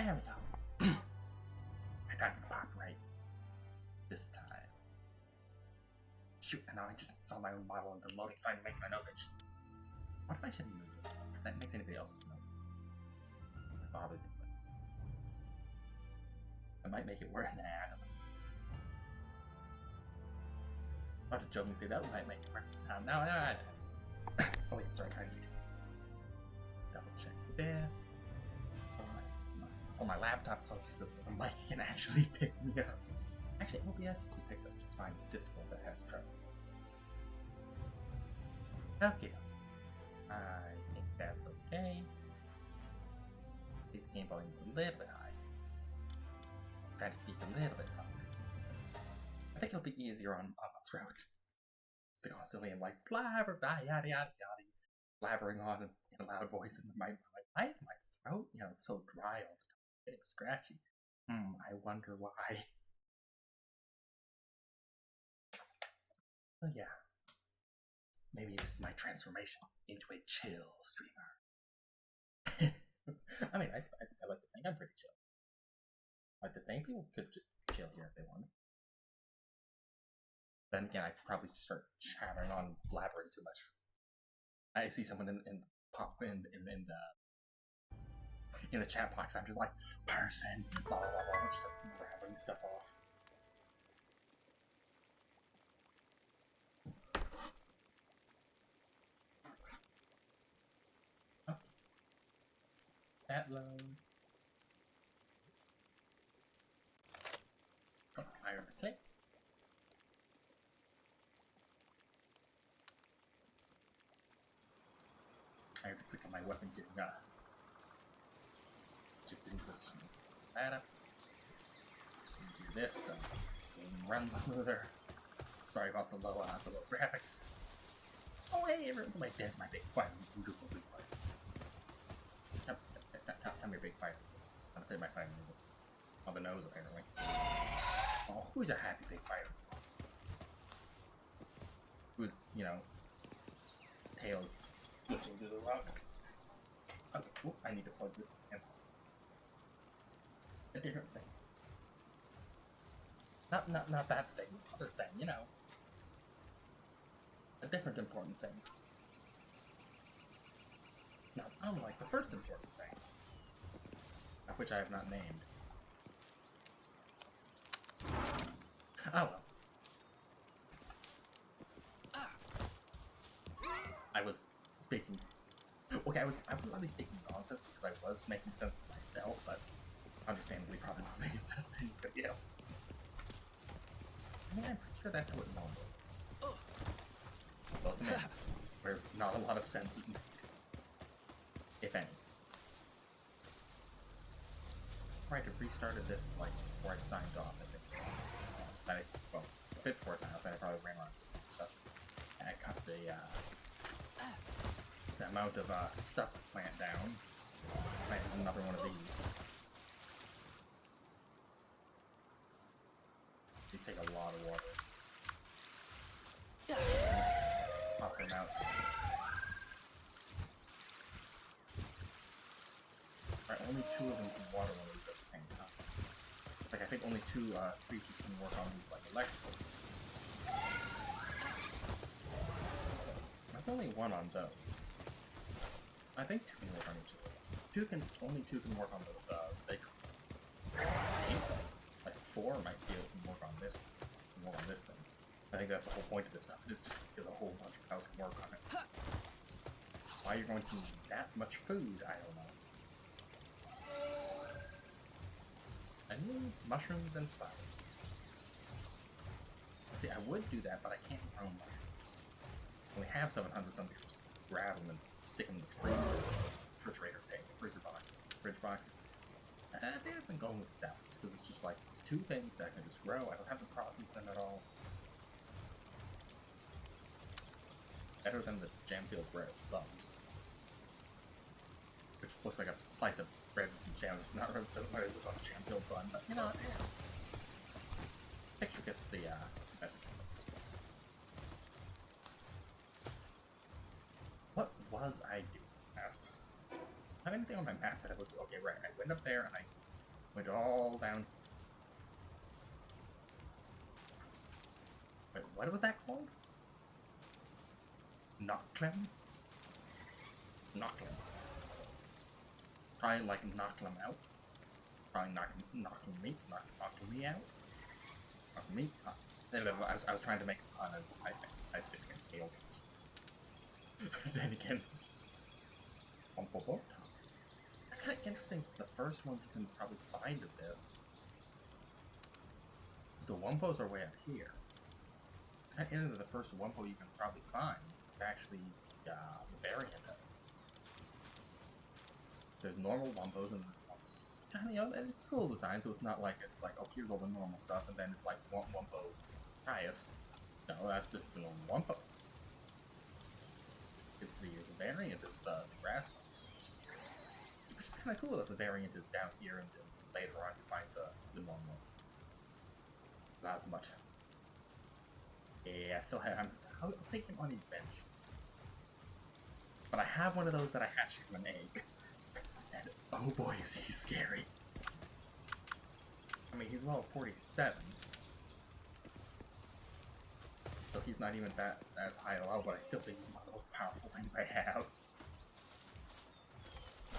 There we go. I got the pop right this time. Shoot, and now I just saw my own model and the loading sign makes my nose itch. What if I shouldn't move it? If that makes anybody else's nose itch. Bothers me, but I might make it worse than I don't know. About to joke and say that might make it worse. No. Oh wait, sorry, I need to double check this. Pull my laptop closer so the mic can actually pick me up. Actually, OBS usually picks up just fine. It's Discord that has trouble. Okay. I think that's okay. I think the game volume is a little bit high. Try to speak a little bit softer. I think it'll be easier on my throat. So constantly I'm like blabber, yada yada yada, blabbering on in a loud voice, and my throat, it's so dry all the time, getting scratchy. I wonder why. So yeah, maybe this is my transformation into a chill streamer. I mean, I like to think I'm pretty chill. I like to think people could just chill here if they wanted. Then again, I could probably just start chattering on, blabbering too much. I see someone in the chat box. I'm just like, person, blah blah blah, just like rambling stuff off. Okay. That low. Oh, iron plate. I have to click on my weapon getting shifted into position. That up. Do this so game runs smoother. Sorry about the low graphics. Oh hey, everyone's like, there's my big fight. Come here, big fighter. I'm gonna play my fighter on the nose apparently. Oh, who's a happy big fighter? Who's, tails glitching through the rock. Okay, I need to plug this in. A different thing. Not that thing, other thing, A different important thing. Not unlike the first important thing. Of which I have not named. Oh well. I was speaking. Okay, I was probably speaking nonsense because I was making sense to myself, but understandably probably not making sense to anybody else. I mean, I'm pretty sure that's how it normally is. Welcome in, where not a lot of sense is made, if any. Right, I restarted this like before I signed off. I think. A bit before I signed off, then I probably ran around with some stuff. And I cut the amount of stuff to plant down. Planted another one of these. These take a lot of water. Pop them out. Alright, only 2 of them can water one of these at the same time. Like, I think only 2 creatures can work on these, like, electrical things. There's only 1 on those. I think 2 can work on each of them. Only 2 can work on the bigger. Like 4 might be able to work on this thing. I think that's the whole point of this stuff. It is just to get a whole bunch of cows can work on it. Why you're going to need that much food, I don't know. Onions, mushrooms, and fire. See, I would do that, but I can't grow mushrooms. When we have 700 something, just grab them and stick them in the fridge box. I think I've been going with salads, because it's just like, it's 2 things that I can just grow. I don't have to process them at all. It's better than the Jamfield bread buns. Which looks like a slice of bread with some jam. It's not really what it looks like a Jamfield bun, but yeah. Picture gets the message. What was I doing last? Have anything on my map that I was okay? Right, I went up there and I Went all down. Wait, what was that called? Knockclem? Knockclem. Try like knocking them out. Try knocking me out. Knocking me. I was trying to make a pun and I failed. Then again, Wumpo. It's kind of interesting. The first ones you can probably find of this. The Wumpos are way up here. It's kind of interesting that the first Wumpo you can probably find is actually the variant of it. So there's normal Wumpos and this one. It's kind of, you know, a cool design, so it's not like it's like, oh, here's all the normal stuff, and then it's like Wumpo highest. No, that's just the normal Wumpo. It's the variant is the grass one. Which is kind of cool that the variant is down here, and then later on you find the normal Lasmut. Yeah, I still have. I'll take him on adventure. But I have one of those that I hatched from an egg. And oh boy, is he scary. I mean, he's level 47. So he's not even that as high a level, but I still think he's one of the most powerful things I have.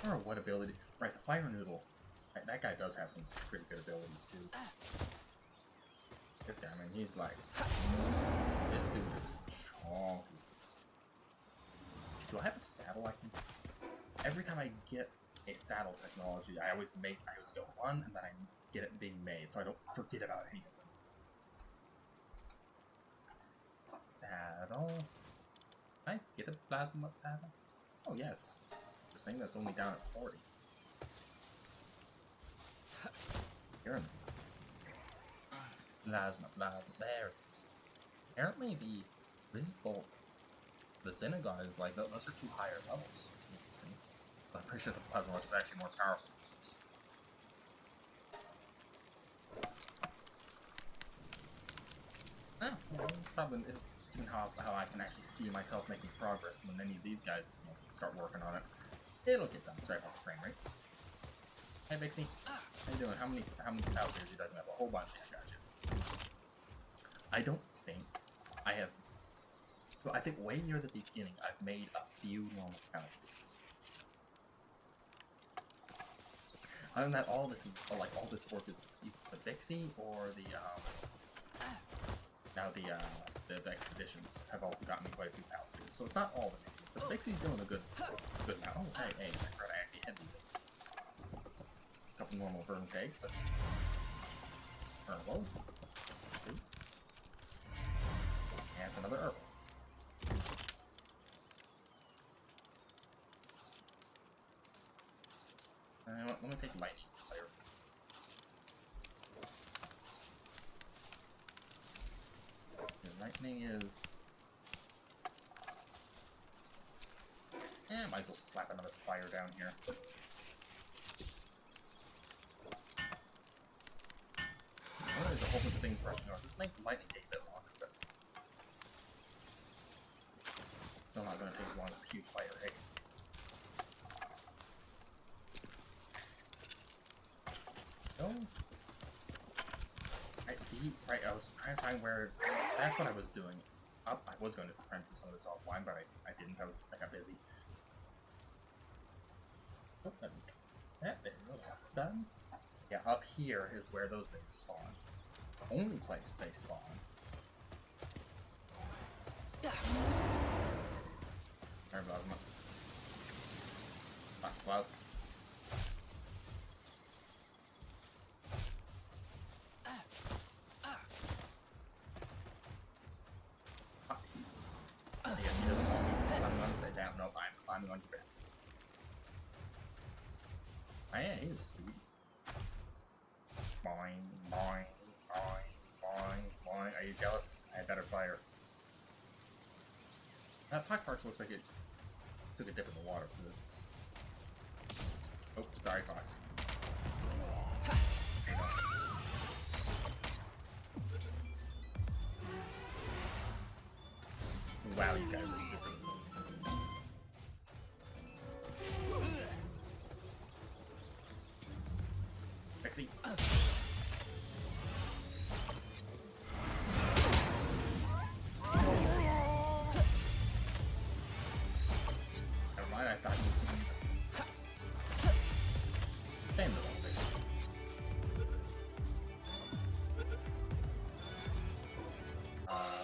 Or what ability? Right, the Fire Noodle. Right, that guy does have some pretty good abilities too. This guy, I mean, he's like... This dude is chonky. Do I have a saddle I can... Every time I get a saddle technology, I always go one, and then I get it being made, so I don't forget about any of them. Saddle... Can I get a Plasma saddle? Oh yeah, it's... Interesting, that's only down at 40. Here. Plasma, there it is. Apparently the Visbolt, the Xenagard is like, those are two higher levels. See? But I'm pretty sure the Plasma is actually more powerful. Oh, well, probably given how I can actually see myself making progress when any of these guys start working on it. It'll get done. Sorry about the frame rate. Hey Bixie, how you doing? How many pals here is he talking about? A whole bunch. I got you. I don't think I have. Well, I think way near the beginning, I've made a few normal pals. Other than that, all this work is either the Bixie or the now the expeditions have also gotten me quite a few pals. So it's not all the Bixie. The Bixie's doing a good amount. Oh, hey, I forgot I actually had these. A couple normal Vern Pegs, but Herbal, please. And it's another Herbal. Let me take Lightning Fire. The Lightning is... might as well slap another fire down here. Well, there's a whole bunch of things rushing north. This might Lightning take a bit longer, but... It's still not going to take as long as the huge fire egg. No. Right, I was trying to find where... That's what I was doing. I was going to try and do some of this offline, but I didn't. I got busy. Oh, there we go. That's done. Yeah, up here is where those things spawn. The only place they spawn. Air Plasma. Plus. I guess he doesn't want me climbing onto the down. No, I'm climbing onto your back. Oh yeah, he's speedy. Boing, boing, boing, boing, boing. Are you jealous? I had better fire. That Poxparks looks like it took a dip in the water because it's... Oh, sorry, Fox. Wow, you guys are stupid. Pixie. Never mind, I thought he was going to stand the little Pixie.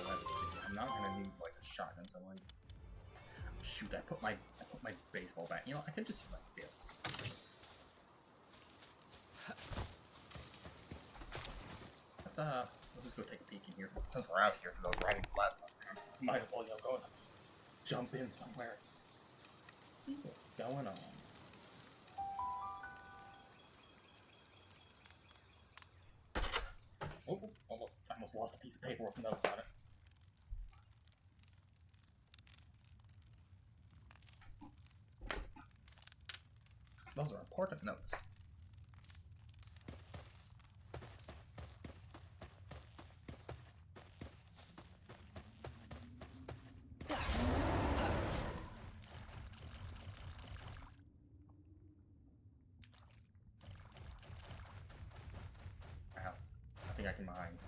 Let's see. I'm not gonna need like a shotgun, so like, shoot, I put my baseball bat. You know, I could just use my fists. Let's just go take a peek in here since we're out here. Since I was riding the last time, might as well go and jump in somewhere. See what's going on. Oh, almost lost a piece of paper with notes on it. Those are important notes. Wow, I think I can mine.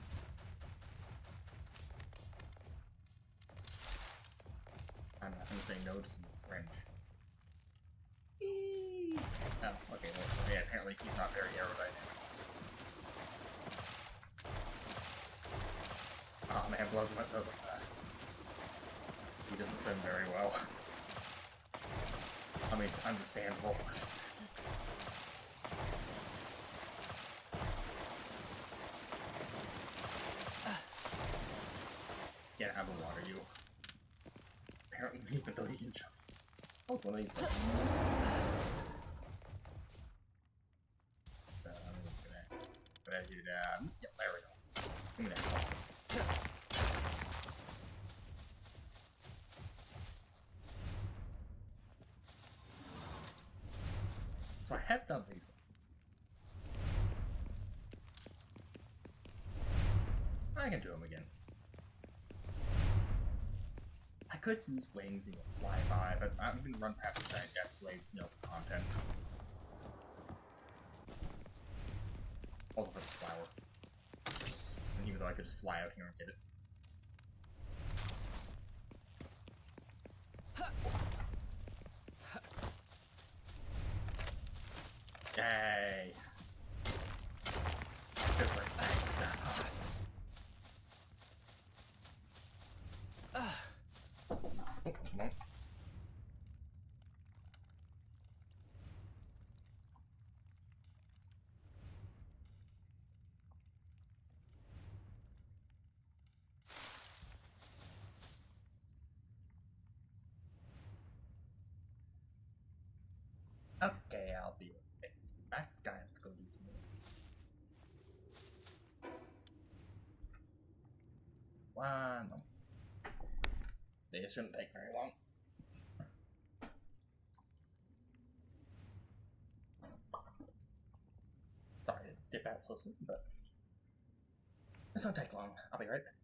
I'm not gonna say no to some wrench. Oh, okay, well, yeah, apparently he's not very aerodynamic. Oh man, Bloodsport doesn't, he doesn't swim very well. I mean, understandable. Get out of the water, you. Apparently, even though he can jump. Oh, it's one of these places. So, I'm gonna do that. Yep, there we go. Give me that sauce. So I have done these. I can do them again. I could use wings and fly by, but I'm gonna run past the giant death blades, you know, for content. Also for this flower. And even though I could just fly out here and get it. Yay! Good for exciting stuff. Oh, come on. Okay, I'll be right back. I have to go do something. One moment. This shouldn't take very long. Sorry to dip out so soon, but this won't take long. I'll be right back.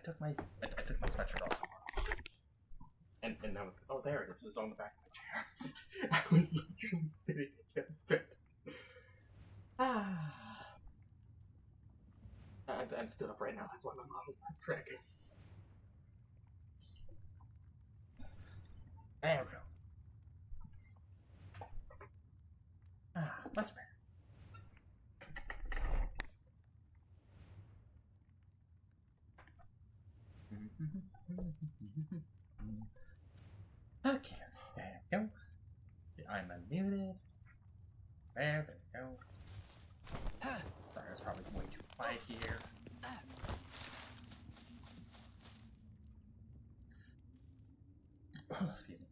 took my sweatshirt off somewhere. And now it's, oh, there it is. It was on the back of my chair. I was literally sitting against it. I'm stood up right now. That's why my mom is not tracking. There we go. Much better. Okay, there we go. See, I'm unmuted. There we go. Sorry, that's probably way too quiet here. Excuse me.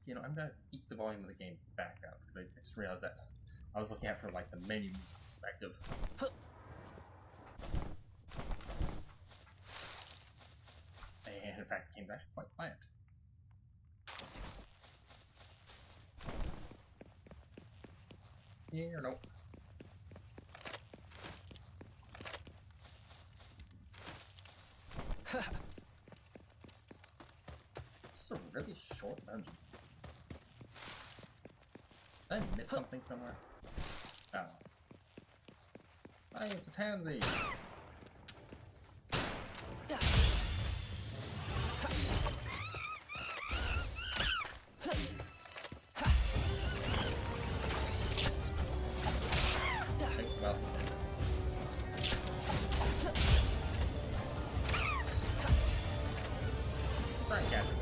You know, I'm gonna eat the volume of the game back up because I just realized that I was looking at it from like the menu music perspective. And in fact, the game's actually quite quiet. Yeah or no? This is a really short dungeon. Did I miss something somewhere? Oh. Hey, it's a tansy! Well, try and catch him.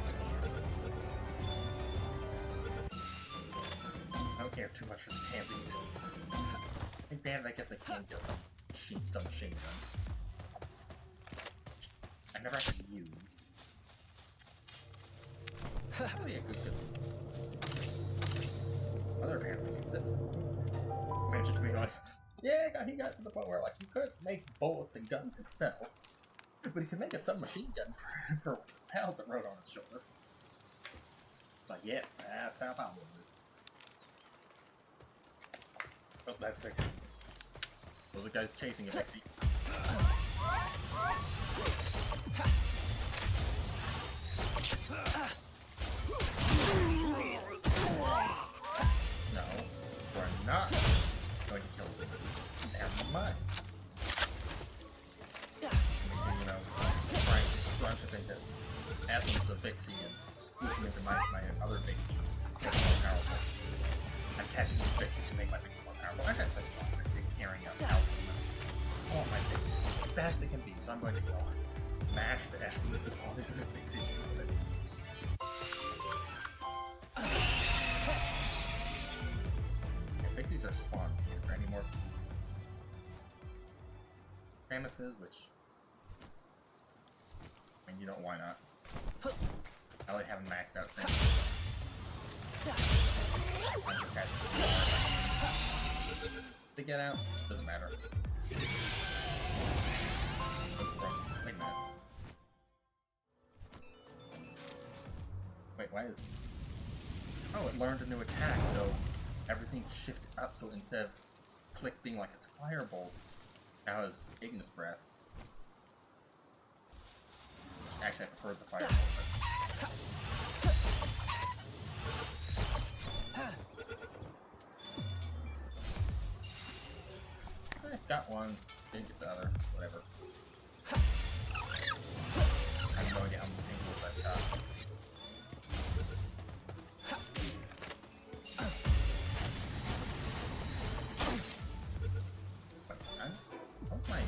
I don't care too much for the tansies. And granted, I guess they can kill some machine gun. I never actually used. That'd be a good Mother apparently used it. Mentioned to me like, yeah, he got to the point where like he couldn't make bullets and guns himself, but he could make a submachine gun for one of his pals that rode on his shoulder. It's like, yeah, that's how powerful it is. Oh, that's Vixie. Those are guys chasing you, Vixie. No, we're not going to kill Vixies. Never mind. You know, try and scrunch it into the essence of Vixie and squish them into my other Vixie. Make it more powerful. I'm catching these Vixies to make my Vixie more powerful. I got such fun carrying out algorithm. I want my Vixie the best it can be, so I'm going to go mash the essence of all these other Vixies into it. Vixies are spawned. Is there any more Samuses, which, I mean, you know, why not? I like having maxed out things. To get out, doesn't matter. Wait a minute. Wait, why is... Oh, it learned a new attack, so everything shifted up, so instead of Click being like it's Firebolt, now it's Ignis Breath. Actually, I prefer the Firebolt, but... Got one, didn't get the other, whatever. I have no idea how many angles I've got. Wait, how's my...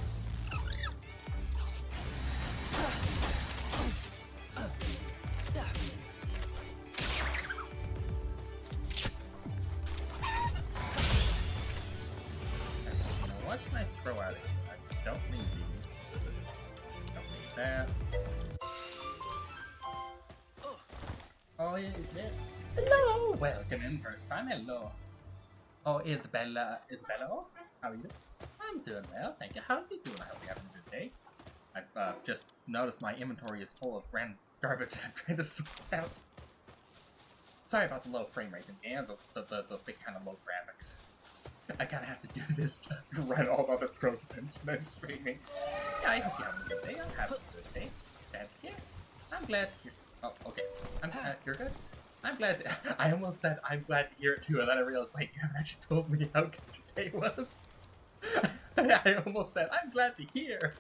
What can I throw out of here? I don't need these. Don't need that. Oh, is it? Hello! Welcome in first time. Hello. Oh, Isabella. Isabella? How are you doing? I'm doing well, thank you. How are you doing? I hope you're having a good day. I've just noticed my inventory is full of random garbage I'm trying to sort out. Sorry about the low frame rate and the big kind of low graphics. I kind of have to do this to run all other programs when I'm streaming. Yeah, I hope you have a good day. I'm having a good day. Glad to hear. I'm glad to hear. Oh, okay. I'm glad you're good. I'm glad. I almost said I'm glad to hear it too, and then I realized, wait, you haven't actually told me how good your day was. I almost said I'm glad to hear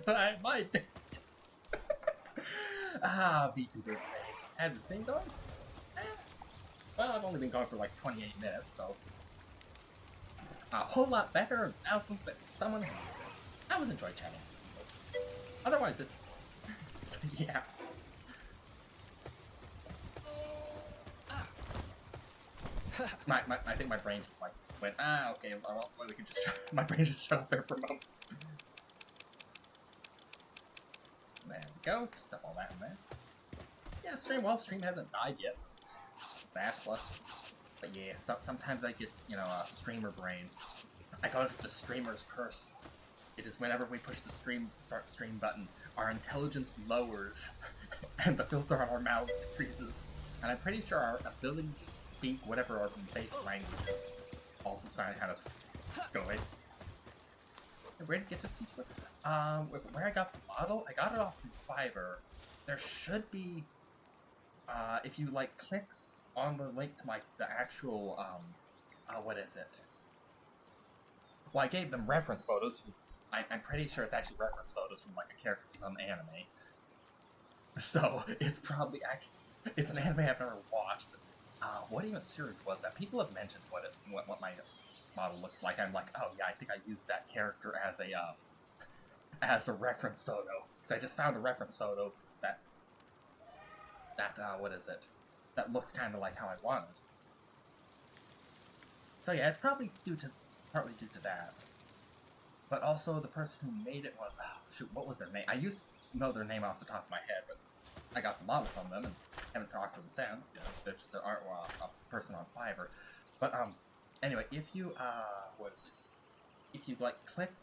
that my day's good. VTuber. How's this thing going? Well, I've only been going for like 28 minutes, so a whole lot better now since there's someone here. I always enjoy chatting with people. Otherwise, it's so yeah. I think my brain just like went, okay, well, we can just my brain just shut up there for a moment. There we go, stuff all that in there. Yeah, stream hasn't died yet, so that's plus. But yeah, sometimes I get, you know, a streamer brain. I call it the streamer's curse. It is whenever we push the start stream button, our intelligence lowers, and the filter on our mouths decreases. And I'm pretty sure our ability to speak whatever our base language is also starting kind of go away. Where did I get this feature? Where I got the model, I got it off from Fiverr. There should be, if you like click on the link to the actual, what is it? Well, I gave them reference photos. I'm pretty sure it's actually reference photos from like a character from some anime. So it's probably actually. It's an anime I've never watched. What even series was that? People have mentioned what my model looks like. I'm like, oh yeah, I think I used that character as a reference photo. So I just found a reference photo that what is it? That looked kind of like how I wanted. So yeah, it's probably partly due to that. But also the person who made it was, oh shoot, what was their name? I used to know their name off the top of my head, but I got the model from them and haven't talked to them since. You know, they're just a person on Fiverr. But anyway, if you if you like click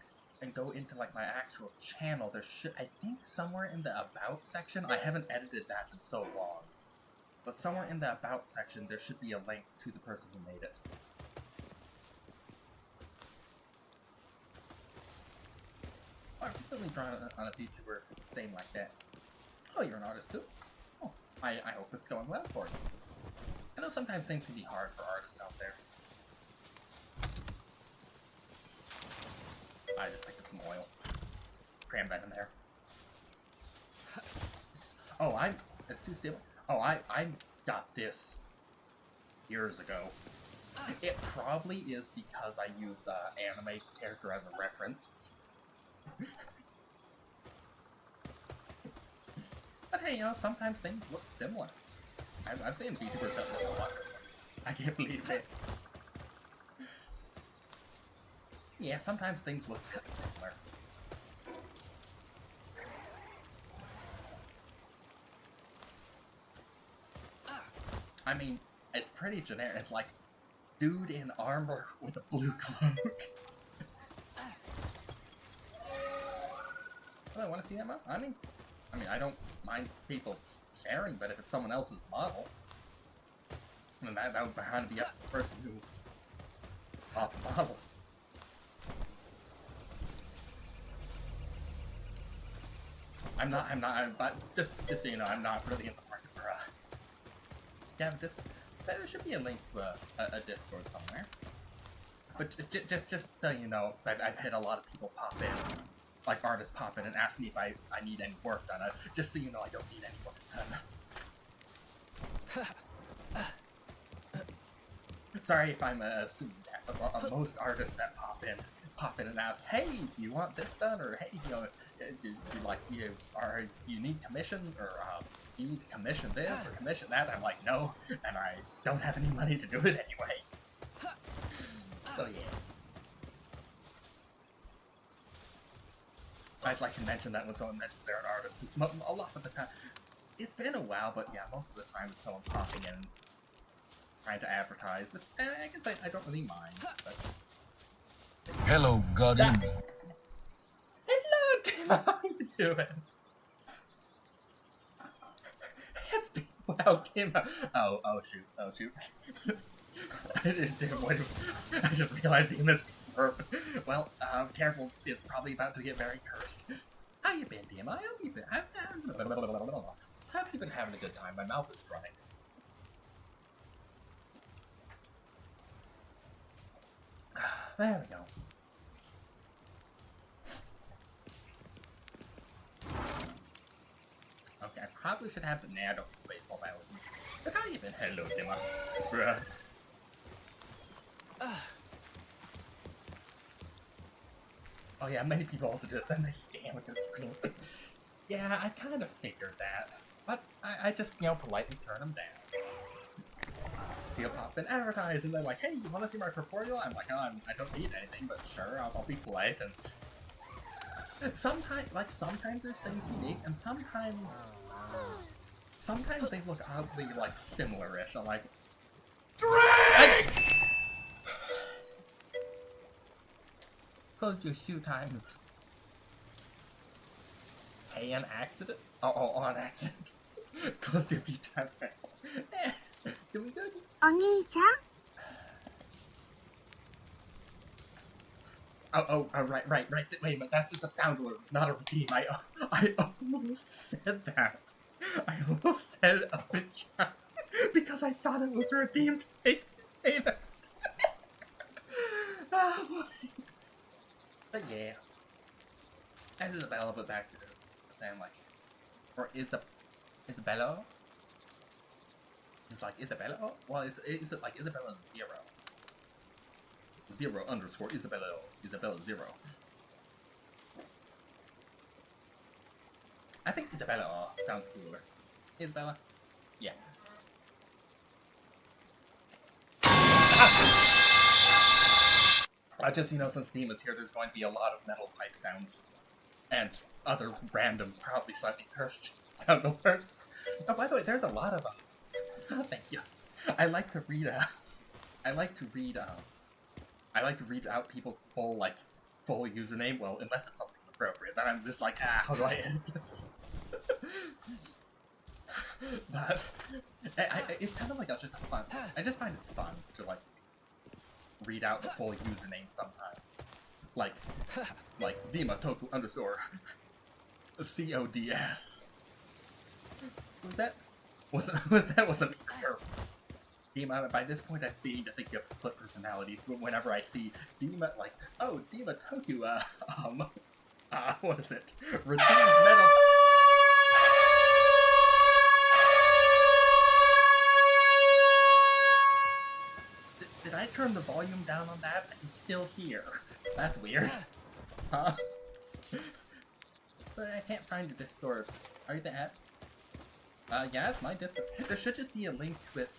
and go into like my actual channel, there should, I think somewhere in the about section, I haven't edited that in so long, but somewhere in the about section there should be a link to the person who made it. I've recently drawn on a VTuber same like that. Oh, you're an artist too? Oh, I hope it's going well for you. I know sometimes things can be hard for artists out there. I just picked up some oil. Cram that in there. Oh, it's too simple. Oh, I got this years ago. It probably is because I used an anime character as a reference. But hey, you know, sometimes things look similar. I've seen VTubers that look a lot similar. I can't believe it. Yeah, sometimes things look pretty similar. I mean, it's pretty generic. It's like, dude in armor with a blue cloak. Oh, I want to see that model? I mean, I don't mind people sharing, but if it's someone else's model, then that would kind of be up to the person who bought the model. But just so you know, I'm not really in the market for yeah, Discord. There should be a link to a Discord somewhere. But just so you know, because I've had a lot of people pop in, like artists pop in and ask me if I need any work done. Just so you know, I don't need any work done. Sorry if I'm assuming that, but most artists that pop in and ask, hey, do you want this done? Or hey, you know, do you need commission? Or you need to commission this or commission that? I'm like, no, and I don't have any money to do it anyway. So yeah. I just like to mention that when someone mentions they're an artist, because a lot of the time, it's been a while, but yeah, most of the time it's someone popping in, trying to advertise, which I guess I don't really mind. But... Hello, Godin. Hello, Tim. How you doing? It's been a while, Tim. Oh shoot. I just realized he missed. Well, careful. It's probably about to get very cursed. How you been, DM? I hope you've been. Have you been having a good time? My mouth is dry. There we go. Okay, I probably should have the Nano baseball bat with me. But how you been? Hello, Dimma. Bruh. Oh yeah, many people also do it, then they scam a good screen. Yeah, I kind of figured that. But I just, you know, politely turn them down. People pop in advertise, and they're like, hey, you want to see my portfolio? I'm like, oh, I don't need anything, but sure, I'll be polite. And sometimes there's things unique, and sometimes they look oddly, like, similar-ish. I'm like, closed you a few times. Hey, an accident? Oh, on accident. Closed you a few times. Doing good? お兄ちゃん Oh, right. Wait a minute, that's just a sound alert. It's not a redeem. I almost said that. I almost said it up in chat because I thought it was redeemed. I say that. Oh boy. But yeah. As Isabella, but back to saying like, or Isabella? It's like Isabella? Well, is it like Isabella 0? 0 underscore Isabella 0. I think Isabella sounds cooler. Isabella? Yeah. Just, you know, since Steam is here, there's going to be a lot of metal pipe sounds. And other random, probably slightly cursed sound alerts. Oh, by the way, there's a lot of oh, thank you. I like to read out people's full username. Well, unless it's something appropriate. Then I'm just like, how do I edit this? But it's kind of like just a fun. I just find it fun to like read out the full username sometimes. Like Dima Toku underscore CODS. Was that? Wasn't fair. Dima, by this point, I've begun to think you have a split personality. Whenever I see Dima, like, oh, Dima Toku, what is it? Redeemed metal. Did I turn the volume down on that? I can still hear. That's weird. Huh? But I can't find your Discord. Are you there? Yeah, it's my Discord. There should just be a link to it,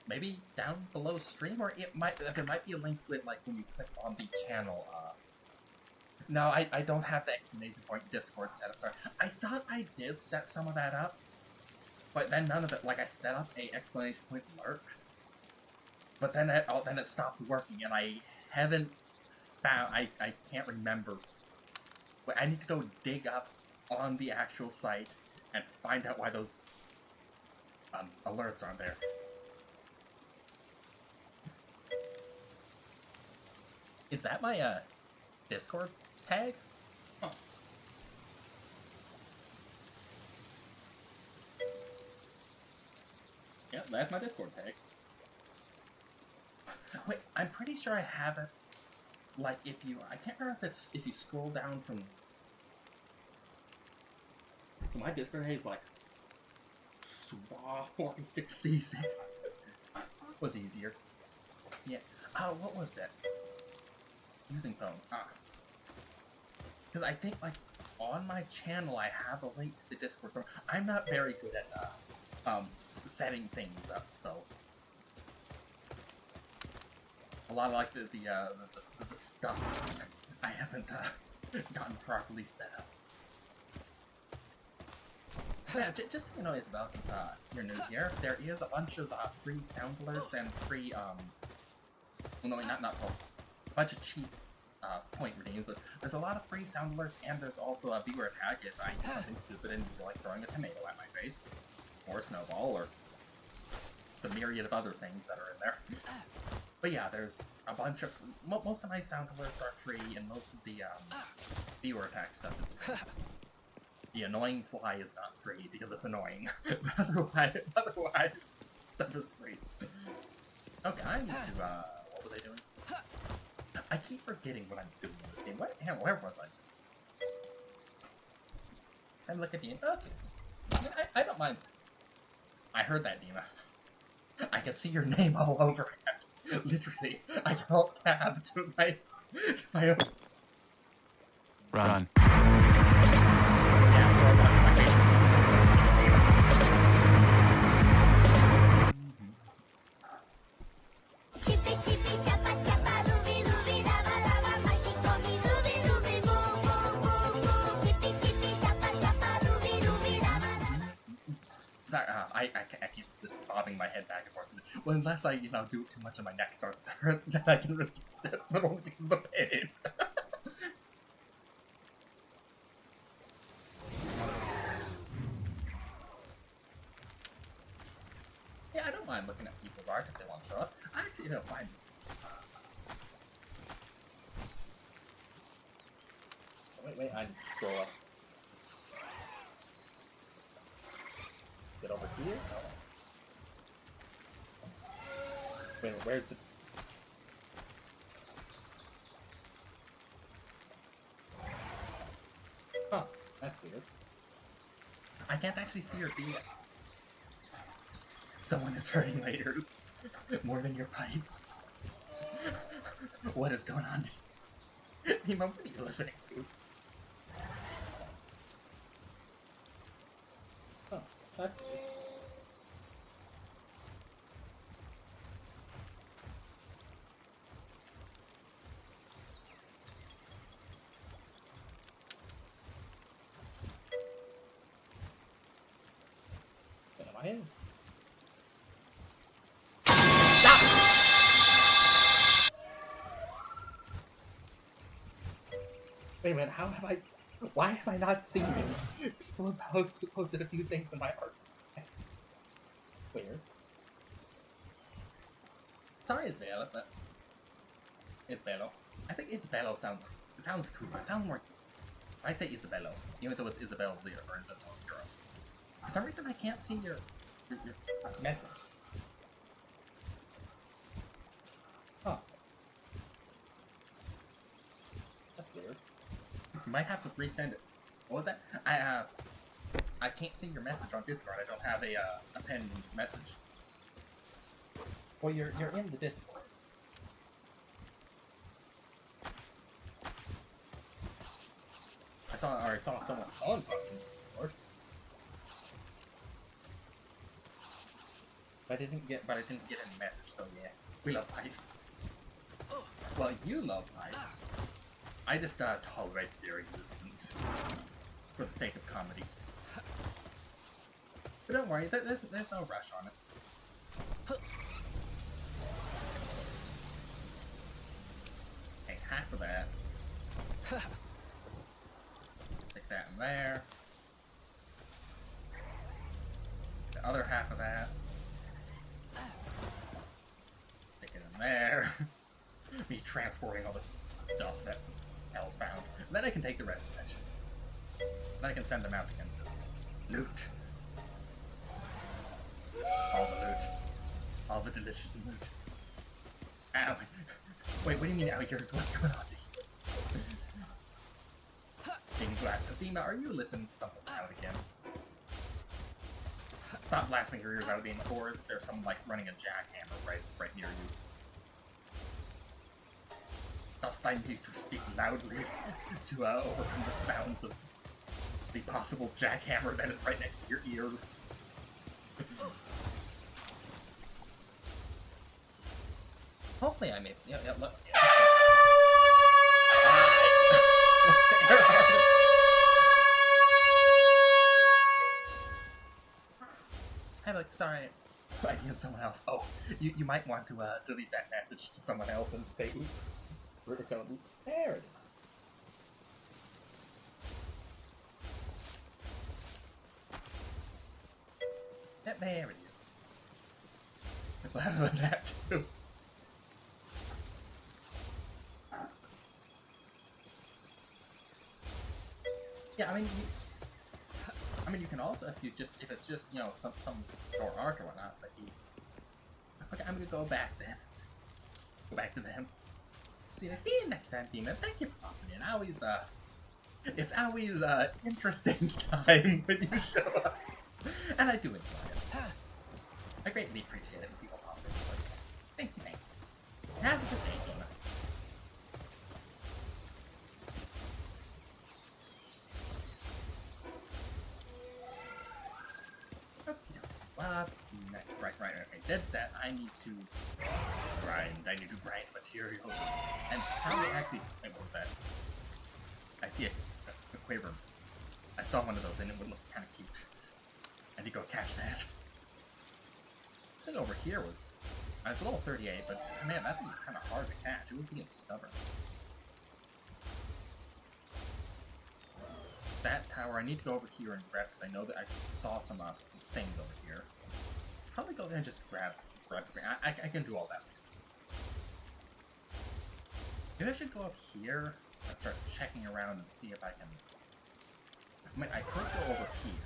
maybe down below stream, or there might be a link to it, like, when you click on the channel, No, I don't have the exclamation point Discord set up, sorry. I thought I did set some of that up, but then none of it, like, I set up a exclamation point lurk, but then it stopped working, and I haven't found, I can't remember. But I need to go dig up on the actual site and find out why those alerts aren't there. Is that my Discord tag? Huh. Yep, that's my Discord tag. Wait, I'm pretty sure I have it. Like, I can't remember if you scroll down from. So my Discord tag is like SWA46C6 was easier. Yeah. Oh, what was it? Using phone. Because I think, like, on my channel I have a link to the Discord server. I'm not very good at setting things up, so a lot of like the stuff I haven't gotten properly set up. Yeah, just so you know, Isabel, since you're new here, there is a bunch of free sound alerts and free well, no, not full, a bunch of cheap point redeems, but there's a lot of free sound alerts, and there's also a viewer attack if I do something stupid and feel like throwing a tomato at my face, or a snowball, or the myriad of other things that are in there. But yeah, there's a bunch of, most of my sound alerts are free, and most of the viewer attack stuff is free. The annoying fly is not free because it's annoying. But otherwise, stuff is free. Okay, I need to, what was I doing? I keep forgetting what I'm doing in this game. Where was I? Time to look at the end. Okay. I don't mind. I heard that, Dima. I can see your name all over it. Literally, I can alt tab to my own. Run. Yes, throw one in my face. Sorry, I can't resist bobbing my head back and forth. Well, unless I, do it too much and my neck starts to hurt, then I can resist it, but only because of the pain. Yeah, I don't mind looking at people's art if they want to show up. I actually don't find. Wait, I need to scroll up. Is it over here? Oh. Wait, where's the... Huh, that's weird. I can't actually see your D. Someone is hurting my ears. More than your pipes. What is going on? Nima, what are you listening to? Oh, that's weird. Am I in? Wait a minute, how have I... Why have I not seen you? People have posted a few things in my art. Weird. Sorry, Isabella, but... Isabello. I think Isabello sounds... It sounds cooler. It sounds more... I say Isabello, even though it's Isabel Zero, or Isabel Zero. For some reason, I can't see your message. Huh. That's weird. You might have to resend it. What was that? I can't see your message on Discord. I don't have a pinned message. Well, you're in the Discord. I saw someone on fucking Discord. But I didn't get any message, so yeah. We love pipes. Well, you love pipes. I just tolerate their existence. For the sake of comedy. But don't worry, there's no rush on it. Take half of that. Stick that in there. The other half of that. Stick it in there. Me transporting all this stuff that Hell's found. And then I can take the rest of it. Then I can send them out again to this loot. All the loot. All the delicious loot. Ow. Wait, what do you mean out yours? What's going on? King Glass. Athena, are you listening to something out again? Stop blasting your ears out, being horrors. There's someone like running a jackhammer right near you. Thus I need to speak loudly to overcome the sounds of the possible jackhammer that is right next to your ear. Hopefully I made... Yeah, look. Yeah, Hey, look, sorry. I need someone else. Oh, you might want to delete that message to someone else and say, oops. There it is. There it is. Louder than that, too. Yeah, I mean, mean, you can also, if it's just, you know, some short arc or whatnot, but okay, I'm gonna go back then. Go back to them. See you next time, Demon. Thank you for popping in. It's always, interesting time when you show up. And I do enjoy it. I greatly appreciate it when people pop in. It's like, thank you. Have a good day, Demon. What's next? Right. Okay, did that. I need to grind materials. And probably actually, wait, what was that? I see a quiver. I saw one of those and it would look kind of cute. I need to go catch that. This thing over here was, it's a level 38, but man, that thing was kind of hard to catch. It was being stubborn. That tower, I need to go over here and grab, because I know that I saw some things over here. Probably go there and just grab. I can do all that. Maybe I should go up here and start checking around and see if I can. I mean, I could go over here,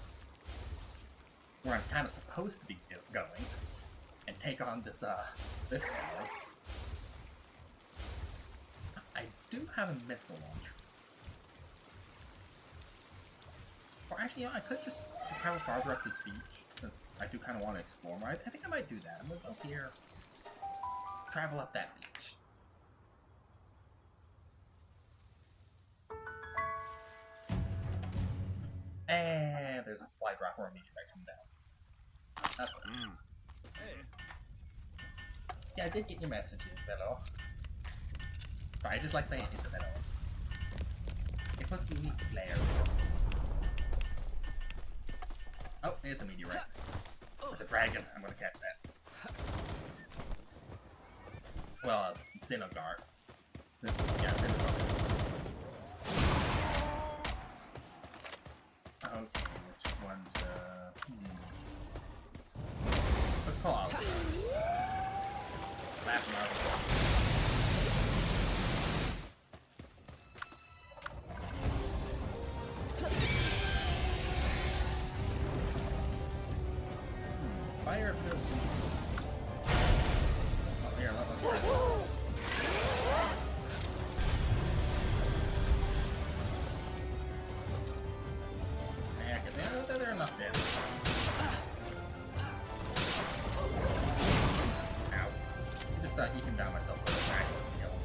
where I'm kind of supposed to be going, and take on this this tower. I do have a missile launcher. Or actually, you know, I could just travel farther up this beach, since I do kind of want to explore more. I think I might do that. I'm going to go here, travel up that beach. And there's a supply drop or a meteorite coming down. Of course. Yeah, I did get your messages, Isabello. Sorry, I just like saying Isabello. It puts unique flair. Oh, it's a meteorite. With a dragon. I'm gonna catch that. Well, Xenoguard. Yeah, Xenoguard. Okay, which one to... Let's call Ozzy. Last one, Ozzy. Fire appears to be... Oh, here, let's try this. They're enough damage. Ow. I'm just eking down myself so I don't accidentally kill him.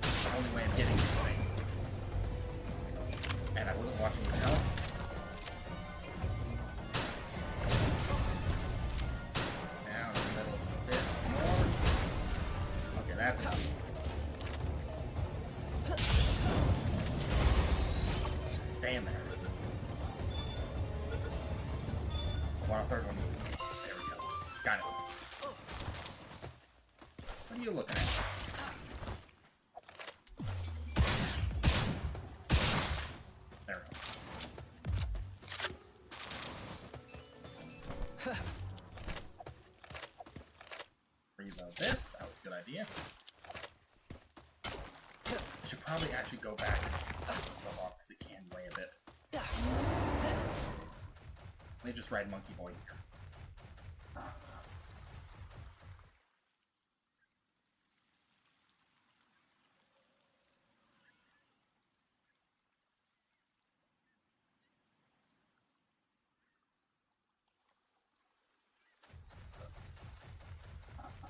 It's the only way I'm getting these things. And I wasn't watching his health. Down a little bit more. Okay, that's enough. Stand there. Want a third one? There we go. Got it. What are you looking at? There we go. Reload this. That was a good idea. I should probably actually go back and put this stuff off because it can weigh a bit. Let me just ride Monkey Boy here.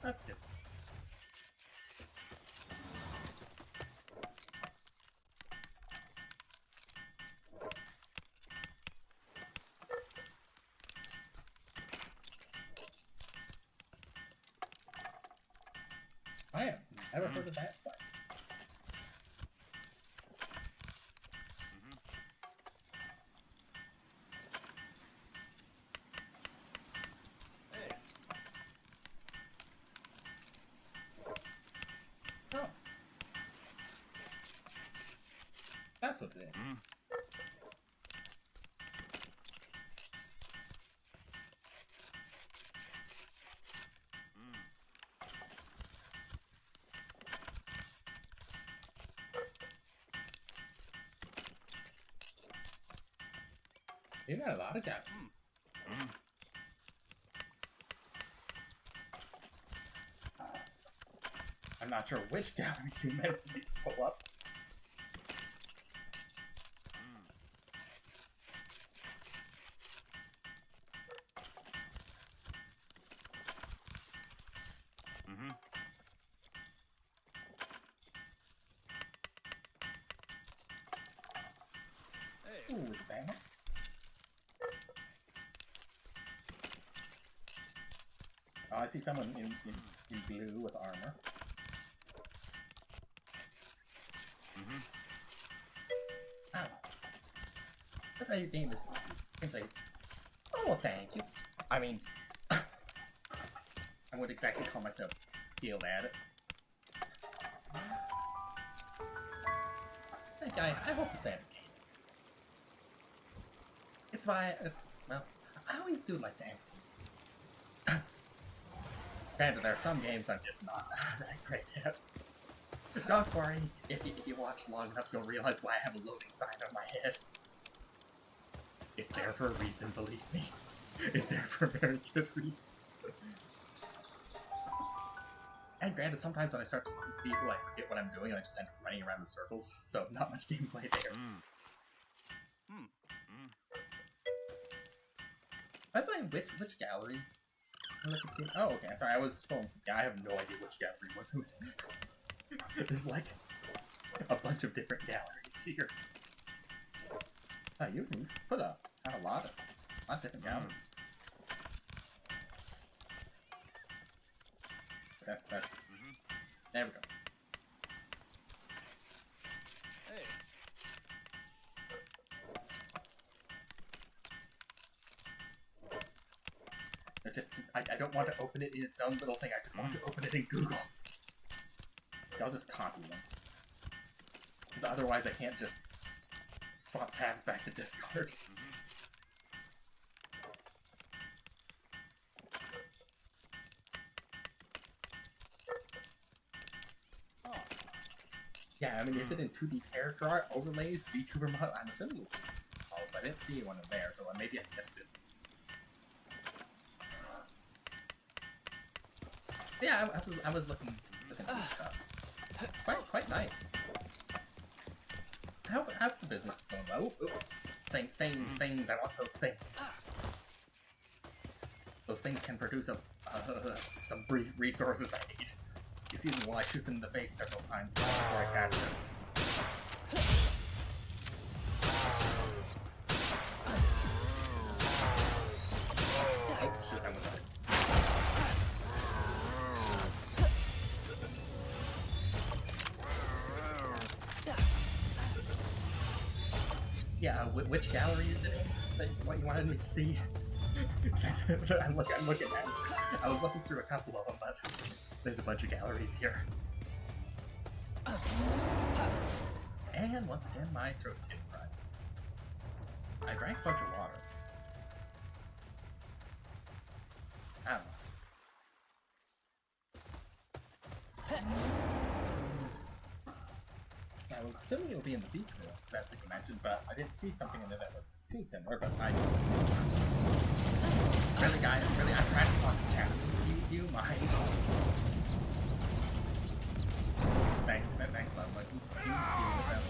Okay. I have never heard of that site. Oh. That's what it is. We've got a lot of galleries. I'm not sure which gallery you meant for me to pull up. Ooh, is it bad? Oh, I see someone in blue with armor. Oh. What are you doing this? Oh, thank you. I mean, I wouldn't exactly call myself skilled at it. I hope it's entertaining. It's why, well, I always do like to entertain. Granted, there are some games I'm just not that great at. Don't worry, if you watch long enough, you'll realize why I have a loading sign on my head. It's there for a reason, believe me. It's there for a very good reason. And granted, sometimes when I start talking to people, I forget what I'm doing and I just end up running around in circles, so not much gameplay there. By the way, which gallery? Oh, okay, sorry, I was scrolling. I have no idea which gallery was. There's like a bunch of different galleries here. Oh, you've put up a lot of different galleries. That's there we go. Hey. I don't want to open it in its own little thing. I just want to open it in Google. I'll just copy them. Because otherwise I can't just swap tabs back to Discord. Yeah, I mean, is it in 2D character art, overlays, VTuber model? I'm assuming it's models, but I didn't see one in there, so maybe I missed it. Yeah, I was looking through stuff. It's quite nice. How the business is going well? Things. I want those things. Those things can produce some resources I need. You see them while I shoot them in the face several times before I catch them. Oh shoot, that was it. Yeah, which gallery is it in? What you wanted me to see? I'm looking at it. I was looking through a couple of them, but there's a bunch of galleries here. And once again, my throat is getting dry. I drank a bunch of water. I don't know. I was assuming it would be in the beach room, as you mentioned, but I didn't see something in there that looked too similar, but I... Really, guys, really, I'm trying to talk to chat. Do you mind? Thanks, bud. Like, who's dealing with them?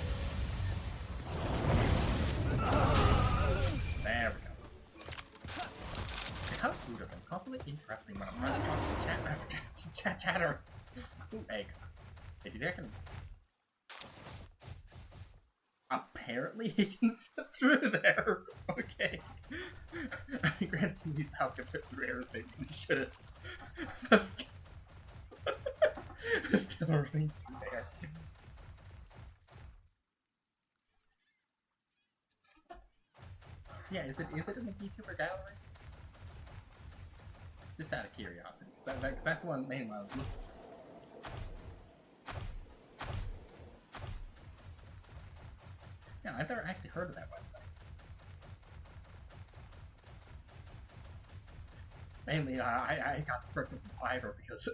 There we go. See how rude of them, constantly interrupting when I'm trying to talk to chatter. Ooh, egg. Maybe I can... Apparently he can fit through there. Okay. I mean, granted, some of these pals can fit through areas they really shouldn't. But still running through there. Yeah, is it in the VTuber gallery? Just out of curiosity, because that's the one main one I was looking for. Yeah, I've never actually heard of that website. Mainly, I got the person from Fiverr because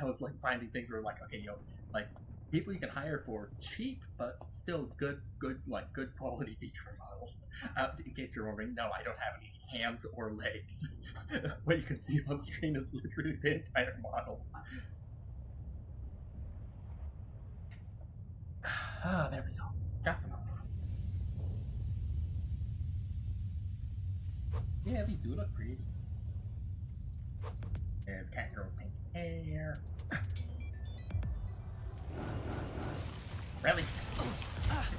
I was like finding things where like, okay, like people you can hire for cheap, but still good quality feature models. In case you're wondering, no, I don't have any hands or legs. What you can see on screen is literally the entire model. Ah, there we go. Got some. Yeah, these do look pretty. There's Catgirl with pink hair. Really?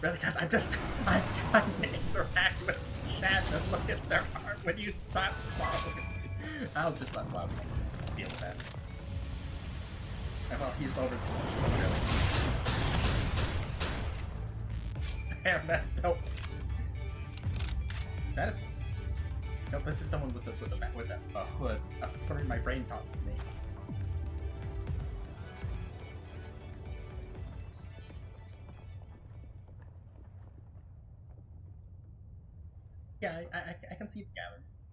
Really, guys, I'm trying to interact with chat and look at their art when you stop following. I'll just let Plasma deal with that. And well, he's over so really. Damn, that's dope. Is that a... Nope, that's just someone with a hood. Sorry, my brain thought snake. Yeah, I can see the galleries.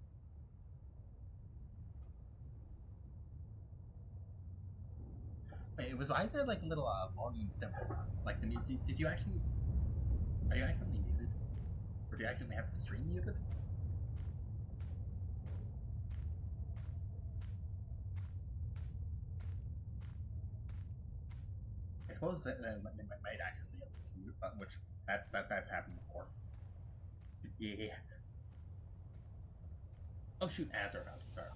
Wait, why is there like a little volume symbol? Like, did you actually... Are you accidentally muted? Or do you accidentally have the stream muted? I suppose that might accidentally have the mute button, which that's happened before. Yeah. Oh shoot, ads are about to start.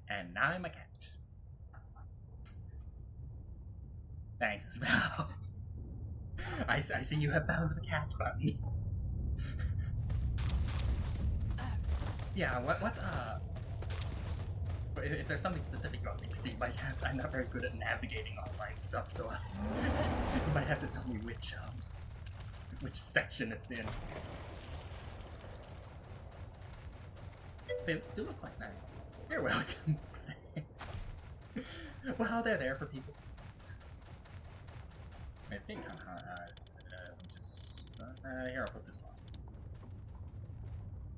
And now I'm a cat. Thanks, Isabel. I see you have found the cat button. Yeah, if there's something specific you want me to see, you might have... I'm not very good at navigating online stuff, so you might have to tell me which section it's in. They do look quite nice. You're welcome. Well, they're there for people. It's getting kind of hot. Here, I'll put this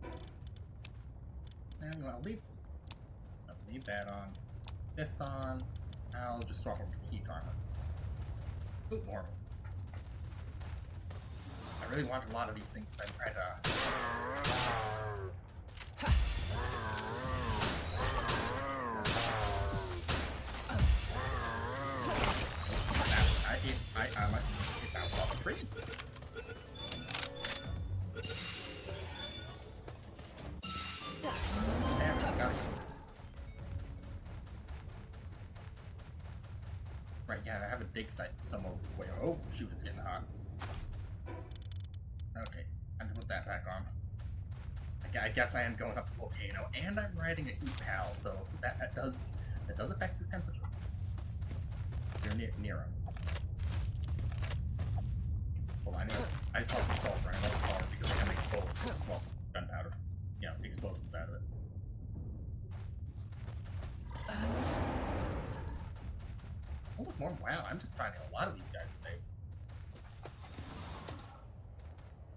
on. And I'll leave that on. This on. I'll just swap over to heat armor. Ooh, more. I really want a lot of these things. I'm trying to... It bounced off the tree. There, got it. Right, yeah, I have a dig site somewhere. Oh, shoot, it's getting hot. Okay, I have to put that back on. I guess I am going up the volcano, and I'm riding a heat pal, so that does affect your temperature. You're near him. Hold on, I saw some sulfur, and I love sulfur because I can make bullets. Well, gunpowder. You know, explosives out of it. Oh, look more. Wow, I'm just finding a lot of these guys today.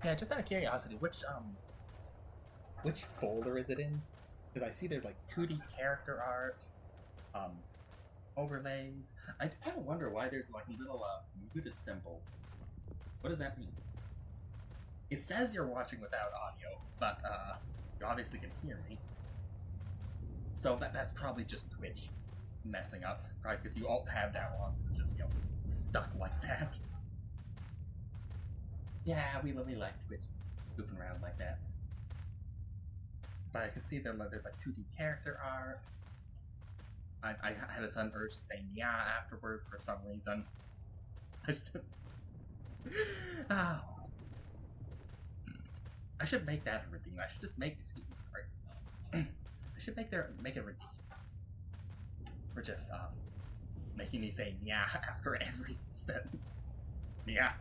Yeah, just out of curiosity, which folder is it in? Because I see there's like 2D character art, overlays. I kind of wonder why there's like a little muted symbol. What does that mean? It says you're watching without audio, but you obviously can hear me. So that's probably just Twitch messing up, probably because you alt-tab down once, it's just, you know, stuck like that. Yeah, we like Twitch goofing around like that. But I can see there's like 2D character art. I had a sudden urge to say yeah afterwards for some reason. Oh. I should make that a redeem. I should just make, excuse me, sorry. I should make it redeem. For just, making me say yeah after every sentence. Yeah.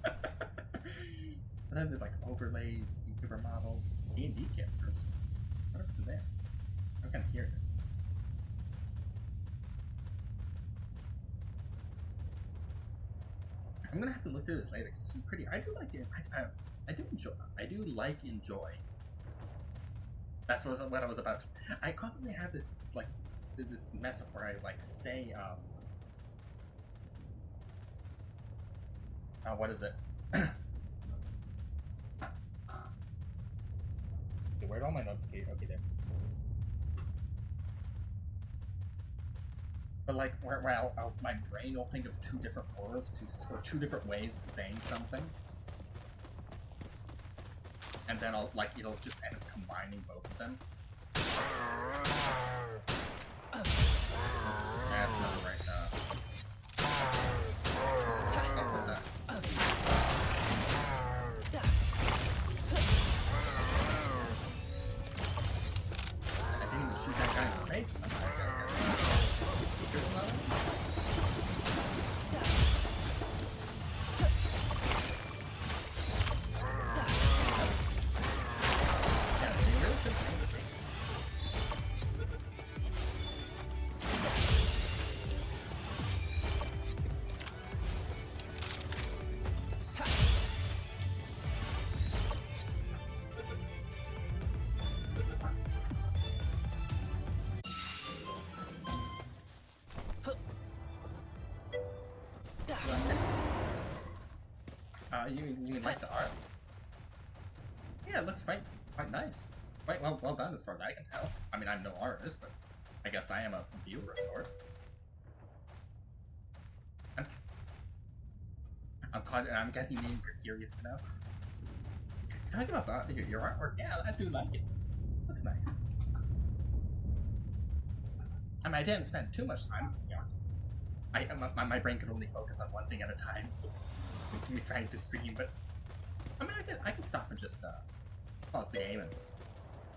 And then there's like overlays, YouTuber model, D&D characters. What else is there? I'm kind of curious. I'm gonna have to look through this later because this is pretty. I do like it. I do enjoy. I do like enjoy. That's what I was about. I constantly have this mess up where I like say what is it? Okay, where'd all my notifications? Okay, there. But like, where my brain will think of two different words or two different ways of saying something, and then it'll just end up combining both of them. That's not right. I'll put that. I didn't even shoot that guy in the face. You mean like the art? Yeah, it looks quite nice. Quite well done as far as I can tell. I mean, I'm no artist, but I guess I am a viewer of sort. I'm guessing you mean you're curious to know. Talking about your artwork, yeah, I do like it. Looks nice. I mean, I didn't spend too much time with the art. My brain could only focus on one thing at a time. Me trying to stream, but I mean, I can stop and just pause the game and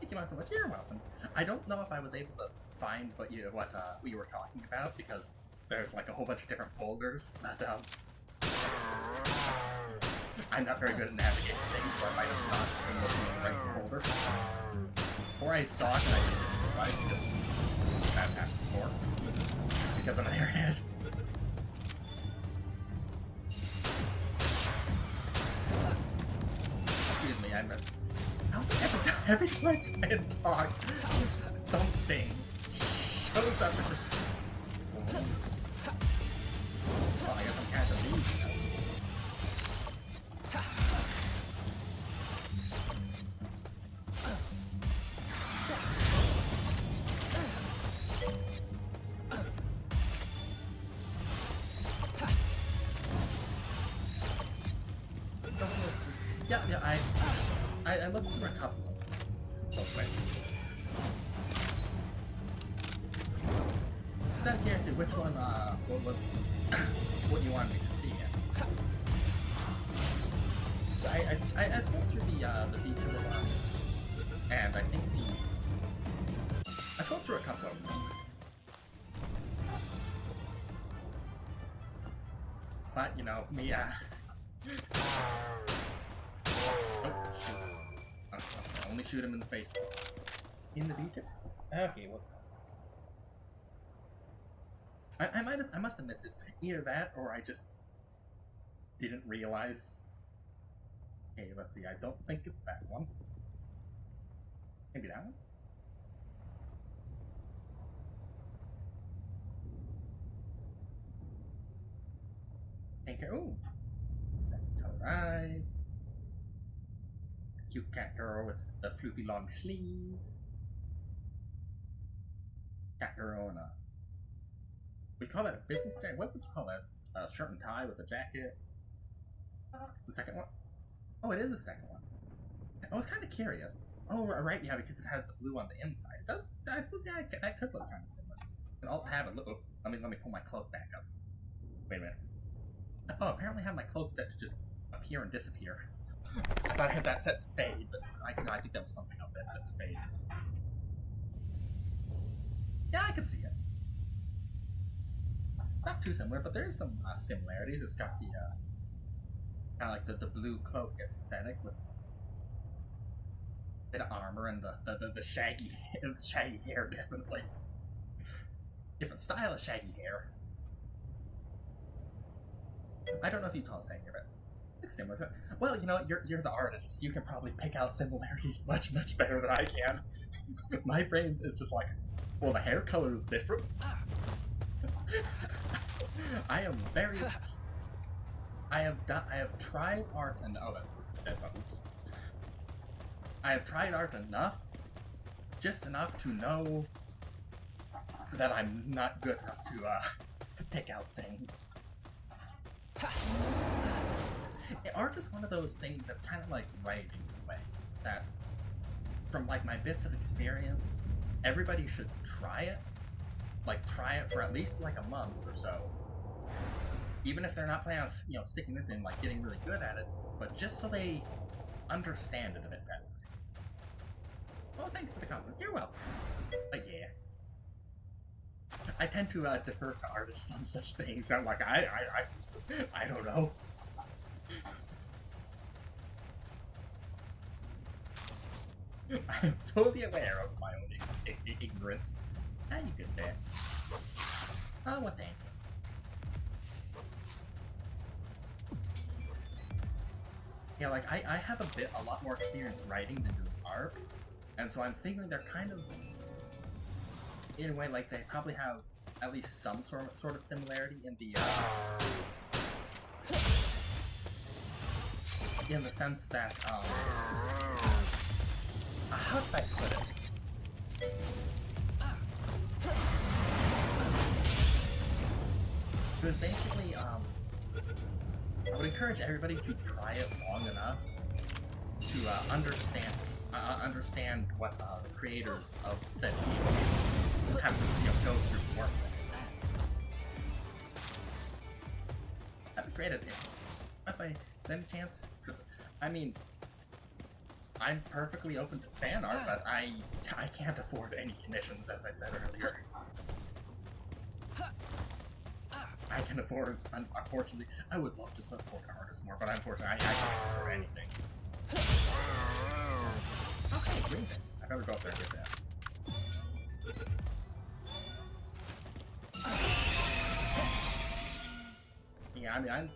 thank you so much. You're welcome. I don't know if I was able to find what you were talking about because there's like a whole bunch of different folders that I'm not very good at navigating things, so I might have not been looking in the right folder. Or I saw it and I just didn't realize because that's happened before because I'm an airhead. Every time I try and talk, something shows up and just... Well, I guess I'm kind of losing now. Yeah, I looked through a couple. Oh, wait. Just out of curiosity, which one, what was, what you wanted me to see in? So I scrolled through the feature one, and I think I scrolled through a couple of them. But, you know, me, oh, shoot. Okay, only shoot him in the face once. In the future? Okay, what's that? I must have missed it. Either that, or I just didn't realize. Okay, let's see. I don't think it's that one. Maybe that one? Pink hair. Ooh. Color eyes. Cute cat girl with the floofy long sleeves. Cat girl in a... We call that a business jacket? What would you call that? A shirt and tie with a jacket? The second one? Oh, it is the second one. I was kind of curious. Oh, right, yeah, because it has the blue on the inside. It does, I suppose, yeah, that could look kind of similar. And I'll have a look. Oh, let me pull my cloak back up. Wait a minute. Oh, apparently I have my cloak set to just appear and disappear. I thought I had that set to fade, but I think that was something else that set to fade. Yeah, I can see it. not too similar, but there is some similarities. It's got the kind of like the blue cloak aesthetic with a bit of armor and the shaggy the shaggy hair, definitely. Different style of shaggy hair. I don't know if you call it shaggy hair, but it's similar. Well, you know, you're the artist. You can probably pick out similarities much better than I can. My brain is just like, well, the hair color is different. I am very. I have tried art and oops. I have tried art enough, just enough to know that I'm not good enough to pick out things. Art is one of those things that's kind of like writing in a way that, from like my bits of experience, everybody should try it. Like try it for at least like a month or so. Even if they're not planning on, you know, sticking with it and like getting really good at it, but just so they understand it a bit better. Oh, thanks for the compliment. You're welcome. But yeah. I tend to defer to artists on such things. I'm like, I don't know. I'm fully aware of my own ignorance. How you good there? Oh, well, thank you. Yeah, like, I have a lot more experience writing than doing art, and so I'm thinking they're kind of, in a way, like, they probably have at least some sort of similarity in the, in the sense that, how did I put it? It was basically, I would encourage everybody to try it long enough to understand what the creators of said game have to, you know, go through to work with. That'd be great at it. By the way, is there any chance? Because, I mean, I'm perfectly open to fan art, but I can't afford any commissions, as I said earlier. I can afford, unfortunately, I would love to support artists more, but unfortunately, I can't afford anything. Okay, green thing. I better go up there and get that. Yeah, I mean,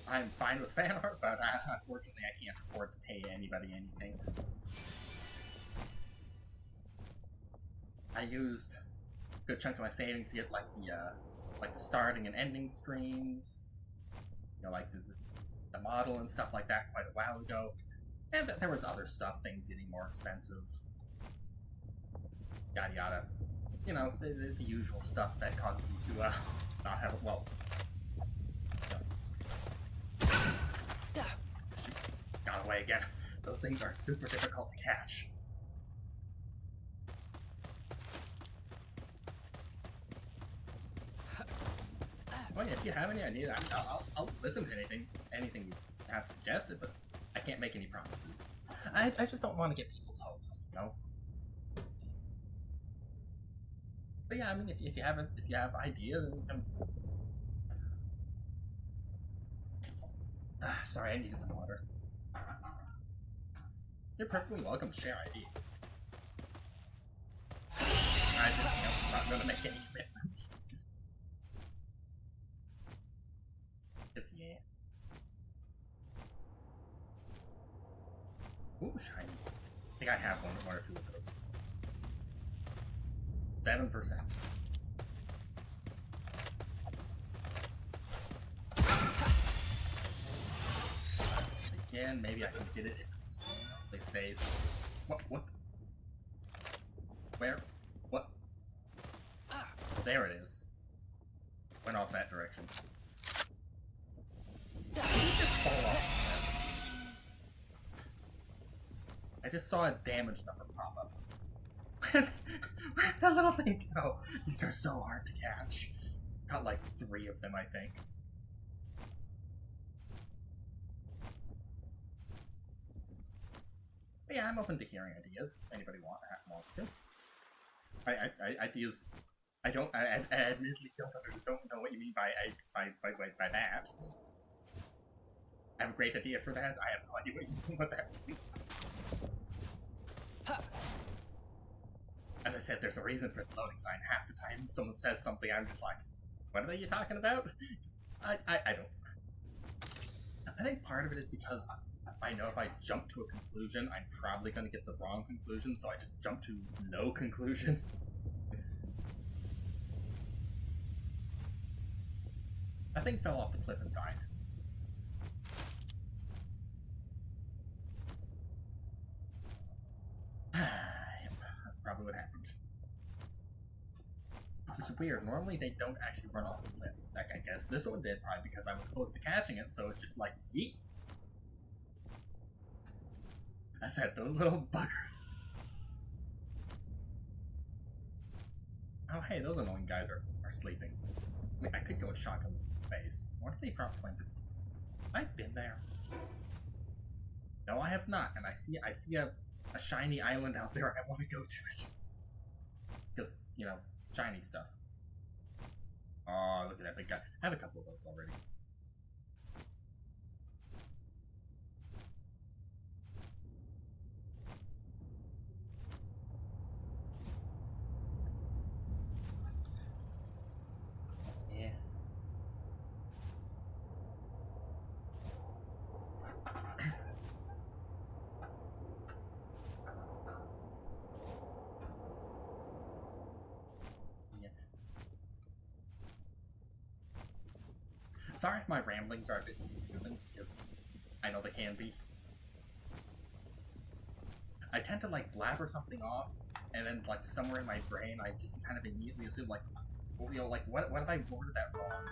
I'm fine with fan art, but unfortunately, I can't afford to pay anybody anything. I used a good chunk of my savings to get like the starting and ending screens, you know, like the model and stuff like that quite a while ago, and there was other stuff, things getting more expensive, yada yada, you know, the usual stuff that causes you to not have well. Shoot, got away again. Those things are super difficult to catch. Well, yeah, if you have any idea, I'll listen to anything you have suggested, but I can't make any promises. I just don't want to get people's hopes, you know. But yeah, I mean, if you have ideas, then you can. Sorry, I needed some water. You're perfectly welcome to share ideas. I just, you know, I'm not gonna make any commitments. Just, yeah. Ooh, shiny. I think I have one or two of those. 7%. Again, maybe I can get it if it stays. What? Where? What? There it is. Went off that direction. Did it just fall off? I just saw a damage number pop up. Where'd that little thing go? These are so hard to catch. Got like 3 of them, I think. But yeah, I'm open to hearing ideas if anybody wants to. Ideas I admittedly don't know what you mean by that. I have a great idea for that. I have no idea what that means. As I said, there's a reason for the loading sign. Half the time, someone says something, I'm just like, what are you talking about? I don't. I think part of it is because I know if I jump to a conclusion, I'm probably going to get the wrong conclusion, so I just jump to no conclusion. I think fell off the cliff and died. Yep, that's probably what happened. Which is weird. Normally they don't actually run off the cliff. Like, I guess this one did, probably because I was close to catching it, so it's just like, yeet. I said, those little buggers. Oh, hey, those annoying guys are sleeping. I mean, I could go and shock them in the face. Why did they drop flint? I've been there. No, I have not, and I see a shiny island out there, and I want to go to it. Because, you know, shiny stuff. Oh, look at that big guy. I have a couple of those already. Yeah. Sorry if my ramblings are a bit confusing, because I know they can be. I tend to, like, blabber something off, and then, like, somewhere in my brain, I just kind of immediately assume, like, well, you know, like, what if I worded that wrong?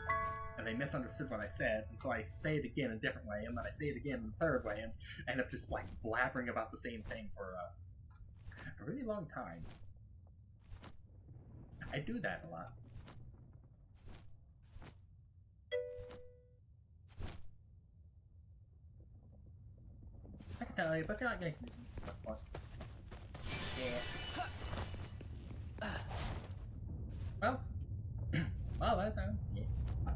And they misunderstood what I said, and so I say it again a different way, and then I say it again in the third way, and I end up just, like, blabbering about the same thing for a really long time. I do that a lot. I can tell you, but if you're not getting confused, that's fine. Yeah. Well, well, that's yeah. I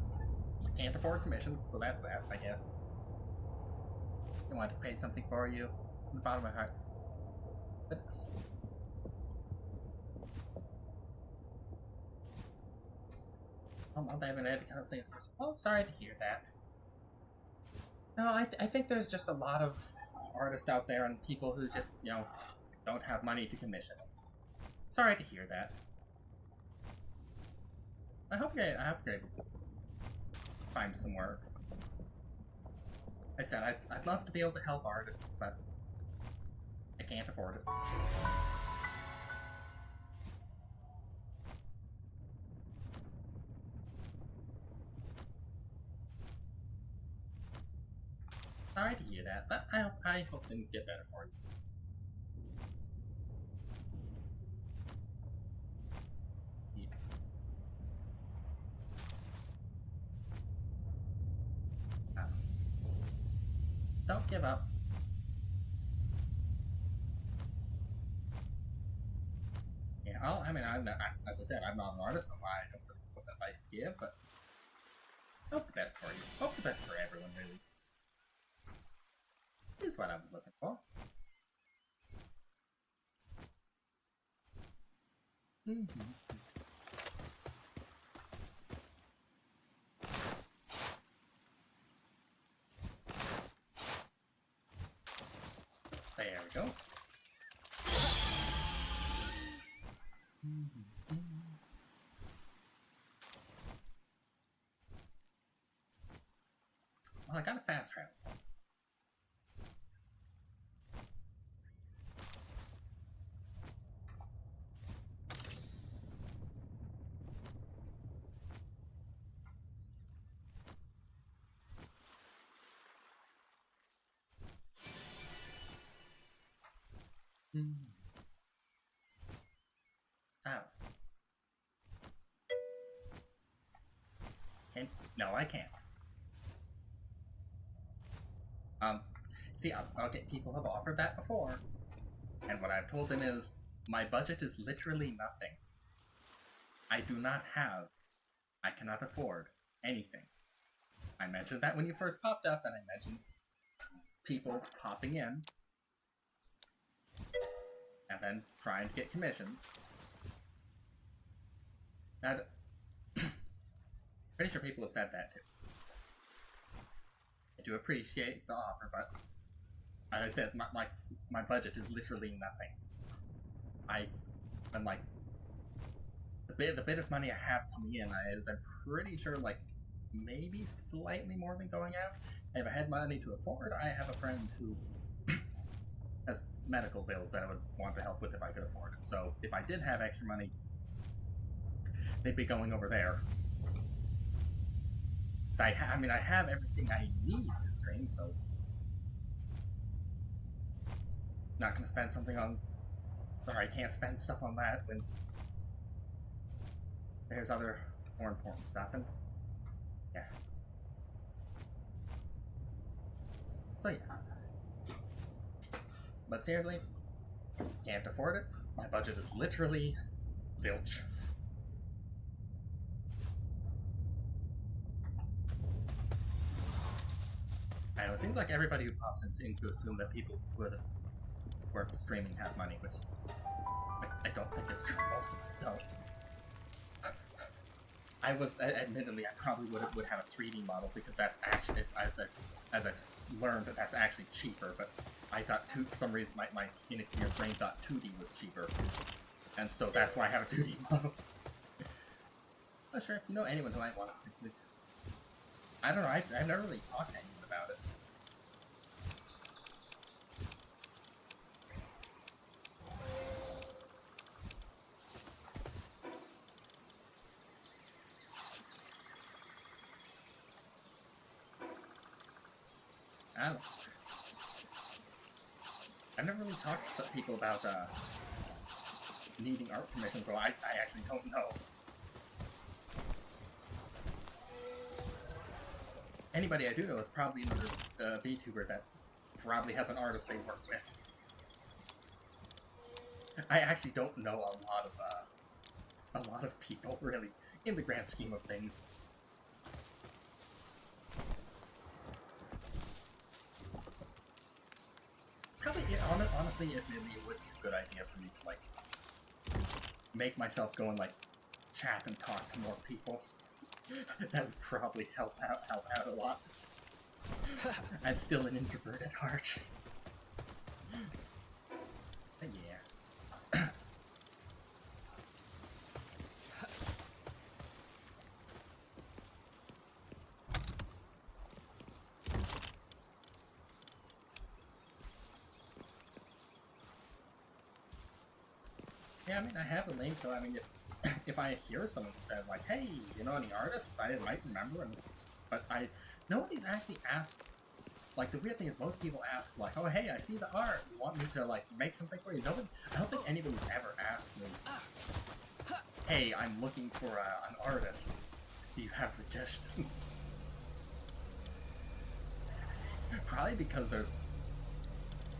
can't afford commissions, so that's that, I guess. I want to create something for you from the bottom of my heart. But I'm not having an say first. Well, sorry to hear that. No, I think there's just a lot of artists out there and people who just, you know, don't have money to commission. Sorry to hear that. I hope you're able to find some work. I said, I'd love to be able to help artists, but I can't afford it. Sorry to hear that, but I hope things get better for you. Don't give up. Yeah, I mean, as I said, I'm not an artist, so I don't really know what advice to give, but hope the best for you. Hope the best for everyone, really. Here's what I was looking for. There we go. Well, I got a fast travel. Oh. No, I can't. See, okay, people have offered that before, and what I've told them is, my budget is literally nothing. I do not have, I cannot afford anything. I mentioned that when you first popped up, and I mentioned people popping in and then trying to get commissions. Now, pretty sure people have said that too. I do appreciate the offer, but as I said, my budget is literally nothing. I'm like, the bit of money I have coming in, I'm pretty sure, like, maybe slightly more than going out. And if I had money to afford, I have a friend who has medical bills that I would want to help with if I could afford it. So if I did have extra money, they'd be going over there. So I have everything I need to stream, so not gonna spend something on. Sorry, I can't spend stuff on that when there's other more important stuff, and yeah. So yeah. But seriously, can't afford it. My budget is literally zilch. I know, it seems like everybody who pops in seems to assume that people who are streaming have money, which I don't think is true. Most of us don't. Admittedly, I probably would have a 3D model because that's actually, as I've learned, that that's actually cheaper, but I thought, for some reason, my inexperienced brain thought 2D was cheaper. And so that's why I have a 2D model. Not sure if you know anyone who might want to. I don't know, I've never really talked to anyone about it. I don't know. I've never really talked to some people about needing art commissions, so I actually don't know. Anybody I do know is probably another VTuber that probably has an artist they work with. I actually don't know a lot of people, really, in the grand scheme of things. Probably, honestly, it would be a good idea for me to, like, make myself go and, like, chat and talk to more people. That would probably help out a lot. I'm still an introvert at heart. But yeah. Yeah, I mean, I have the link, so I mean, if I hear someone who says, like, hey, you know any artists, I might remember, but nobody's actually asked. Like, the weird thing is, most people ask, like, oh, hey, I see the art, you want me to, like, make something for you? I don't think anybody's ever asked me, hey, I'm looking for an artist, do you have suggestions? Probably because it's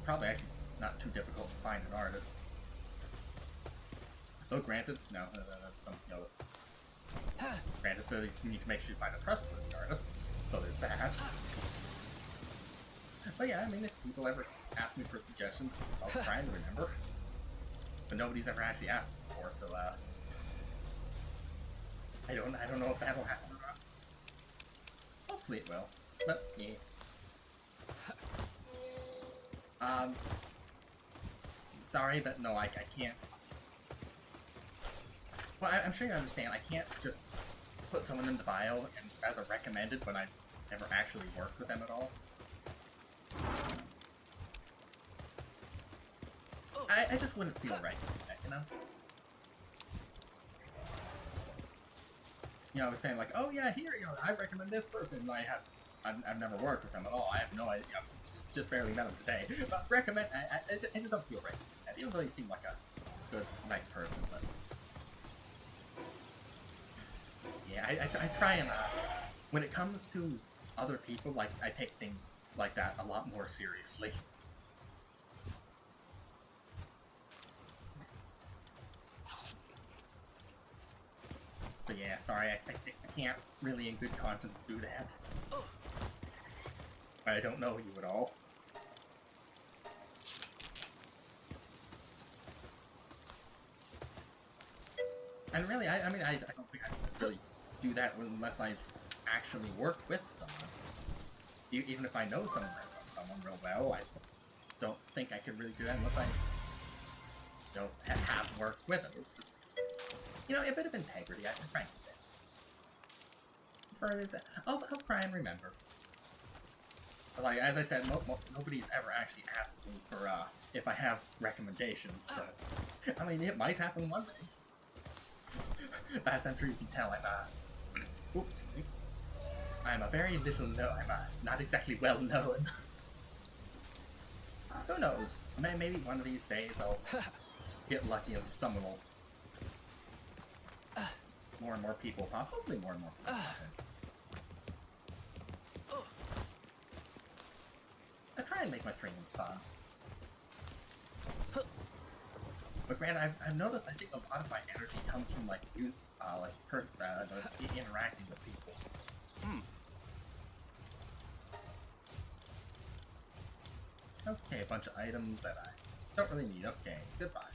probably actually not too difficult to find an artist. Though granted, no, that's something else. Granted, you need to make sure you find a trustworthy artist, so there's that. But yeah, I mean, if people ever ask me for suggestions, I'll try and remember. But nobody's ever actually asked before, so I don't know if that'll happen or not. Hopefully it will. But yeah. Sorry, but no, I can't. Well, I'm sure you understand, I can't just put someone in the bio and as a recommended when I've never actually worked with them at all. I just wouldn't feel right with that, you know? You know, I was saying, like, oh yeah, here, you know, I recommend this person, I've never worked with them at all, I have no idea, just barely met them today, but recommend, I just don't feel right with that, even though you seem like a good, nice person, but... Yeah, I try and, when it comes to other people, like, I take things like that a lot more seriously. So yeah, sorry, I can't really in good conscience do that. I don't know you at all. And really, I mean, I don't think I can really do that unless I've actually worked with someone. Even if I know someone real well, I don't think I could really do that unless I don't have worked with them. It's just, you know, a bit of integrity. I'm trying to do. I'll try and remember. But like, as I said, nobody's ever actually asked me for, if I have recommendations, so... I mean, it might happen one day. As I'm sure you can tell, I'm a very little known, not exactly well known. Who knows? Maybe one of these days I'll get lucky and someone will... More and more people pop. Hopefully more and more people pop in. I try and make my streams fun. But granted, I've noticed, I think a lot of my energy comes from, like, interacting with people. Okay, a bunch of items that I don't really need. Okay, goodbye.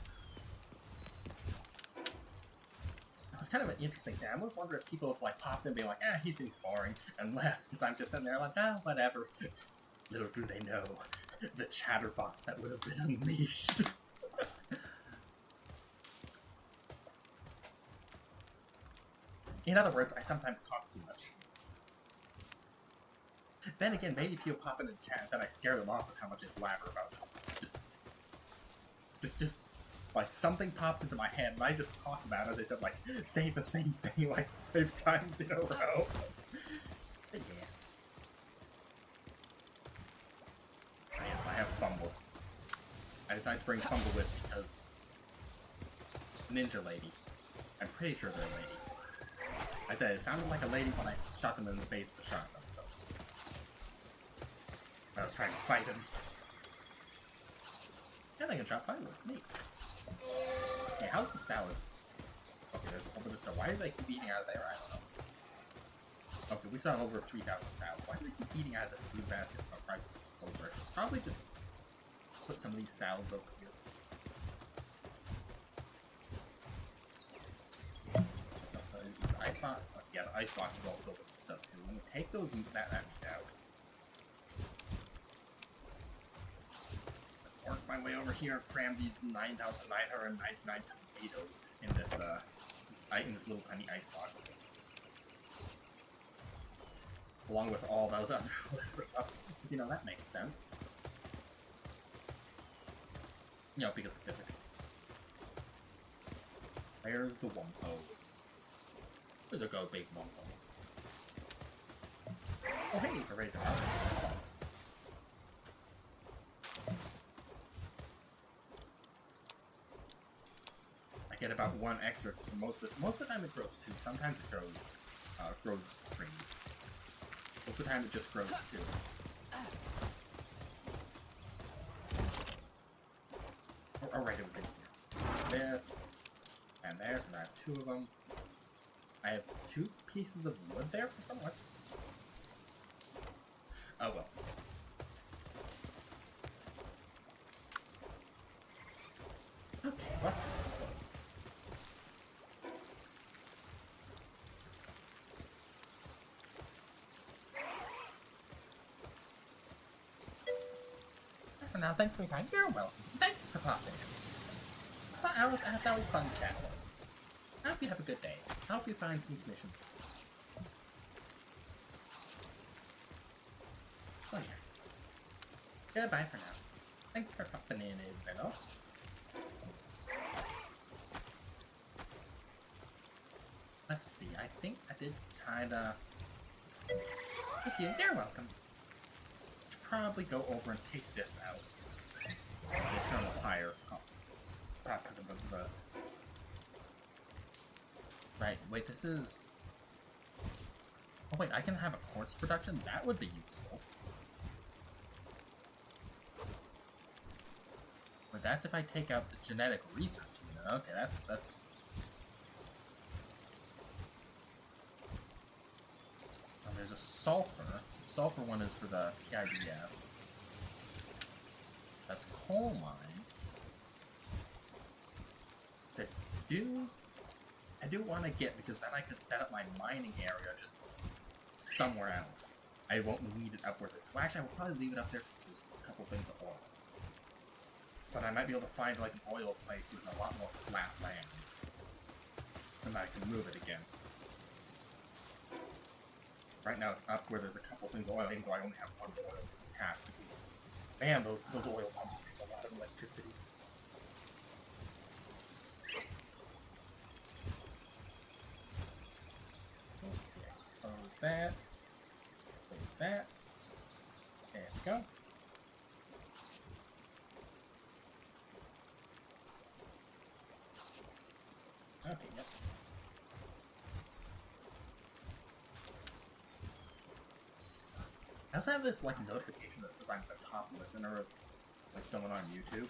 It's kind of an interesting thing. I almost wonder if people have, like, popped in and be like, he seems boring, and left, because I'm just sitting there like, whatever. Little do they know, the chatterbox that would have been unleashed. In other words, I sometimes talk too much. Then again, maybe people pop in the chat that I scare them off with how much I blabber about them. Just, like, something pops into my head, and I just talk about it, as I said, like, say the same thing, like, 5 times in a row. But yeah. Yes, I have Fumble. I decided to bring Fumble with because... Ninja Lady. I'm pretty sure they're a lady. I said it sounded like a lady when I shot them in the face with the shotgun, so... I was trying to fight him. Yeah, they can shot firewood. Neat. Hey, how's the salad? Okay, there's a whole bit of stuff. Why do they keep eating out of there? I don't know. Okay, we still have over 3,000 salads. Why do they keep eating out of this food basket? Oh, probably because it's closer. Probably just put some of these salads over here. Is the icebox? Oh, yeah, the icebox is all filled with stuff too. Let me take those meat out. Work my way over here and cram these 9,999 tomatoes in this little tiny icebox. Along with all those other stuff. Because, you know, that makes sense. You know, because of physics. Where's the Wumpo? Where's the go big Wumpo? Oh, hey, these are ready to harvest. Get about 1 extra, because most of the time it grows 2. Sometimes it grows 3. Most of the time it just grows 2. Oh right, it was in here. This, and there's, and I have 2 of them. I have 2 pieces of wood there for some reason. Oh well. Okay, what's next? For now, thanks for your time. You're welcome. Thanks for popping in. It's always fun to chat. I hope you have a good day. I hope you find some commissions. So yeah. Goodbye for now. Thanks for popping in, Isabella. Let's see, I think I did kinda... Thank you, you're welcome. Should probably go over and take this out. The Eternal Pyre. Oh. Right, wait, this is... Oh wait, I can have a quartz production? That would be useful. But that's if I take out the genetic research unit. Okay, that's... there's a sulfur. Sulfur one is for the PIDF. That's coal mine. I do want to get, because then I could set up my mining area just somewhere else. I won't need it up where this. Well, actually, I will probably leave it up there because there's a couple things of oil. But I might be able to find like an oil place with a lot more flat land. And then I can move it again. Right now it's up where there's a couple things of oil, even though I only have one oil that's tapped, because man, those oil pumps take a lot of electricity. Let's see. Close that. Close that. There we go. Okay, yep. I also have this like notification that says I'm the top listener of like someone on YouTube,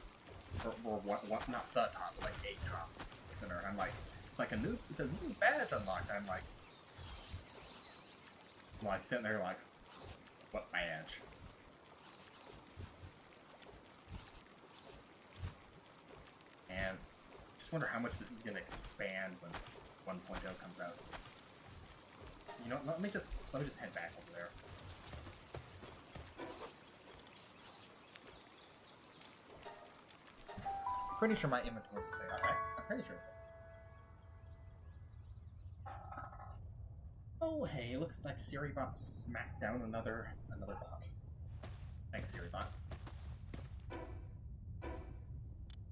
or what? Not the top, but like a top listener. And I'm like, it's like a new. It says new badge unlocked. I'm like sitting there like, what badge? And just wonder how much this is gonna expand when 1.0 comes out. You know, let me just head back over there. Pretty sure my inventory's clear. Okay, I'm pretty sure. Oh hey, looks like Siribot smacked down another bot. Thanks, Siribot.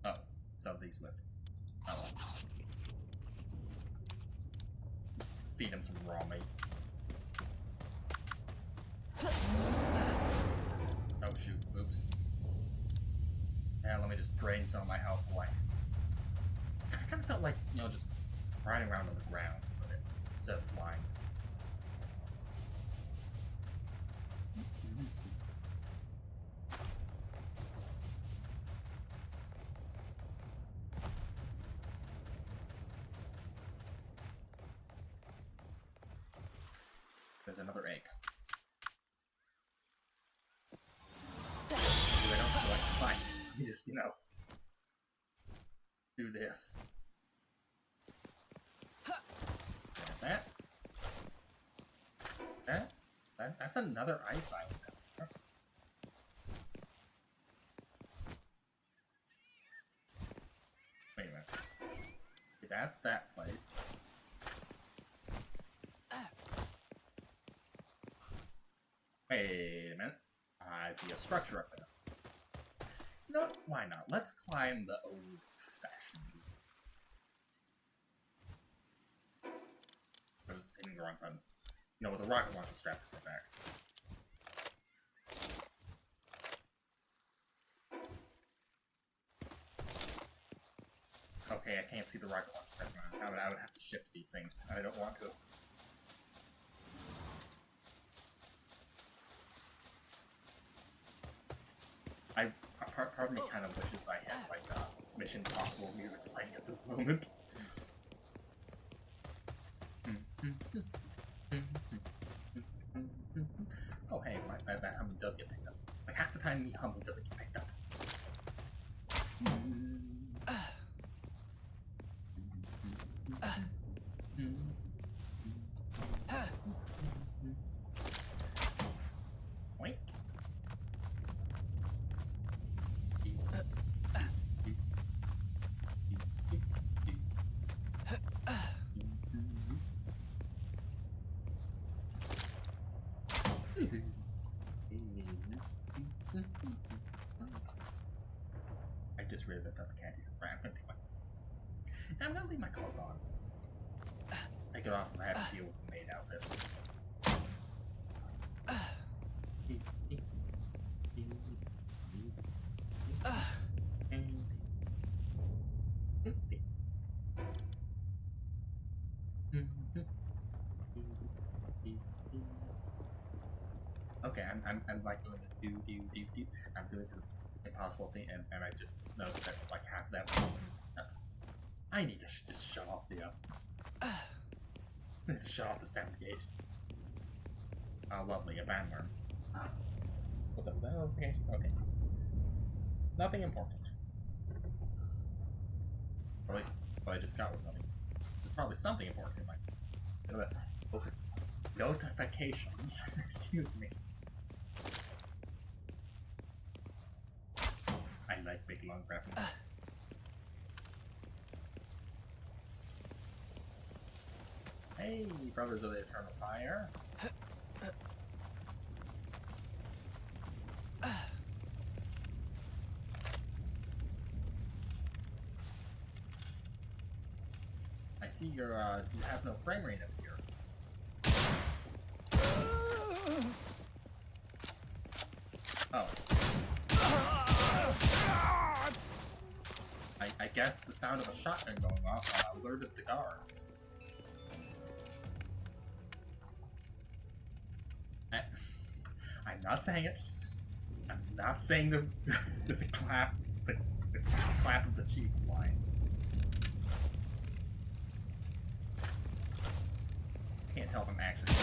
Oh, so these with. Oh well. Just feed him some raw meat. Oh shoot, oops. Yeah, let me just drain some of my health away. I kind of felt like, you know, just riding around on the ground for it, instead of flying. There's another egg. I don't feel like flying. You just, you know, do this. That. That's another ice island. Wait a minute. Okay, that's that place. Wait a minute. I see a structure up there. You know what? Why not? Let's climb the old-fashioned. I was hitting the wrong button. You know, with a rocket launcher strapped to my back. Okay, I can't see the rocket launcher strapped to my back. I would have to shift these things. I don't want to. Part of me kind of wishes I had like Mission Impossible music playing at this moment. Oh hey, that humming does get picked up. Like half the time, me humming doesn't get picked up. Wink. I just realized that's not the candy. Right, I'm gonna take my. I'm gonna leave my clothes on. Take it off if I have to deal with the maid outfit. Okay, I'm like doing the do. I'm doing the impossible thing, and I just noticed that like half of that. I need to just shut off the I need to shut off the sound gate. Oh, lovely, a bandworm. Was that a notification? Okay. Nothing important. Or at least what I just got was nothing. There's probably something important in my notifications. Excuse me. I like big long grabbing. Hey, brothers of the Eternal Fire. I see you have no frame rate up here. Oh. I guess the sound of a shotgun going off alerted the guards. I'm not saying it. I'm not saying the clap of the cheeks line. Can't tell if I'm actually.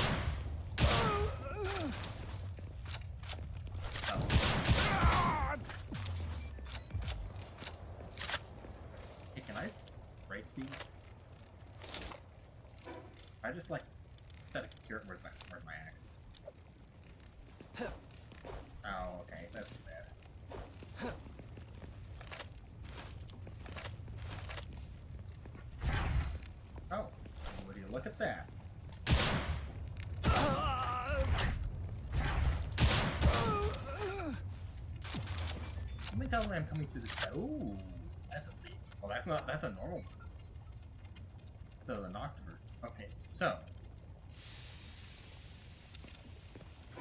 Oh. Hey, can I break these? I just like set a cure. Where's my axe? Oh, okay, that's too bad. Oh, would you look at that? Something tells me I'm coming through this guy. Ooh, that's a leap. Well, that's a normal one. So the knocked version. Okay, so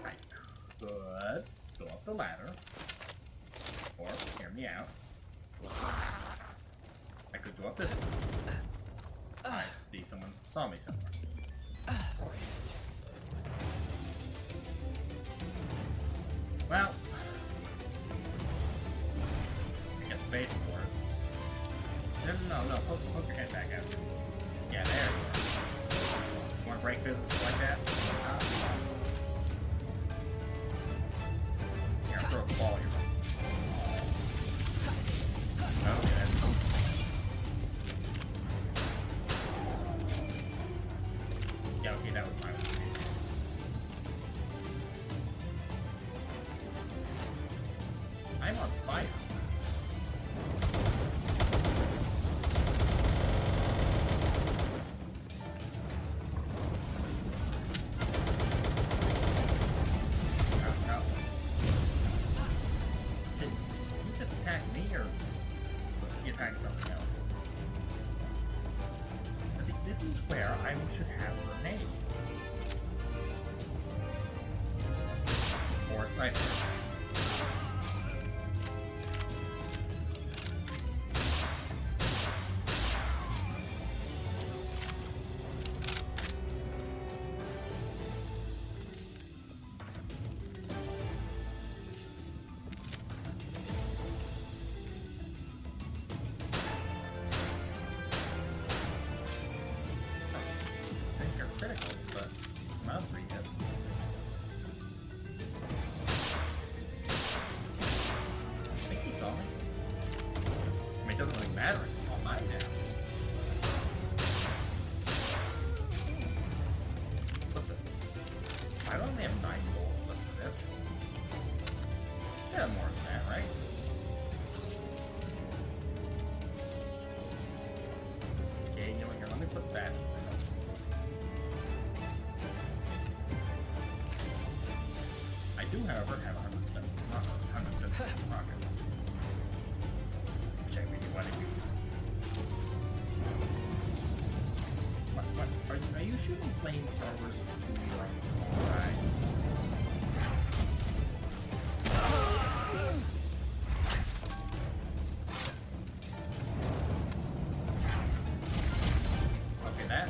I could go up the ladder, or hear me out. I could go up this one. I see someone saw me somewhere. Well, I guess the base will work. No, poke your head back out. Yeah, there you are. You want to break this like that? Here, I'll throw a ball here. Okay, that's cool. Yeah, okay, that was my one. I'm on fire. No. Did he just attack me, or was he attacking something else? See, this is where I should have grenades. Or a sniper. Criticals, but I'm out 3 hits. I think he saw me. I mean, it doesn't really matter. I'm on mine now. What the? I don't only have 9 bolts left for this. Yeah, more than that, right? Okay, you know what? Here, let me put that. I do, however, have 177 rockets, which I really want to use. What? Are you shooting flamethrowers through your own eyes? Okay, that.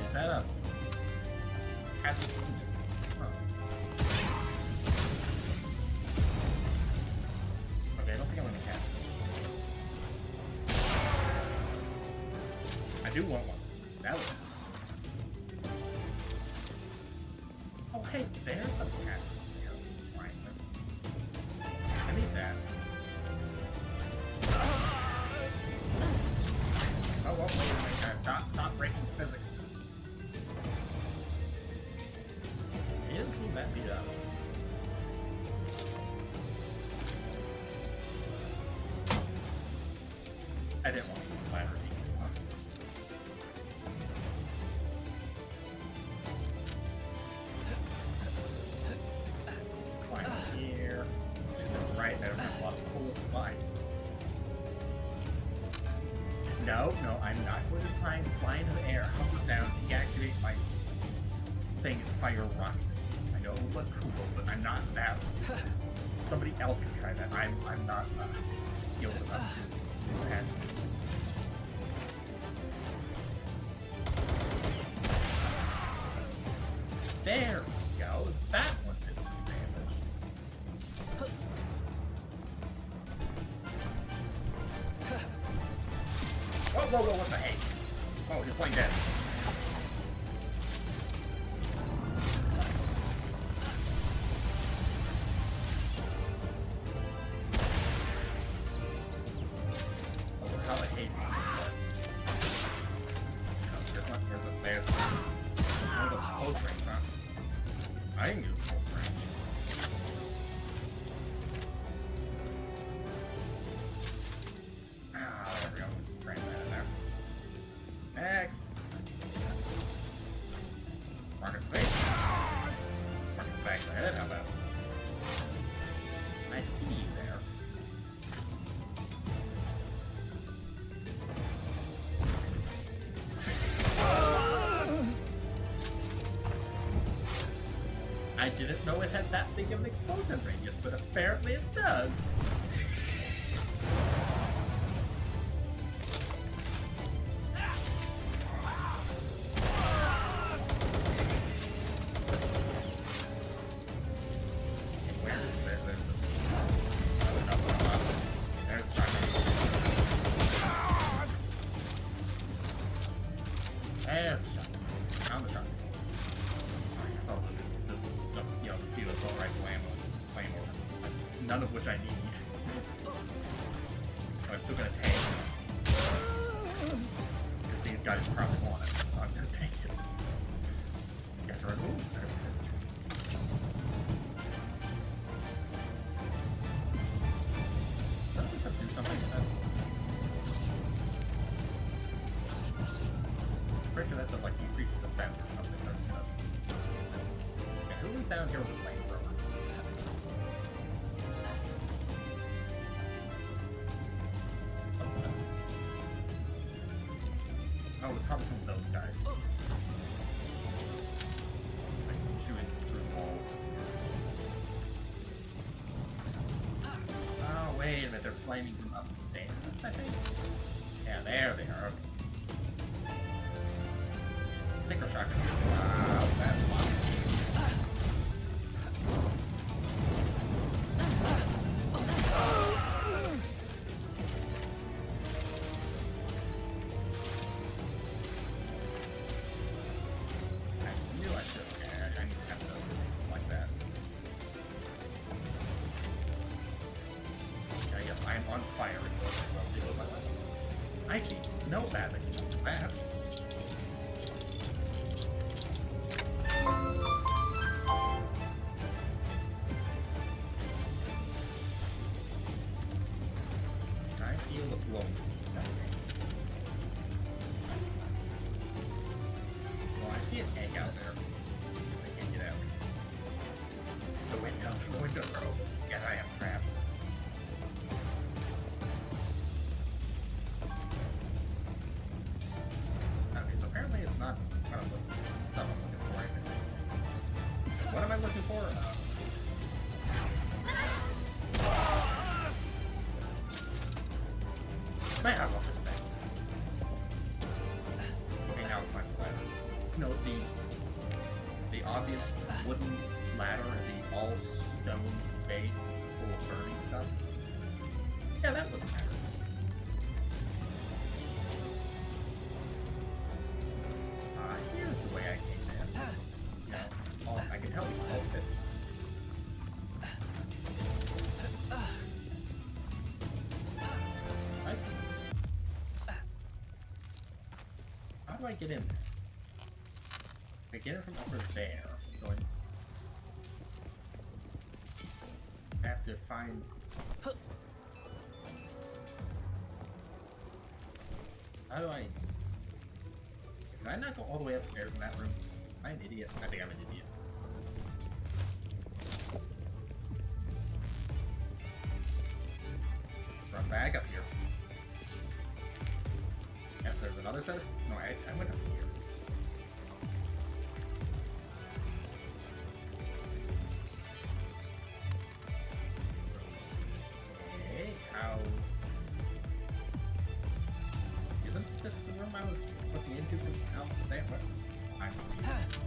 Is that a Kathy's Venus? Okay, I don't think I'm gonna catch this. I do want one. That was. Oh, hey, there's some cactus in here. Finally. I need that. Oh, wait a minute, guys. Stop breaking physics. He didn't seem that beat up. I didn't want to use the ladder these two. Let's climb here. Shoot, that's right. I don't have a lot of pulls to buy. No, I'm not going to try and fly into the air, hover down, deactivate my thing, and fire a rocket. I know it will look cool, but I'm not that stupid. Somebody else can try that. I'm not skilled enough to do that. There we go. That one did some damage. Whoa, what the heck? Oh, he's playing dead. Oh, how I hate this. There's one of the close range, huh? I didn't do close range. There we go. Just frame that in there. Next. Market face. Market back of the head, how about? I see you there. I didn't know it had that big of an explosion radius, but apparently it does. There's the shot. Found the shot. I saw the field assault rifle ammo and some claymores, none of which I need. But I'm still gonna take it. Because these guys probably want it, so I'm gonna take it. These guys are like, ooh, better be good. Doesn't this do something with that? Pretty sure that's like increased defense or something. Or something. Okay, who was down here with the flamethrower? Oh, it was probably some of those guys. Like shooting through walls. Oh, wait a minute, they're flaming from upstairs, I think. Yeah, there they are. Okay. Sticker shotgun. Wow, that's fun. I knew I should. Okay, I need to have those like that. I guess I'm on fire. Actually, no bad thing about that. Well, I see an egg out there. I can't get out. The windows are open. Yet I am trapped. Okay, so apparently it's not kind of the stuff I'm looking for. What am I looking for? Man, I love this thing. Okay, now we'll climb the ladder. No, the obvious wooden ladder and the all stone base full of burning stuff. do I get in there? I get it from over there, so I have to find... How do I... Can I not go all the way upstairs in that room? Am I an idiot? I think I'm an idiot. Let's run back up here. And if there's another set of... No, I went up here. Okay, how... Isn't this the room I was looking into from out there? What? I'm confused.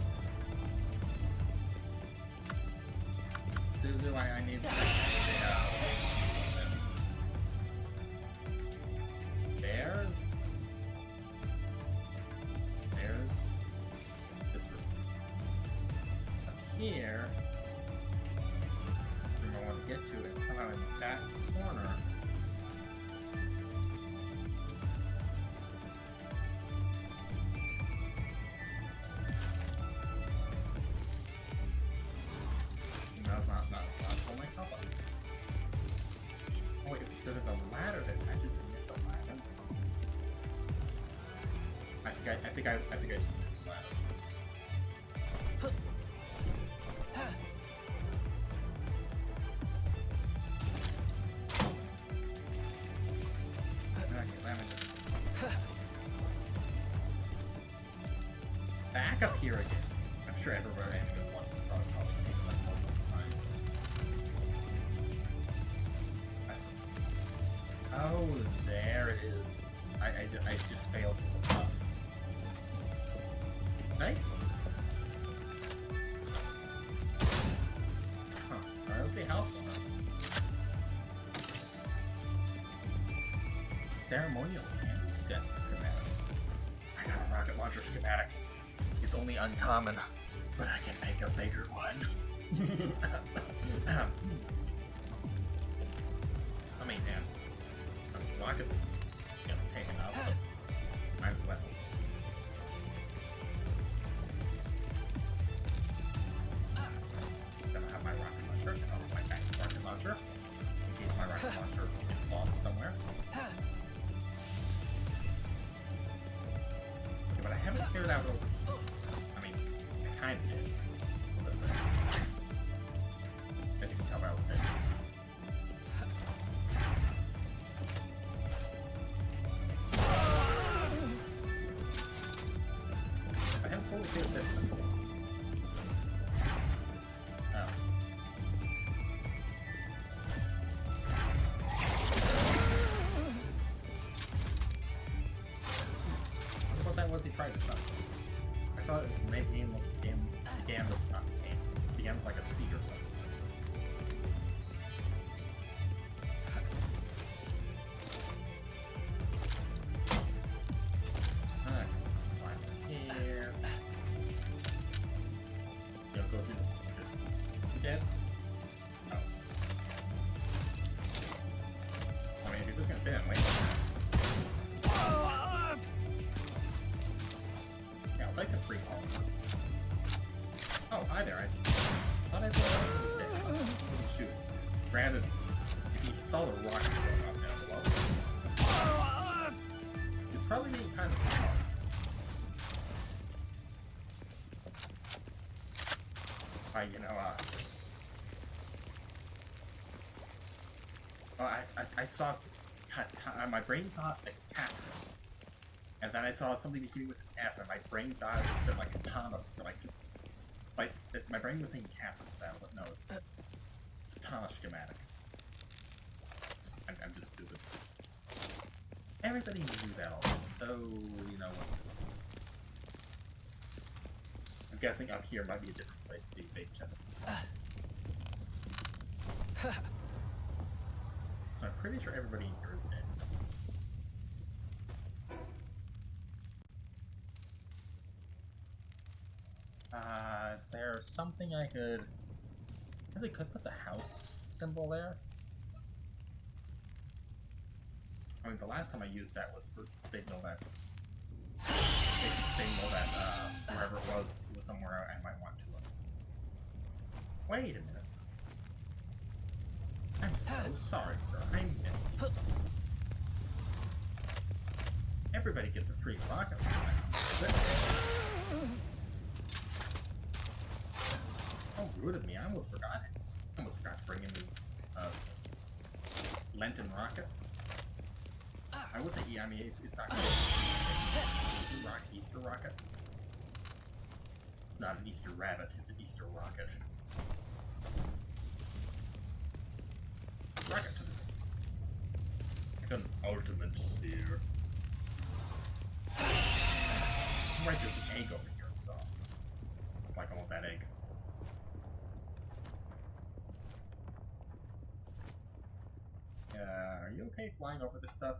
Suzu, I need to this. There's this room. Up here, the room I want to get to, and somehow in that corner. So there's a ladder that I just missed a ladder. I think I just missed a ladder. Okay, let me just back up here again. I'm sure everybody who watches this probably seen it like multiple times. Oh, there it is. I just failed to look up. Right? Huh. Alright, let's see how far. Ceremonial candlestick schematic. I got a rocket launcher schematic. It's only uncommon, but I can make a bigger one. I mean, man. Rockets, you know, taken up, so might as well. Then I have my rocket launcher, then I'll have my back rocket launcher, in case my rocket launcher gets lost somewhere. Okay, but I haven't cleared out over here. I mean, I kind of did. As you can tell by the picture. This. Oh. What that was he tried to suck. I saw this name began with like a C or something. Say that later. Yeah, I'd like to free call. Oh, hi there. I thought I was dead. I wasn't shooting. Granted, if he saw the rockets going up down below, he's probably being kind of smart. You know, I saw. My brain thought like cactus, and then I saw something beginning with an S, and my brain thought it said like katana, like my brain was thinking cactus sound, but no, it's katana schematic. I'm just stupid. Everybody knew that already, so you know what's. I'm guessing up here might be a different place. The big chest is. So I'm pretty sure everybody in here is dead. Is there something I could... I really could put the house symbol there. I mean, the last time I used that was for to signal that... Basically signal that wherever it was somewhere I might want to look. Wait a minute. I'm so sorry, sir. I missed you. Everybody gets a free rocket launcher. Oh, rude of me. I almost forgot it. I almost forgot to bring in his Lenten rocket. I would say, yeah, I mean, it's not Easter rocket. Not an Easter rabbit, it's an Easter rocket. Rocket to the face. Like an ultimate sphere. Right, there's an egg over here, so it's like I want that egg. Are you okay flying over this stuff?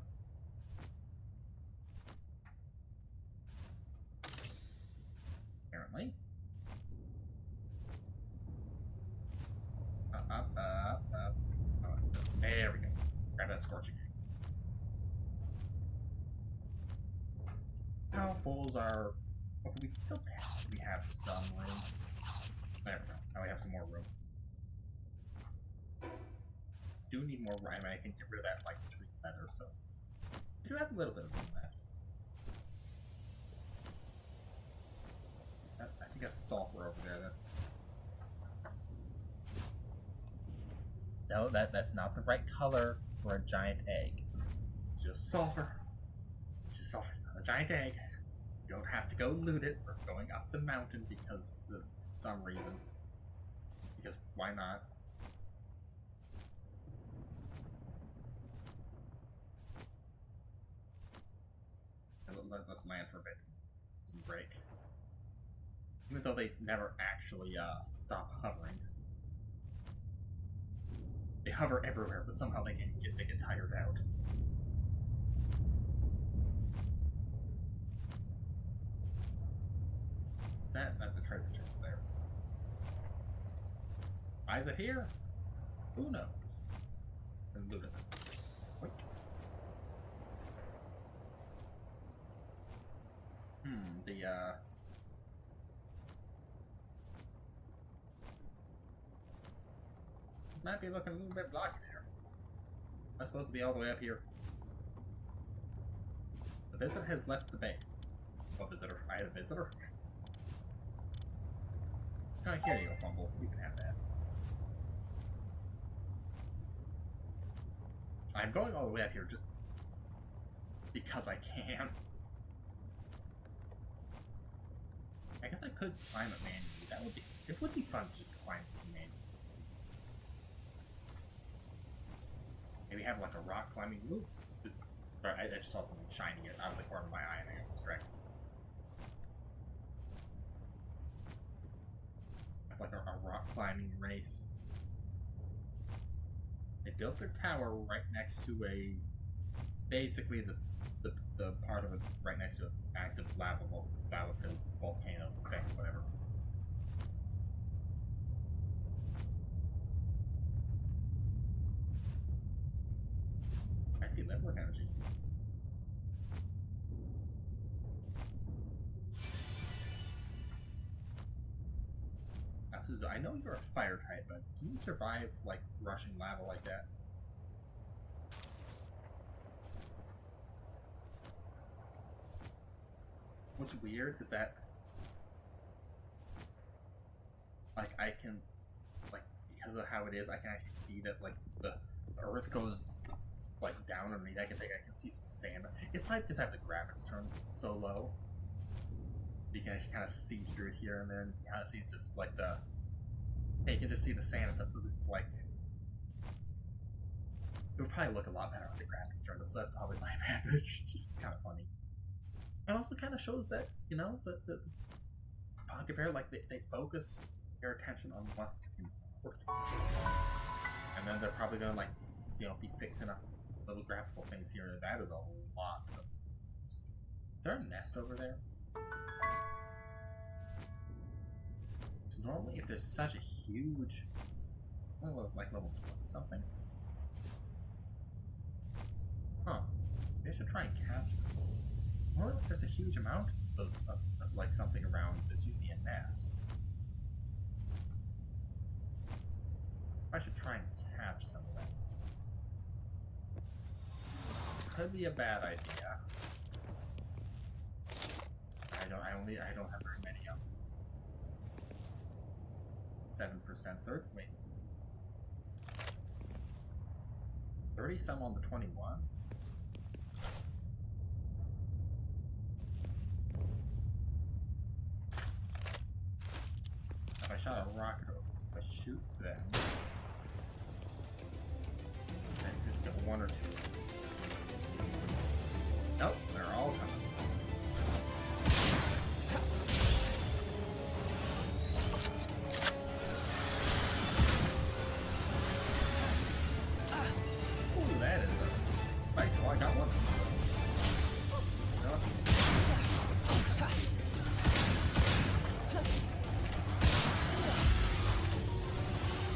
Apparently. Up. Oh, there we go. Grab that scorching egg. How full's our... Okay, we can still test. We have some room. There we go. Now we have some more room. Do need more rhyme. I can get rid of that, like, 3 leather, so... We do have a little bit of room left. I think that's sulfur over there. That's... No, that's not the right color for a giant egg. It's just sulfur. It's just sulfur. It's not a giant egg. You don't have to go loot it. We're going up the mountain because for some reason. Because why not? Let's land for a bit. Some break. Even though they never actually stop hovering. They hover everywhere, but somehow they get tired out. That's a treasure chest there. Why is it here? Who knows? And loot it. Quick. This might be looking a little bit blocky there. I'm supposed to be all the way up here. The visitor has left the base. What visitor? I had a visitor? Oh, here you go, Fumble. You can have that. I'm going all the way up here just because I can. I guess I could climb it manually. That would be. It would be fun to just climb this manually. Maybe have like a rock climbing move. Sorry, I just saw something shining it out of the corner of my eye and I got distracted. Have like a rock climbing race. They built their tower right next to a, basically the part of it right next to an active lava-filled volcano thing, whatever. I see network energy. Now, Suzu, I know you're a fire type, but can you survive, like, rushing lava like that? What's weird is that, like, I can, like, because of how it is, I can actually see that, like, the earth goes, like, down underneath. I can see some sand. It's probably because I have the graphics turned so low. You can actually kind of see through it here and there, and you kind of see just, like, the, hey, you can just see the sand and stuff, so this is, like, it would probably look a lot better with the graphics turned up, so that's probably my bad, but it's just kind of funny. It also kind of shows that, you know, the Pocket Bear, like, they focus their attention on what's important. And then they're probably gonna, like, you know, be fixing up little graphical things here. That is a lot of... Is there a nest over there? So normally, if there's such a huge... like level 20 somethings. Huh. Maybe I should try and catch them. Or if there's a huge amount of those, of like something around, there's usually a nest. I should try and catch some of them. Could be a bad idea. I don't have very many of them. 7% third. Wait. 30 some on the 21. If I shot a rocket over this, if I shoot them, let's just get one or two. Nope, they're all coming. Ooh, that is a spicy one. I got one. Nope.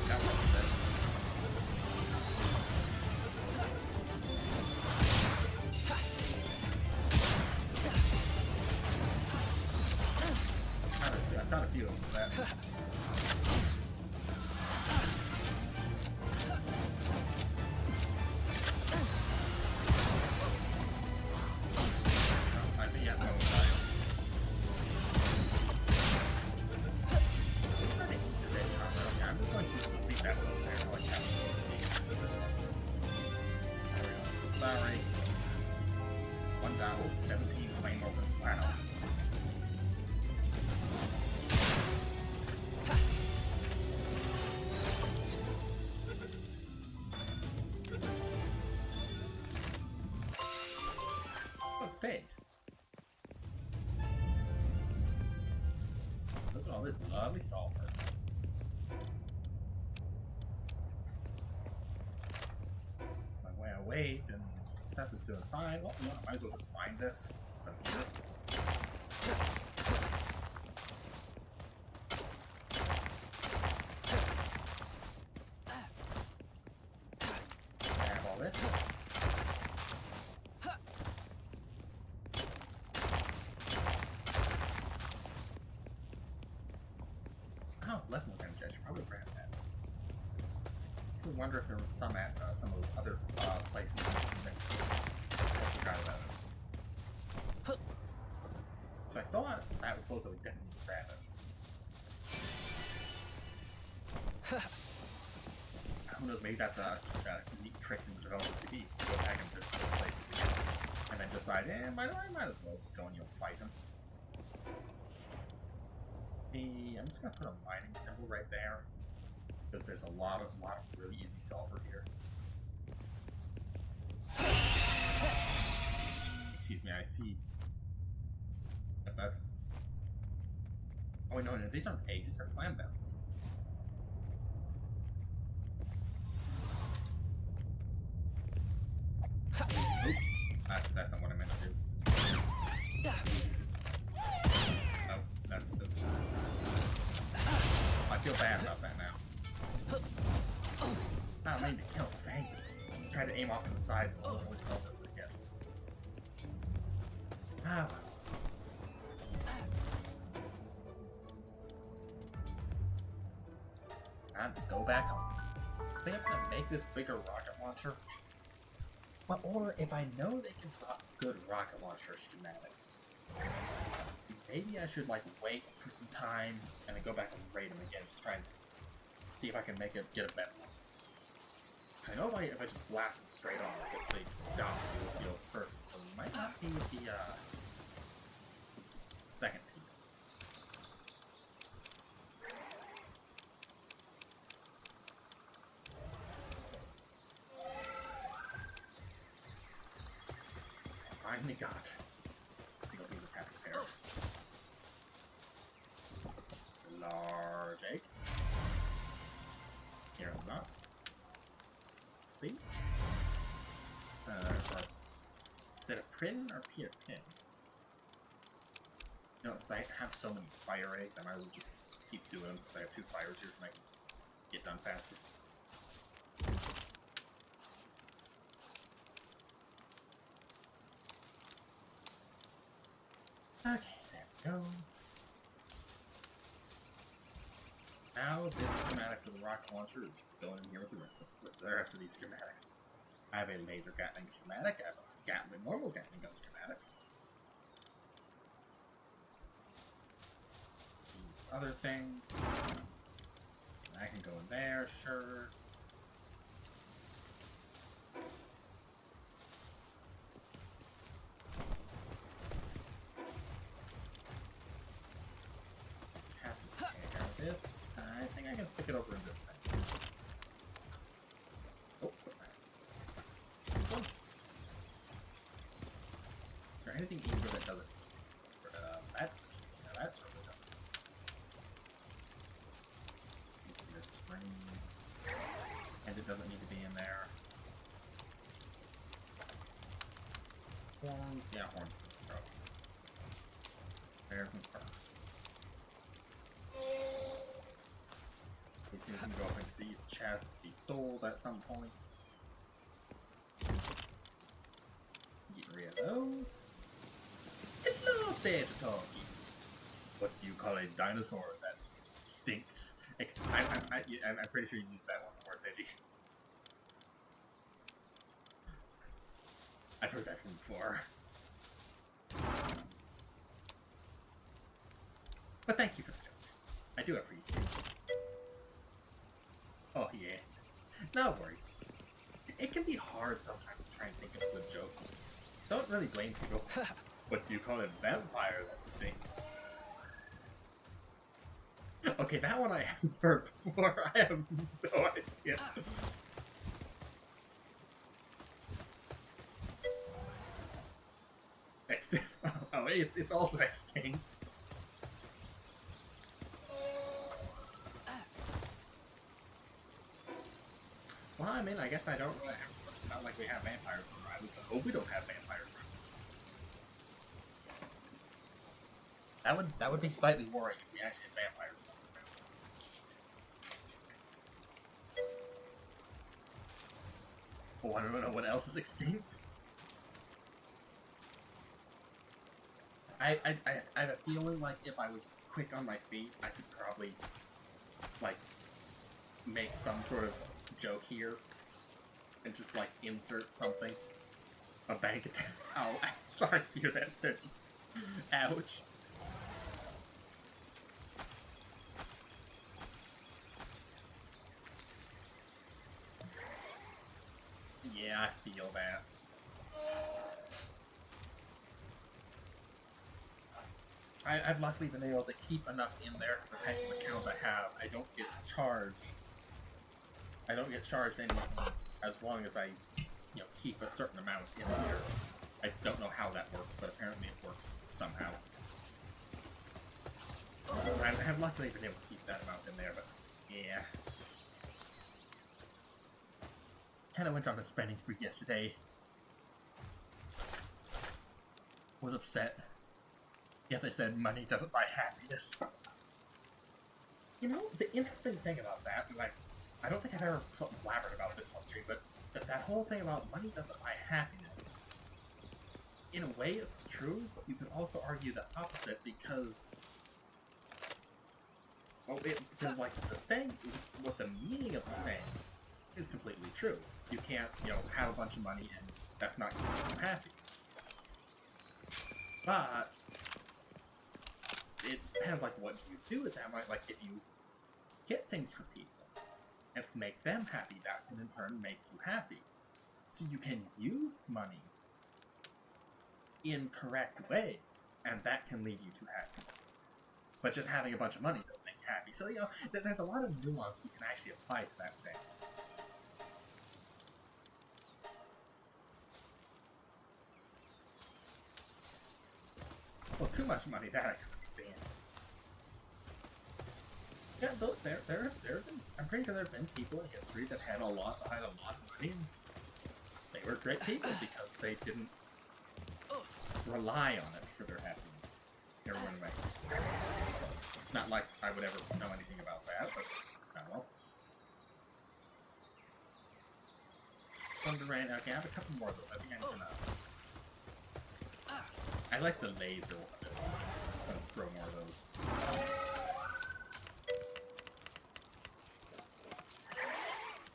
Got one instead. I've got a few of them, so that. I think, yeah, no, I'm just going to leave that one there. I like that. There we go. Sorry. One down. 17 flame opens. Wow. It stayed. Look at all this lovely sulfur. It's my way I wait, and stuff is doing fine. Well, no, I might as well just mine this. So here. Grab all this. Oh, left more damage. I should probably grab that. I wonder if there was some at some of those other places that was missed. I forgot about it. So I saw it that close, I would definitely grab it. Who knows? Maybe that's a neat trick in the developers to be go back and visit those places again, and then decide, I might as well just go and fight them. I'm just gonna put a mining symbol right there. Because there's a lot of really easy sulfur here. Excuse me, I see. If that's. Oh wait, no, these aren't eggs, these are flambells. Oop, that's not what I meant to do. Oh, oops. I feel bad about that now. Not mean to kill, thank you. Let's try to aim off to the sides of all the stuff that we get. Ah, well. Time to go back home. I think I'm gonna make this bigger rocket launcher. Well, or if I know they can drop good rocket launcher schematics, maybe I should wait for some time and then go back and raid them again, just try and see if I can get a better one. I know if I just blast them straight on, they dominate the field first, so it might not be the second team. Finally got a single piece of Captain's hair. Large egg. Here I'm not. Please. Is it a pin or pin? You know, since I have so many fire eggs, I might as well just keep doing them since I have 2 fires here to make get done faster. Okay, there we go. Now this schematic for the rocket launcher is going in here with the rest of these schematics. I have a laser Gatling schematic, I have a normal Gatling gun schematic. Let's see this other thing. I can go in there, sure. This, I think I can stick it over in this thing. Oh, is there anything either that does it? That's really done. This string, and it doesn't need to be in there. Horns, yeah, horns. There's some fur. These things can go up into these chests to be sold at some point. Get rid of those. Hello, Santa-Talkie. What do you call a dinosaur that stinks? I'm pretty sure you used that one before, Seiji. I've heard that from before. But thank you for the joke. I do appreciate it. Oh yeah. No worries. It can be hard sometimes to try and think of good jokes. Don't really blame people. What do you call a vampire that stinks? Okay, that one I haven't heard before. I have no idea. It's also extinct. Well, I mean, I guess I don't really have. It's not like we have vampires. I just hope we don't have vampires. That would be slightly worrying if we actually had vampires. Oh, I don't know what else is extinct. I have a feeling like if I was quick on my feet, I could probably like make some sort of joke here and just like insert something. A bank attack. Oh, sorry to hear that, Sergi. Ouch. Yeah, I feel that. I've luckily been able to keep enough in there because the type of account I have, I don't get charged. I don't get charged anything as long as I, keep a certain amount in here. I don't know how that works, but apparently it works somehow. I have luckily been able to keep that amount in there, but yeah. Kind of went on a spending spree yesterday. Was upset. Yeah, they said money doesn't buy happiness. You know, the interesting thing about that, like, I don't think I've ever blabbered about this on stream, but that whole thing about money doesn't buy happiness. In a way, it's true, but you can also argue the opposite because, because like the saying, what the meaning of the saying is completely true. You can't, have a bunch of money and that's not going to make you happy. But it depends, like, what you do with that money. Like, if you get things for people and make them happy, that can in turn make you happy. So you can use money in correct ways, and that can lead you to happiness. But just having a bunch of money doesn't make you happy. So, there's a lot of nuance you can actually apply to that saying. Well, too much money, that I can understand. Yeah, there have been, I'm pretty sure there have been people in history that had a lot of money, and they were great people because they didn't rely on it for their happiness. In one way. Not like I would ever know anything about that, but well. Thunder Rain, okay, I have a couple more of those. I think I'm gonna. I like the laser one. shoes. I'm gonna grow more of those.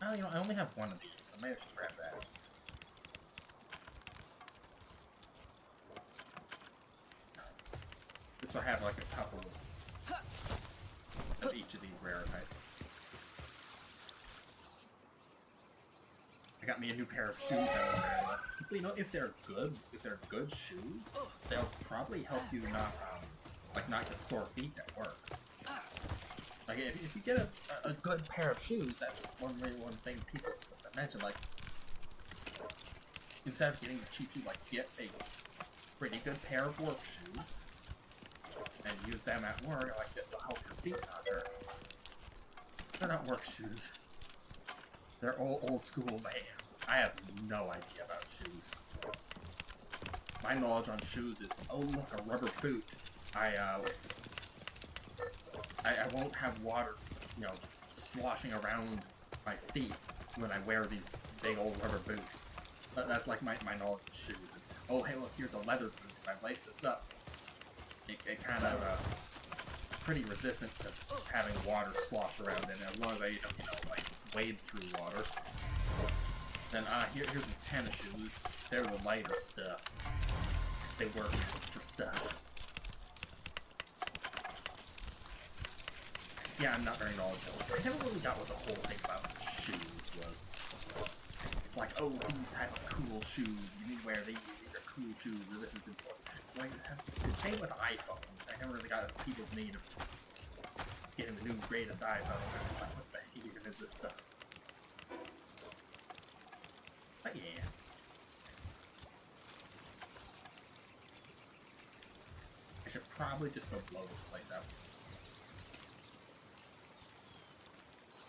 Oh, you know, I only have one of these, so maybe I should grab that. Just so I have like a couple of each of these rare types. I got me a new pair of shoes that I'm wearing. But, you know, if they're good shoes, they'll probably help you not, like, not get sore feet at work. Like, if you get a good pair of shoes, that's one thing people mention, like, instead of getting the cheap shoes, like, get a pretty good pair of work shoes, and use them at work, like, they'll help your feet not hurt. They're not work shoes. They're old school Vans. I have no idea about shoes. My knowledge on shoes is, oh look, a rubber boot. I won't have water, you know, sloshing around my feet when I wear these big old rubber boots. That's like my knowledge of shoes. And, oh hey look, here's a leather boot. If I lace this up, it kind of pretty resistant to having water slosh around in it, as long as I don't, you know, like, wade through water. Then, here's some tennis shoes. They're the lighter stuff. They work for stuff. Yeah, I'm not very knowledgeable. I never really got what the whole thing about shoes was. It's like, oh, these type of cool shoes. You need to wear these. These are cool shoes. This is important. It's like, it's the same with iPhones. I never really got people's need of getting the new greatest iPhone. It's like, what the heck is this stuff? But yeah. I should probably just go blow this place out.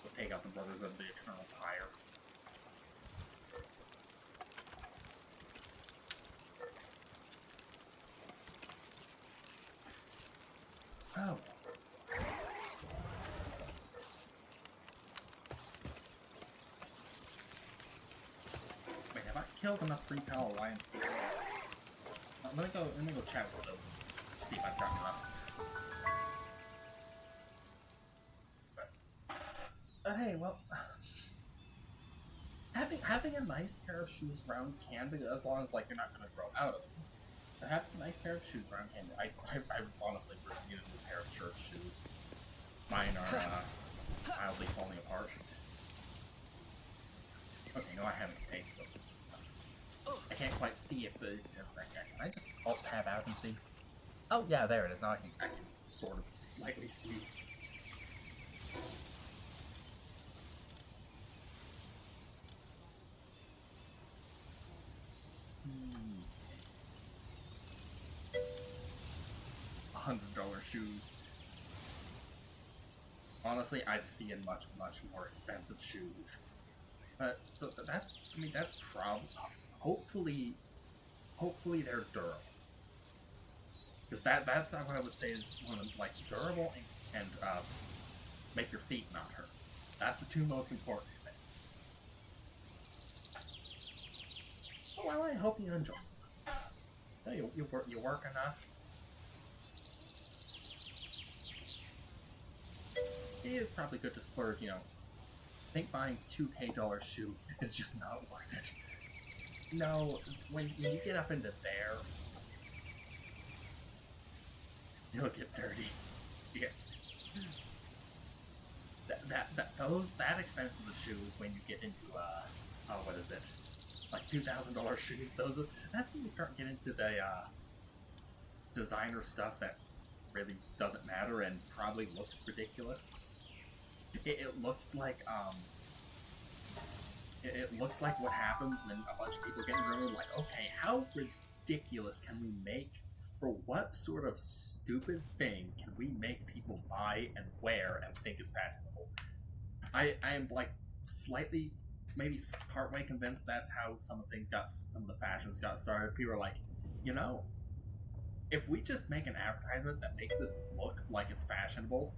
We'll take out the Brothers of the Eternal Pyre. Oh. Wait, have I killed enough Free Pal Alliance people? Let me go chat with them. See if I've gotten enough. But hey, well, having a nice pair of shoes around can be, as long as like you're not gonna grow out of them. But having a nice pair of shoes around can be. I honestly really need a new pair of church shoes. Mine are mildly falling apart. Okay, no, I haven't taken them. I can't quite see if the. Can I just alt tab out and see? Oh yeah, there it is. Now I can sort of slightly see. $100 shoes. Honestly, I've seen much more expensive shoes. But so that's, I mean, that's hopefully they're durable. Because that's what I would say is one of, like, durable and make your feet not hurt. That's the two most important things. Well, I hope you enjoy. You work enough. It is probably good to splurge, you know. I think buying $2K shoe is just not worth it. No, when you get up into there, you'll get dirty. You get that expensive of shoes when you get into what is it? Like $2,000 shoes. That's when you start getting into the designer stuff that really doesn't matter and probably looks ridiculous. It looks like it looks like what happens when a bunch of people get in a room like, okay, how ridiculous can we make, or what sort of stupid thing can we make people buy and wear and think is fashionable? I am like slightly, maybe partway convinced that's how some of the fashions got started. People are like, you know, if we just make an advertisement that makes this look like it's fashionable,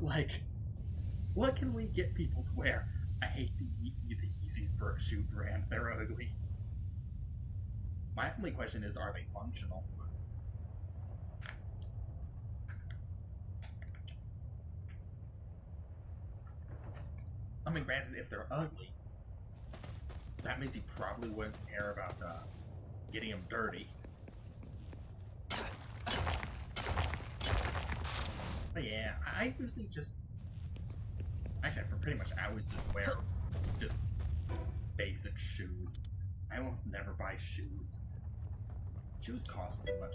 like, what can we get people to wear? I hate the Yeezys shoe brand. They're ugly. My only question is, are they functional? mean, granted, if they're ugly, that means you probably wouldn't care about getting them dirty. But yeah, I usually just... Actually, pretty much I always just wear just basic shoes. I almost never buy shoes. Shoes cost too much.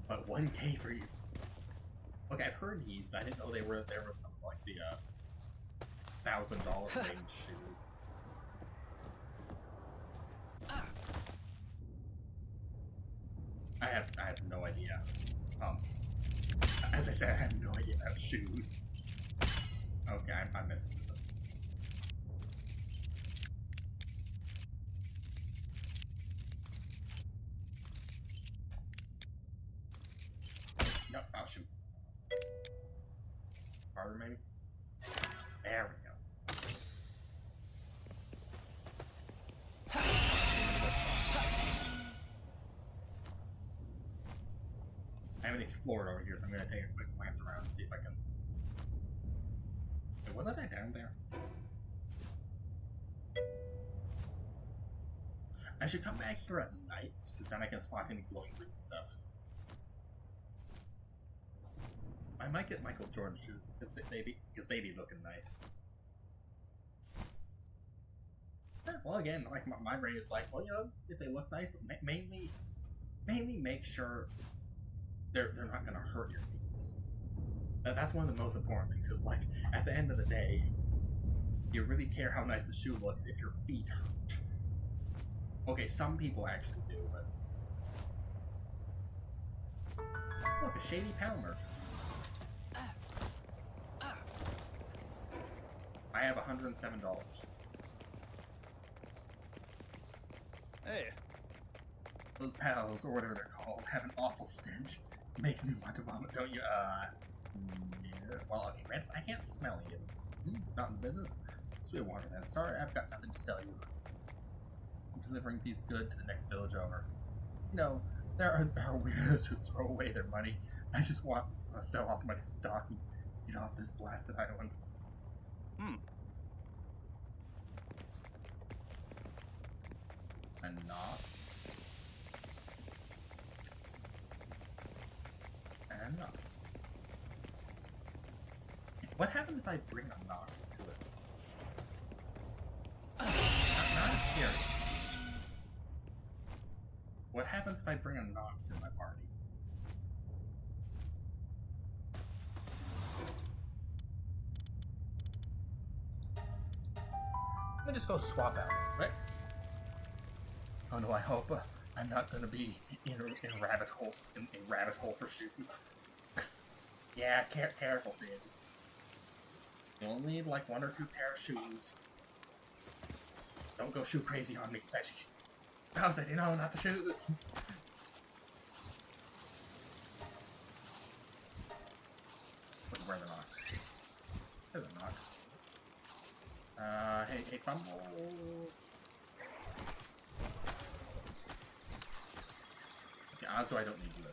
But 1K for you. Look, I've heard these. I didn't know there were something like the $1,000 range shoes. I have no idea. As I said, I have no idea about shoes. Okay, I'm messing this up. No, oh shoot. Harder, maybe? There we go. I haven't explored over here, so I'm gonna take a quick glance around and see if I can... Wait, wasn't I down there? I should come back here at night, because then I can spot any glowing green stuff. I might get Michael Jordan shoes, because they be looking nice. Yeah, well, again, like my brain is like, well, you know, if they look nice, but mainly make sure they're not gonna hurt your feet. That's one of the most important things. Because, like, at the end of the day, you really care how nice the shoe looks if your feet hurt. Okay, some people actually do, but look, a shady panel merchant. I have $107. Hey. Those pals, or whatever they're called, have an awful stench. Makes me want to vomit, don't you? Yeah. Well, okay, granted, I can't smell any of them. Not in the business. Sweet water, then. Sorry, I've got nothing to sell you. I'm delivering these goods to the next village over. You know, there are weirdos who throw away their money. I just want to sell off my stock and get off this blasted island. And not. And not. What happens if I bring a Nox to it? I'm curious. What happens if I bring a Nox in my party? Let me just go swap out, right? Oh no, I hope I'm not gonna be in a rabbit hole for shoes. Yeah, careful, Sandy. You only need like 1 or 2 pair of shoes. Don't go shoe crazy on me, Seiji. No, Seiji, no, not the shoes. Where's the Nox? There's the Nox. Hey, Fumble. Okay, also I don't need you.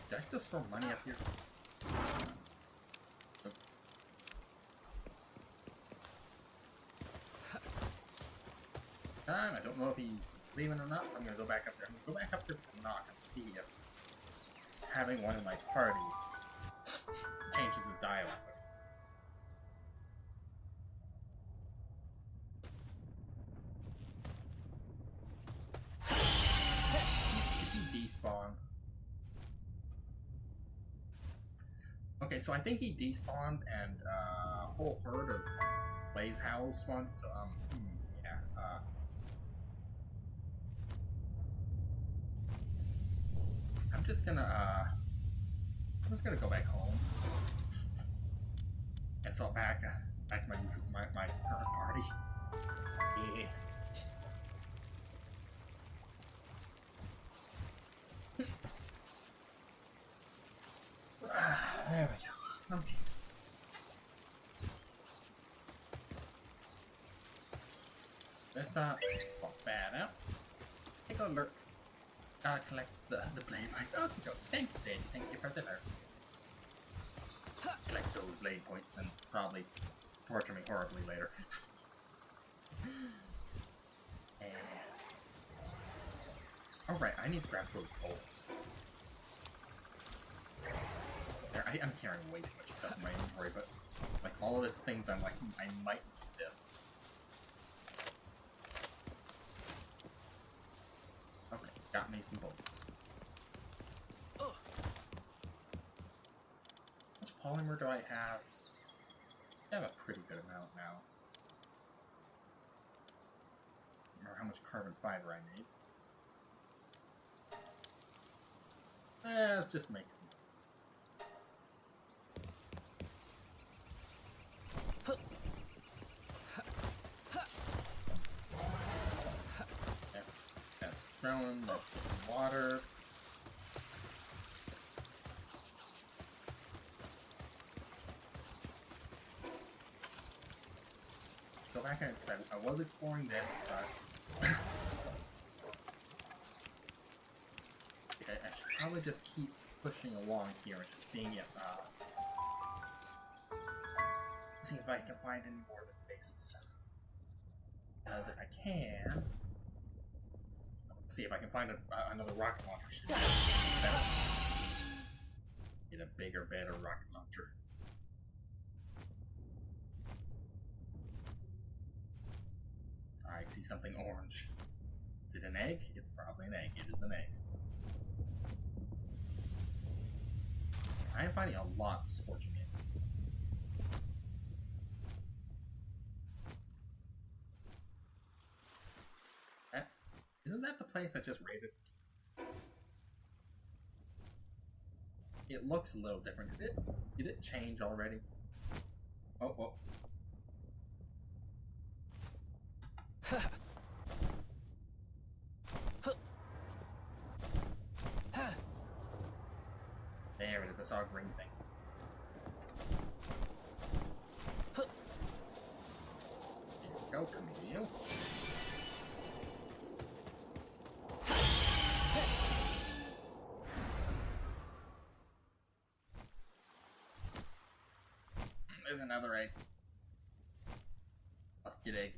Did I still store money up here? Nope. I don't know if he's leaving or not, so I'm gonna go back up there. I'm gonna go back up there to knock and see if having one in my party changes his dialogue. Did he despawn? Okay, so I think he despawned and a whole herd of Blaze Howls spawned, so yeah, I'm just gonna go back home and swap back to my current party. Yeah. There we go. Okay. Let's walk that out. Take a lurk. Gotta collect the blade points. Oh, thanks, Sid. Thank you for the alert. Collect those blade points and probably torture me horribly later. Alright, I need to grab those bolts. I'm carrying way too much stuff in my inventory, but like all of its things, I'm like, I might need this. Okay, got me some bolts. How much polymer do I have? I have a pretty good amount now. I don't remember how much carbon fiber I need. Let's just make some. That's growing, that's getting water. Let's go back in, because I was exploring this, but I should probably just keep pushing along here and just seeing if I can find any more of the bases. Because if I can, see if I can find another rocket launcher. Get a bigger, better rocket launcher. I see something orange. Is it an egg? It's probably an egg. It is an egg. I am finding a lot of scorching eggs. Isn't that the place I just raided? It looks a little different. Did it change already? Oh, oh. There it is. I saw a green thing. There you go, Camille. There's another egg. Musket egg.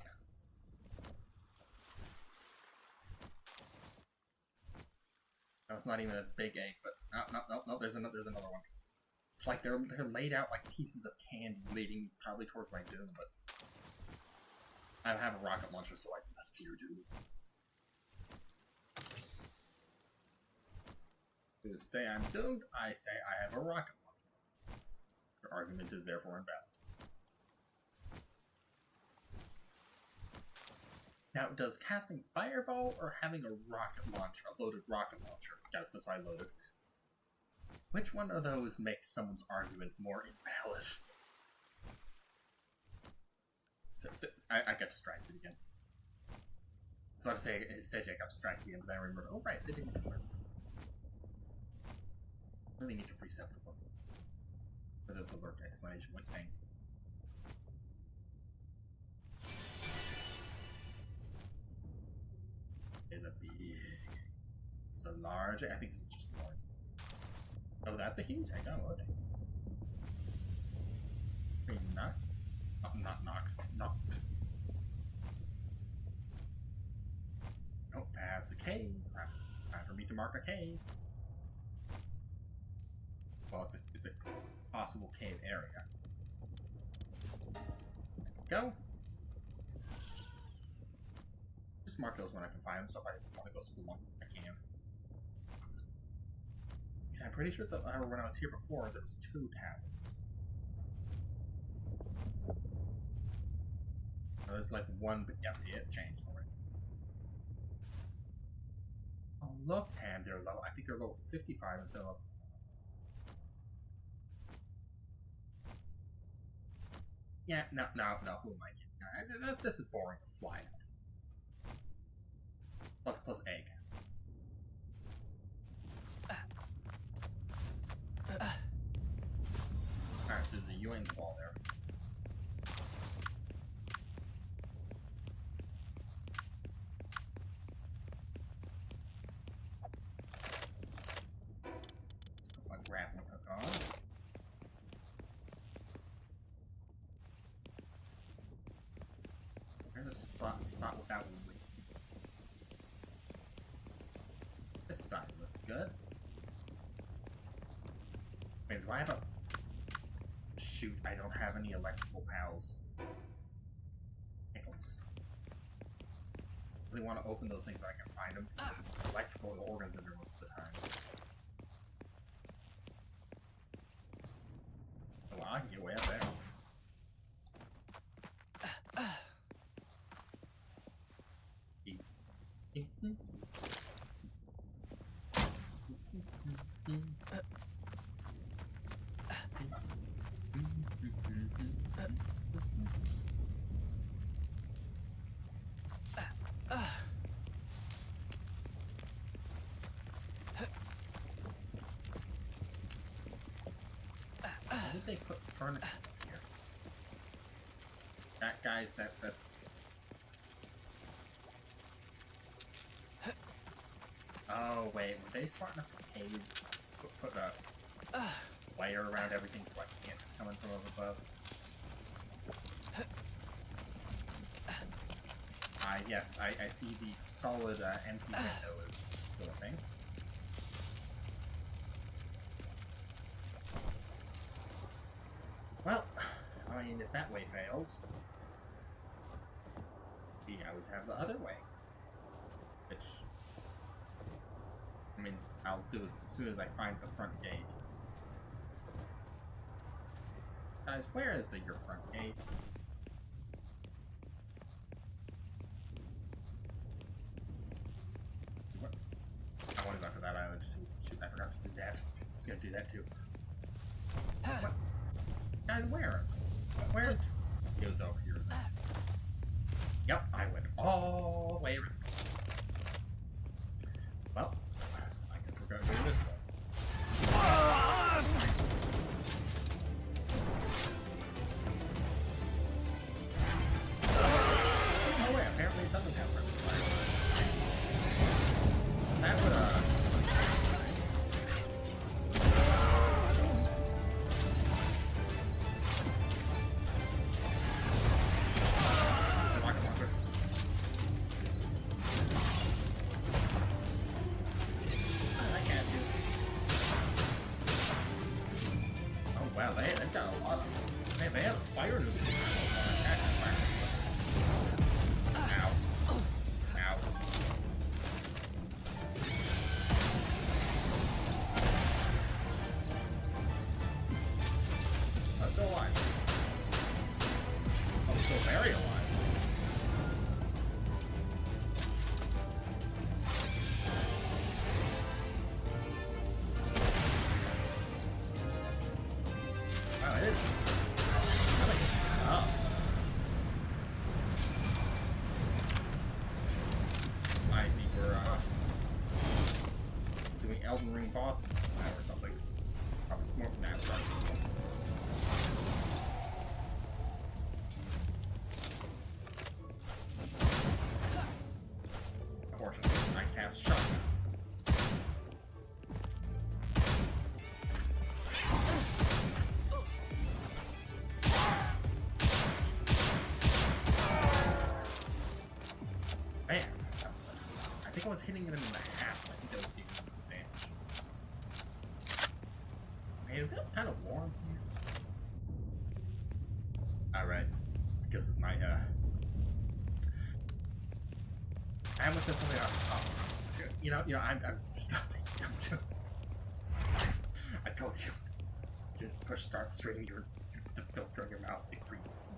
No, it's not even a big egg, but no, there's another one. It's like they're laid out like pieces of candy leading probably towards my doom, but I have a rocket launcher, so I do not fear doom. You say I'm doomed, I say I have a rocket launcher. Your argument is therefore invalid. Now, does casting Fireball or having a rocket launcher, a loaded rocket launcher, gotta specify loaded, which one of those makes someone's argument more invalid? I got distracted again. So I was about to say, Sejek got distracted again, but then I remembered, oh right, Sejek went to learn. I really need to reset the look. Or the lurk explanation, what thing? There's a big, it's a large, I think this is just one. Oh, that's a huge egg, oh, okay. Being knoxed? Not knoxed, knocked. Oh, that's a cave. Time for me to mark a cave. Well, it's a possible cave area. There we go. Just mark those when I can find them, so if I want to go spelunk, I can. I'm pretty sure that when I was here before, there was 2 tablets. There's like one, but yeah, it changed already. Oh look, and they're low. I think they're level 55 instead of level. Yeah, no, who am I kidding? That's just as boring to fly at. Plus egg. Alright, so there's a Ewing fall there. There's a spot without wood. This side looks good. Wait, do I have a... Shoot, I don't have any electrical pals. Pickles. I really want to open those things so I can find them, because the electrical organs in there most of the time. Oh, well, I can get way up there. Why did they put furnaces up here? Guys, that's... Oh, wait, were they smart enough to cave, put a layer around everything so I can't just come in from up above? Yes, I see the solid empty window is still a thing. Well, I mean, if that way fails, we always have the other way. Which, I mean, I'll do as soon as I find the front gate. Guys, where is your front gate? So what? I want to go to that island too. Shoot, I forgot to do that. I was gonna do that too. What? Guys, where? Where's... He was over here. Yep, I went all the way around. Well, I guess we're going to go this way. Oh wait, apparently it doesn't have friendly fire. That would, wow, they've got a lot of... Man, they have a fire to do. Ow. Ow. I'm still alive. I'm still very alive. It is. I think it's tough. I see we're doing Elden Ring boss moves now or something. Probably more than that. Unfortunately, I cast Shotgun. I was hitting it in the half. I think that was dealing with this damage. Hey, is it kind of warm here? Alright. Because of my, I almost said something you know, I'm stopping. Don't joke. I told you. As soon as push starts straining, the filter in your mouth decreases.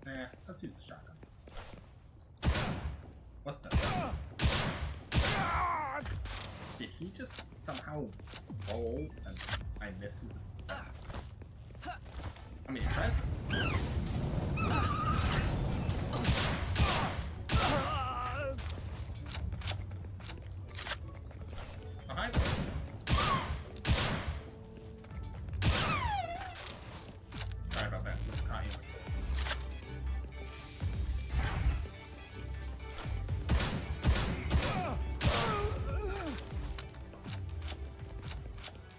Nah, let's use the shotgun first. What the? Did he just somehow roll and I missed it? I mean, impressive. Oh, hi. Sorry about that. Just caught you.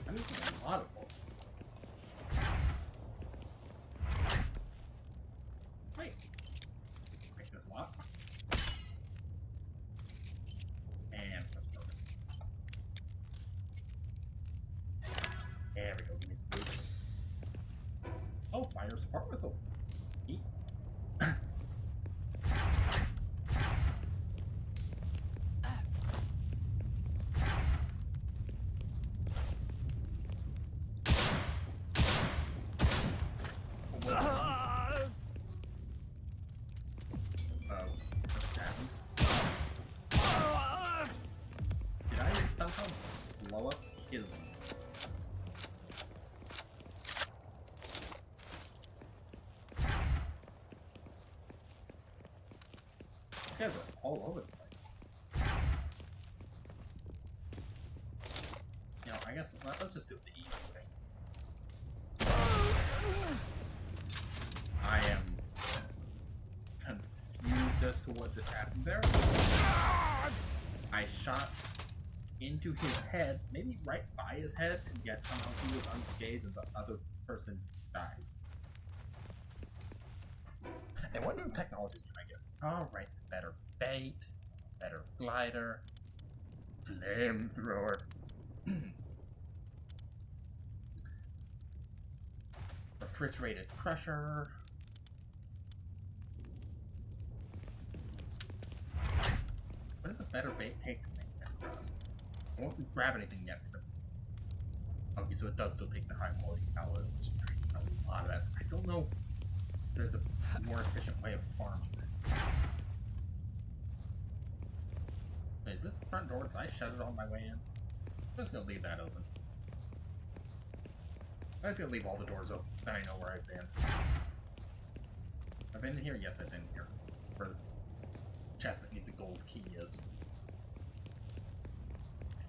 I'm using a lot of bullets. There we go. Give me the boot. Oh, fire support whistle. Eat. What's happened? Did I somehow blow up his? These guys are all over the place. You know, I guess let's just do it the easy way. I am confused as to what just happened there. I shot into his head, maybe right by his head, and yet somehow he was unscathed and the other person died. And what new technologies can I get? Alright, better bait, better glider, flamethrower. Refrigerated crusher. What does a better bait take to make that? I won't grab anything yet, except... Okay, so it does still take the high quality pallet, which is a lot of that. I still know if there's a more efficient way of farming. Wait, is this the front door? Did I shut it on my way in? I'm just gonna leave that open. I'm just gonna leave all the doors open, so then I know where I've been. I've been in here? Yes, I've been here. Where this chest that needs a gold key is.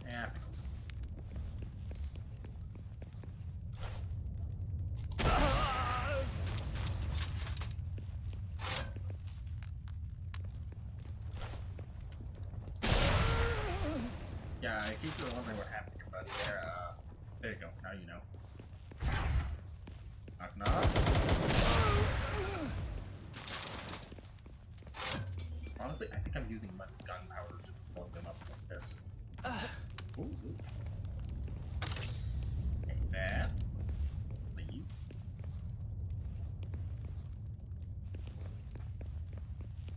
Yeah, pickles. Yeah, in case you were wondering what happened to your buddy there you go, now you know. Knock knock. Honestly, I think I'm using less gunpowder to blow them up like this. Ooh. Take that. Please.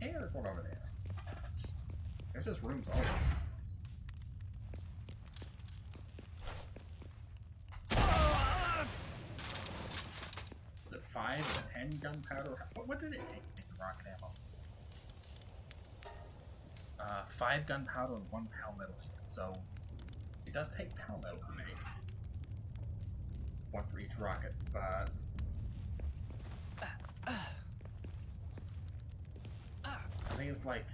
Hey, there's one over there. There's just rooms all over this place. Was it 5 or 10 gunpowder? What did it take to make the rocket ammo? 5 gunpowder and 1 palmetto ingot. So it does take palmetto to make. 1 for each rocket, but I think it's like.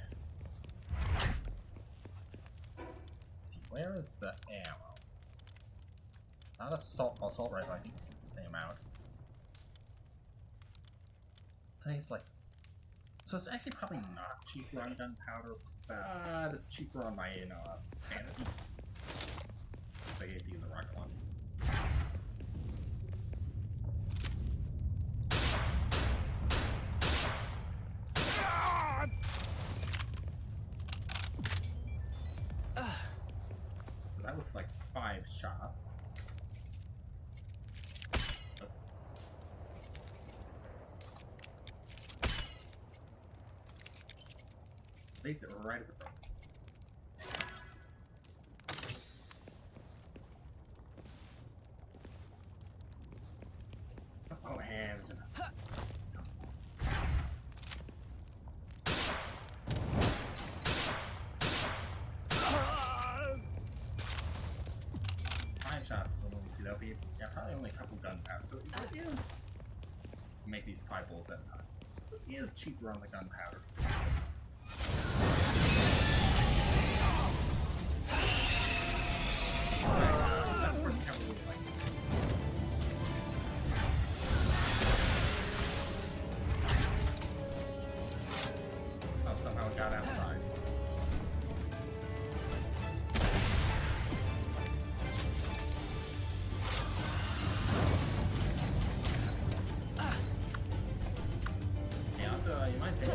Let's see, where is the ammo? Not assault rifle. I think it's the same out. I think it's like. So it's actually probably not cheaper on gunpowder, but it's cheaper on my, sanity. So I get to use a rocket launcher. So that was like 5 shots. Placed it right as it broke. Oh, hands. Sounds cool. 5 shots. So let me see. That'll be probably only a couple gunpowder. So it is make these 5 bullets at a time. It is cheaper on the gunpowder. That's of course you have to look like this. Oh, somehow it got outside. Yeah, also, you might think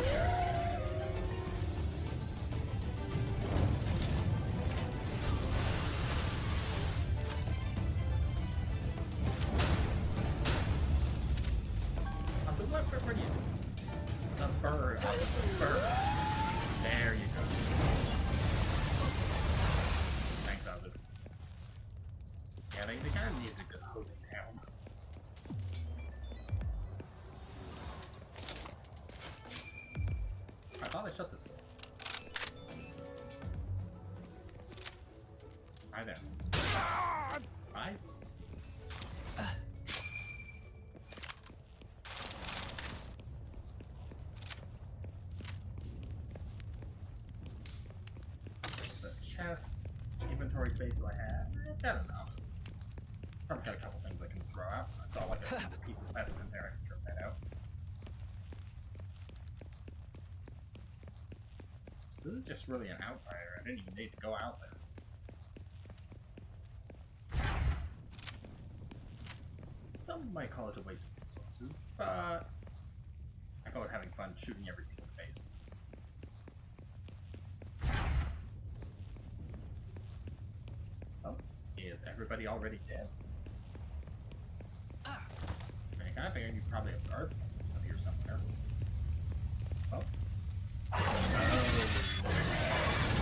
where do you... The bird. Oh, the bird. There you go. Thanks, Azud. Yeah, they kind of needed a good hosing down. I thought I shut this door. Hi there. Hi. The chest. Inventory space do I have? I've got enough. Probably got a couple things I can throw out. I saw like a single piece of leather in there. I can throw that out. So this is just really an outsider. I didn't even need to go out there. Some might call it a waste of resources, but I call it having fun shooting everything in the base. Oh, is everybody already dead? I mean, I kind of figured you probably have guards up here somewhere. Oh.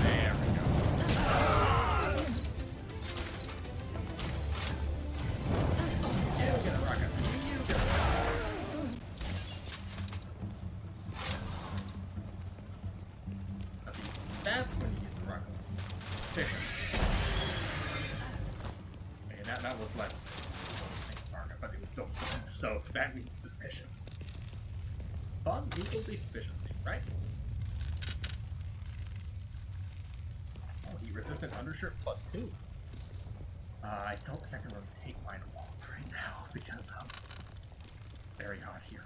There we go. You get a rocket. You get a rocket. Now see, that's when you use the rocket. Efficient. Okay, that was less than the same target, but it was so fun, so that means it's efficient. Fun equals efficiency, right? Oh, heat resistant undershirt +2. I don't think I can really take mine off right now because it's very hot here.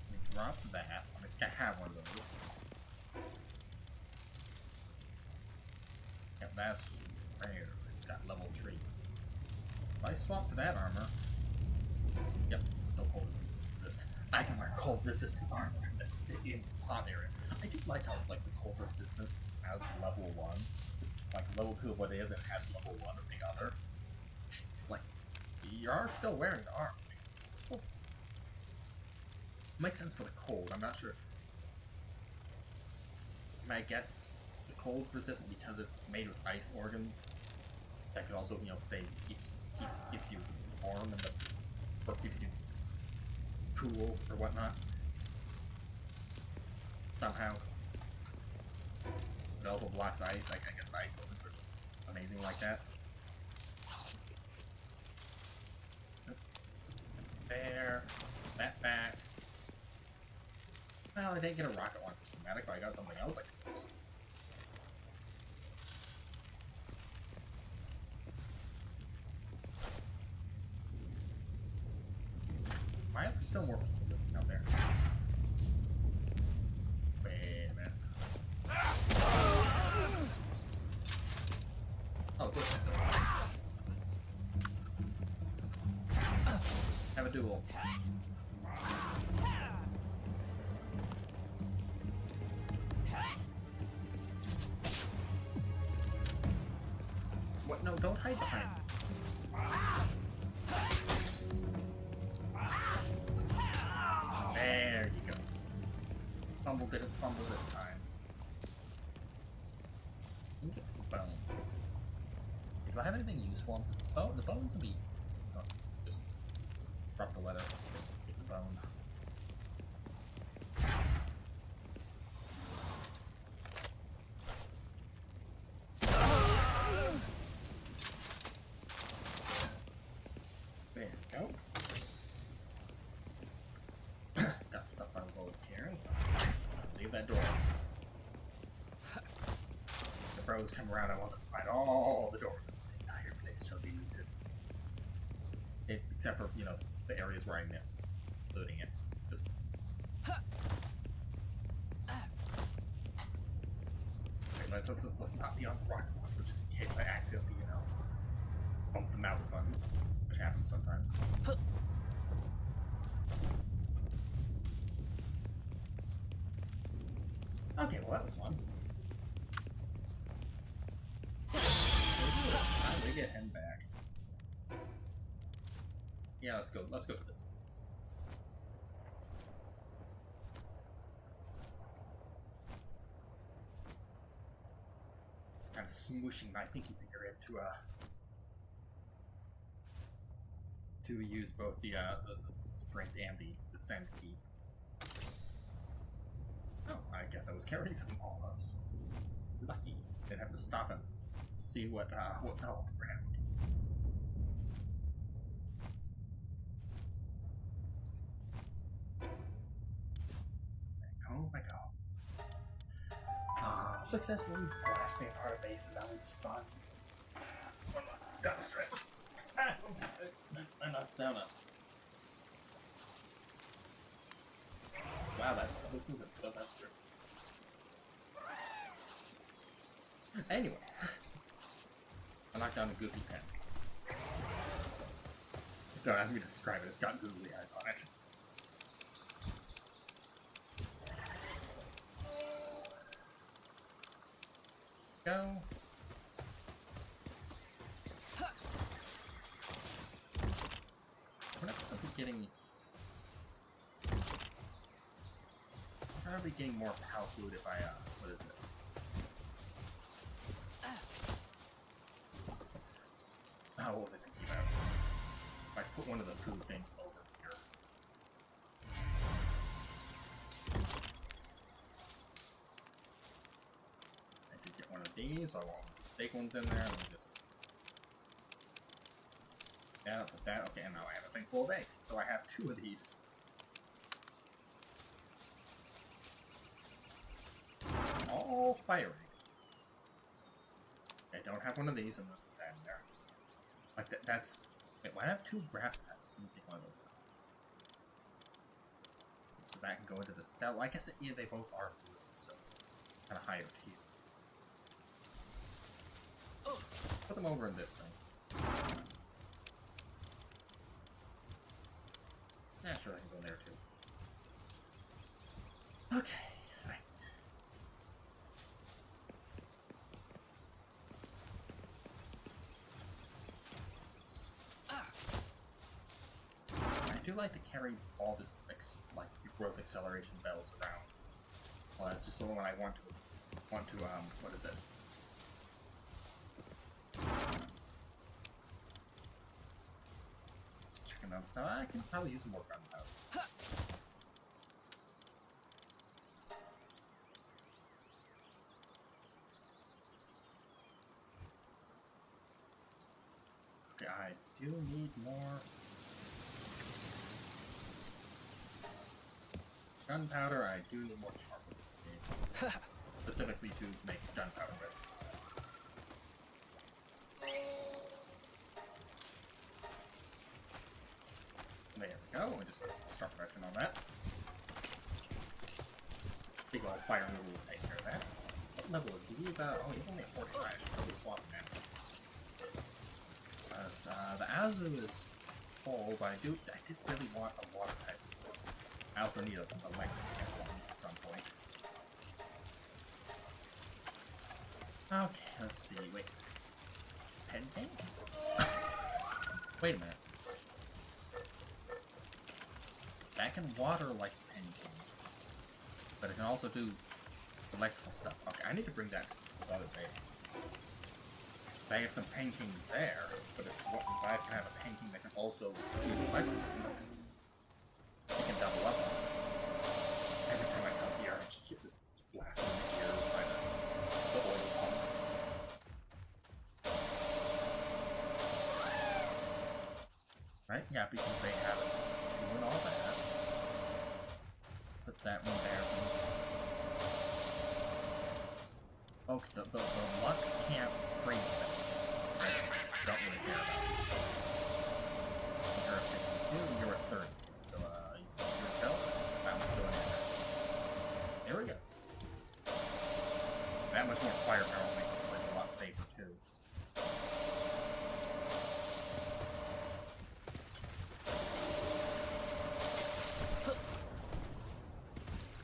Let me drop that. I think I have one of those. Yep, that's rare. It's got level 3. If I swap to that armor, yep, still cold resistant. I can wear cold resistant armor in hot area. I do like how like the cold resistant has level 1. Like level 2 of what it is, and it has level 1 of the other. It's like you are still wearing the armor. It's still makes sense for the cold. I'm not sure. I guess the cold resistant because it's made with ice organs. That could also, you know, say keeps you warm and or keeps you cool or whatnot. Somehow. It also blocks ice. I guess the ice organs are just amazing like that. There. That back. Well, I didn't get a rocket launcher schematic, but I got something else I can use. Why are there still more people out there? Wait a minute. Oh, this is so have a duel. What? No, don't hide behind me. There you go. Fumble didn't fumble this time. I think it's a bone. Do I have anything useful? Oh, the bone can be. Oh, just drop the letter. Get the bone. There we go. Got stuff I was already carrying, so I'll leave that door open. The bros come around, I want them to find all the doors in the entire place shall be looted. Except for, you know, the areas where I missed looting it. Just... Okay, let's not be on the rocket launcher, just in case I accidentally, you know, bump the mouse button, which happens sometimes. Okay, well that was fun. So time to get him back. Yeah, let's go to this one. kind of smooshing my pinky finger into to use both the sprint and the descent key. Oh, I guess I was carrying some of all those. Lucky. Didn't have to stop and see what fell on the ground. Oh my god. Successfully blasting apart a base is always fun. Got strength. I knocked down a. Wow, that's true. Anyway, I knocked down a goofy pen. Don't ask me to describe it, it's got googly eyes on it. Go. We're not gonna be getting. Probably getting more power fluid if I what is it? Oh, what was I thinking about? If I put one of the food things over here. I could get one of these, so I want big ones in there, and then just... Yeah, put that, okay, and now I have a thing full of eggs. So I have 2 of these. All fire eggs. I don't have one of these, and put that in there. Like that's... Wait, why do I have 2 grass types? Let me take one of those out. So that can go into the cell. I guess yeah, they both are blue, so kind of higher tier. Put them over in this thing. Yeah, sure, I can go in there too. Okay, right. I do like to carry all this like growth acceleration bells around. Well, that's just so when I want to what is it? Just checking out stuff. I can probably use some more gunpowder. Okay, I do need more gunpowder. I do need more charcoal. Specifically to make gunpowder with. There we go. We just start production on that. Big old fire noodle will take care of that. What level is he? He's oh, he's only a 45. I should probably swap him out. The Azu is full, but I did really want a water type. I also need a electric one at some point. Okay, let's see. Wait. Pen tank? Wait a minute. That can water like pen tank, but it can also do electrical stuff. Okay, I need to bring that to the other base. I have some paintings there, but if I can have a painting that can also do electrical, it can double up on it. Every time I come here, I just get this blast in the ears by the oil pump. Right? Yeah, because they have it doing all that. Put that one there. Okay, the Lux can't freeze things. Right? Don't really care about it. You're a 52, you're a 30. So, you're a tell. That one's going in there. There we go. That much more firepower will make this place a lot safer, too.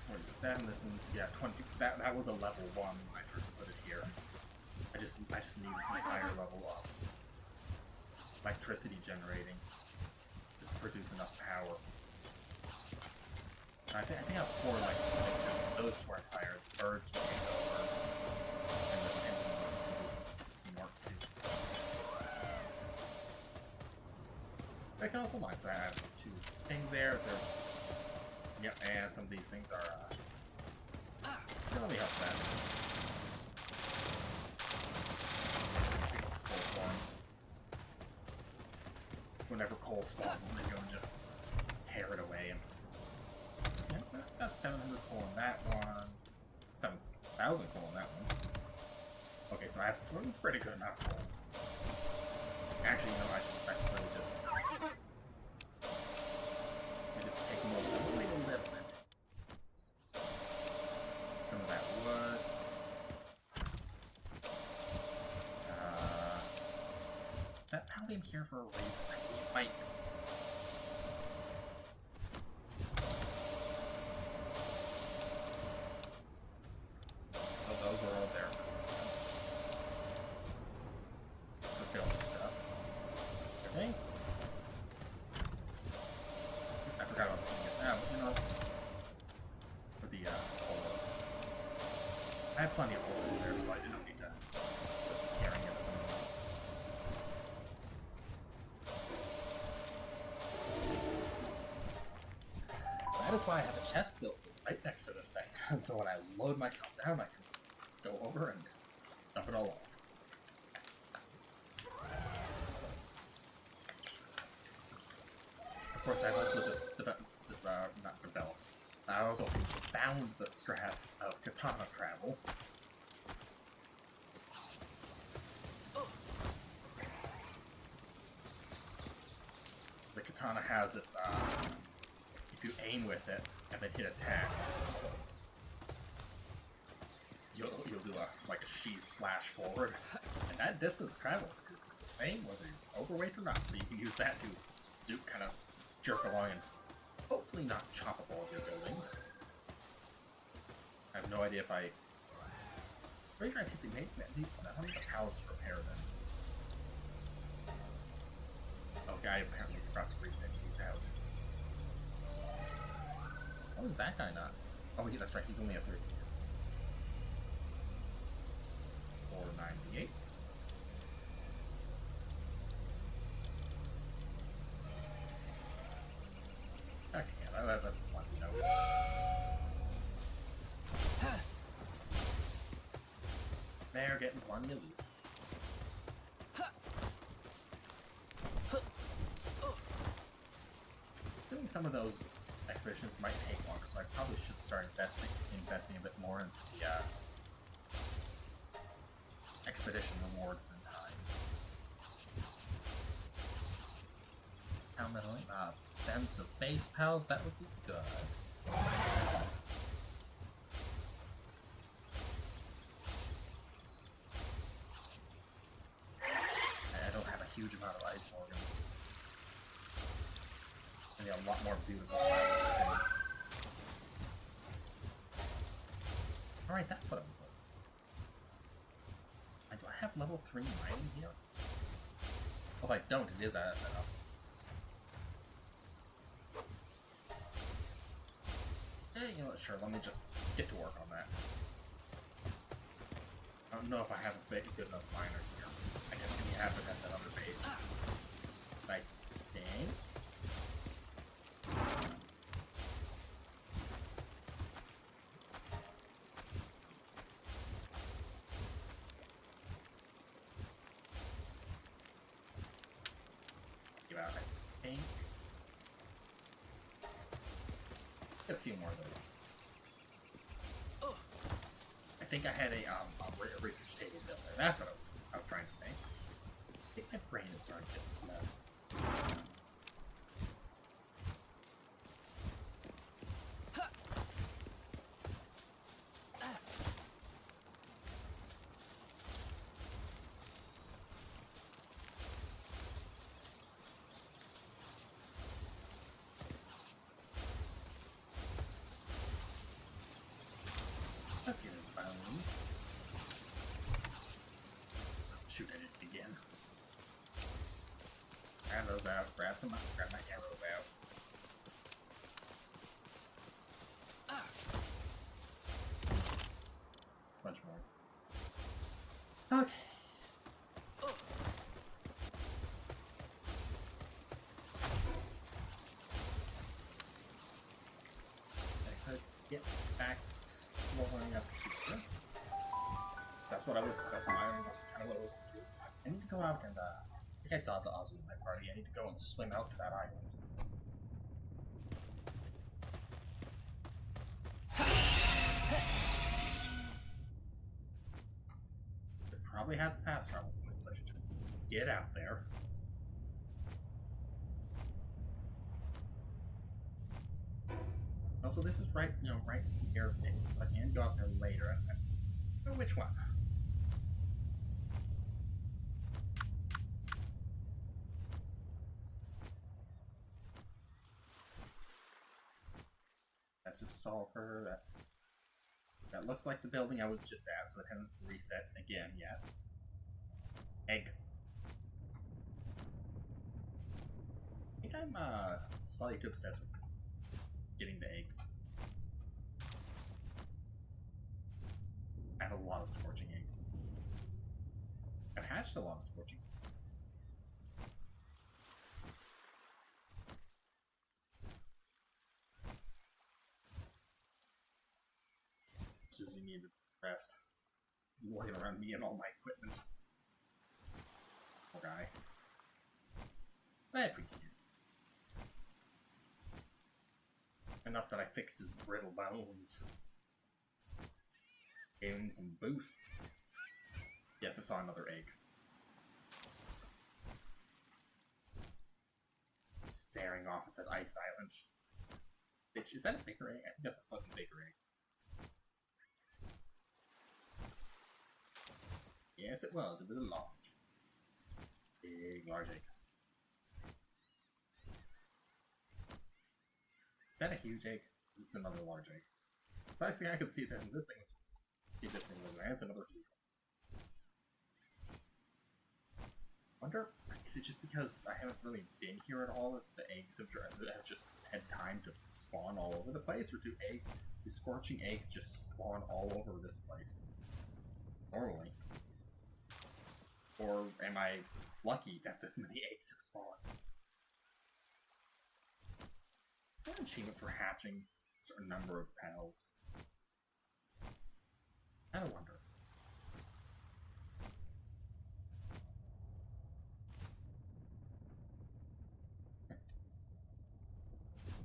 47, this one's, yeah, 20, because that was a level 1 when I first put it here. I just need a higher level of electricity generating just to produce enough power. I think I have 4 electric just those 2 are higher. The bird can take over, and the engine needs to do I can also mine, so I have 2 things there. Yep, and some of these things are, here, let me help that. Full form. Whenever coal spawns, I'm gonna just tear it away. And yeah, that's 700 coal in that one. 7,000 coal in that one. Okay, so I have a pretty good amount of coal. Actually, no, I should really just take most of it, maybe a little bit. Some of that wood. Is that Pallium here for a reason? It might. Oh, those are all there. For building stuff. Okay. I forgot about the thing. Now, you know, for the ore. I have plenty of ore in there, so I don't need to be carrying it at the moment. That is why I have a chest built right next to this thing. And so when I load myself down, I can go over and dump it all off. Of course, I've also not developed. I also found the strat of katana travel. The katana has its, if you aim with it and then hit attack, you'll do like a sheath slash forward, and that distance travel is the same whether you're overweight or not. So you can use that to zoop, kind of jerk along and hopefully not chop up all of your buildings. I have no idea if I. Pretty sure I think they made how many cows repair them. Oh, guy apparently forgot to reset these out. How is that guy not? Oh, that's right, he's only a 30. 498. Okay, yeah, that's plenty, you know. They're getting plenty of loot. Assuming some of those expeditions might take longer, so I probably should start investing a bit more into the expedition rewards in time. How many defense of base pals? That would be good. I don't have a huge amount of ice organs. And a lot more beautiful flowers too. Alright, that's what I was looking. Do I have level 3 mining here? Well, if I don't, it is at that up. You know what, sure, let me just get to work on that. I don't know if I have a good enough miner here. I guess we have it at that other base. I think. Give out, I think. Get a few more though. I think I had a research table built there. That's what I was trying to say. I think my brain is starting to get slow. Shoot at it again. Grab those out. Grab my arrows out. It's much more. Okay. back exploring up here. That's what I was. That's kind of what I was up to. I need to go out and. I think I still have the Ozzy in my party. I need to go and swim out to that island. It probably has a fast travel point, so I should just get out there. Also, this is right, right here. I can go out there later. I don't know which one. That's just Sulfur. That looks like the building I was just at, so it hasn't reset again yet. Egg. I think I'm slightly too obsessed with getting the eggs. I have a lot of scorching eggs. I've hatched a lot of scorching eggs. Susie needed rest. He's looking around me and all my equipment. Poor guy. I appreciate it. Enough that I fixed his brittle bones. Gave him some boosts. Yes, I saw another egg. Staring off at that ice island. Bitch, is that a bigger egg? I think that's a slightly bigger egg. Yes, it was. A little large. Big, large egg. Is that a huge egg? This is another large egg. So I see I could see that this thing was... See this thing was... That's another huge one. Wonder... Is it just because I haven't really been here at all that the eggs have just had time to spawn all over the place? Or do scorching eggs just spawn all over this place? Normally. Or am I lucky that this many eggs have spawned? Is there an achievement for hatching a certain number of pals? I don't wonder.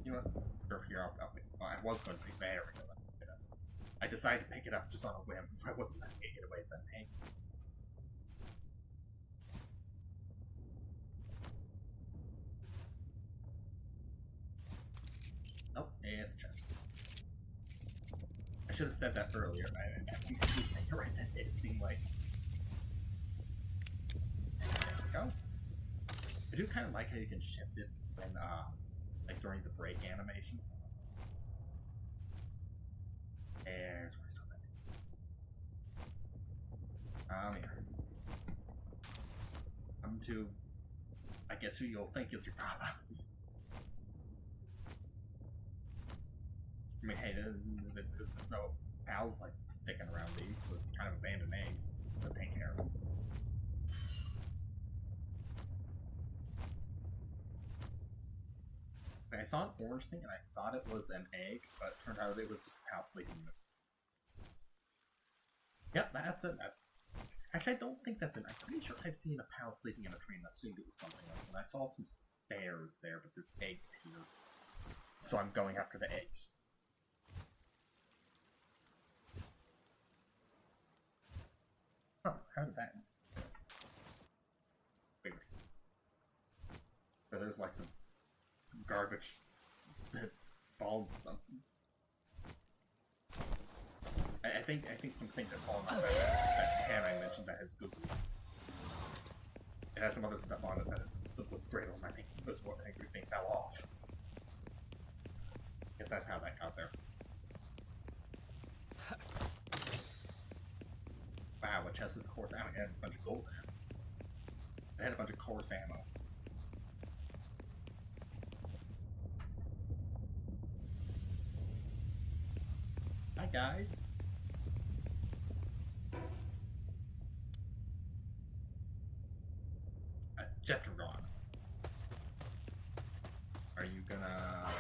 You know what? Over here, I was going to pick my area. I decided to pick it up just on a whim, so I wasn't letting it get away as that egg. Oh, it's a chest. I should have said that earlier. I think I should say it right then. It seemed like. There we go. I do kind of like how you can shift it when, like during the break animation. There's where I saw that. Here. Come to, I guess, who you'll think is your papa. I mean, hey, there's no pals like sticking around these. So they're kind of abandoned eggs. They'll take care of them. Okay, I saw an orange thing and I thought it was an egg, but it turned out it was just a pal sleeping in it. Yep, that's it. Actually, I don't think that's it. I'm pretty sure I've seen a pal sleeping in a tree and assumed it was something else. And I saw some stairs there, but there's eggs here. So I'm going after the eggs. Oh, how did that... Weird. So there's like some garbage that fallen something. I think some things have fallen out of that pan I mentioned that has Google Links. It has some other stuff on it that was brittle, and I think was what everything fell off. Guess that's how that got there. Wow, a chest with coarse ammo. It had a bunch of gold in it. It had a bunch of coarse ammo. Hi guys. Jetron. Are you gonna...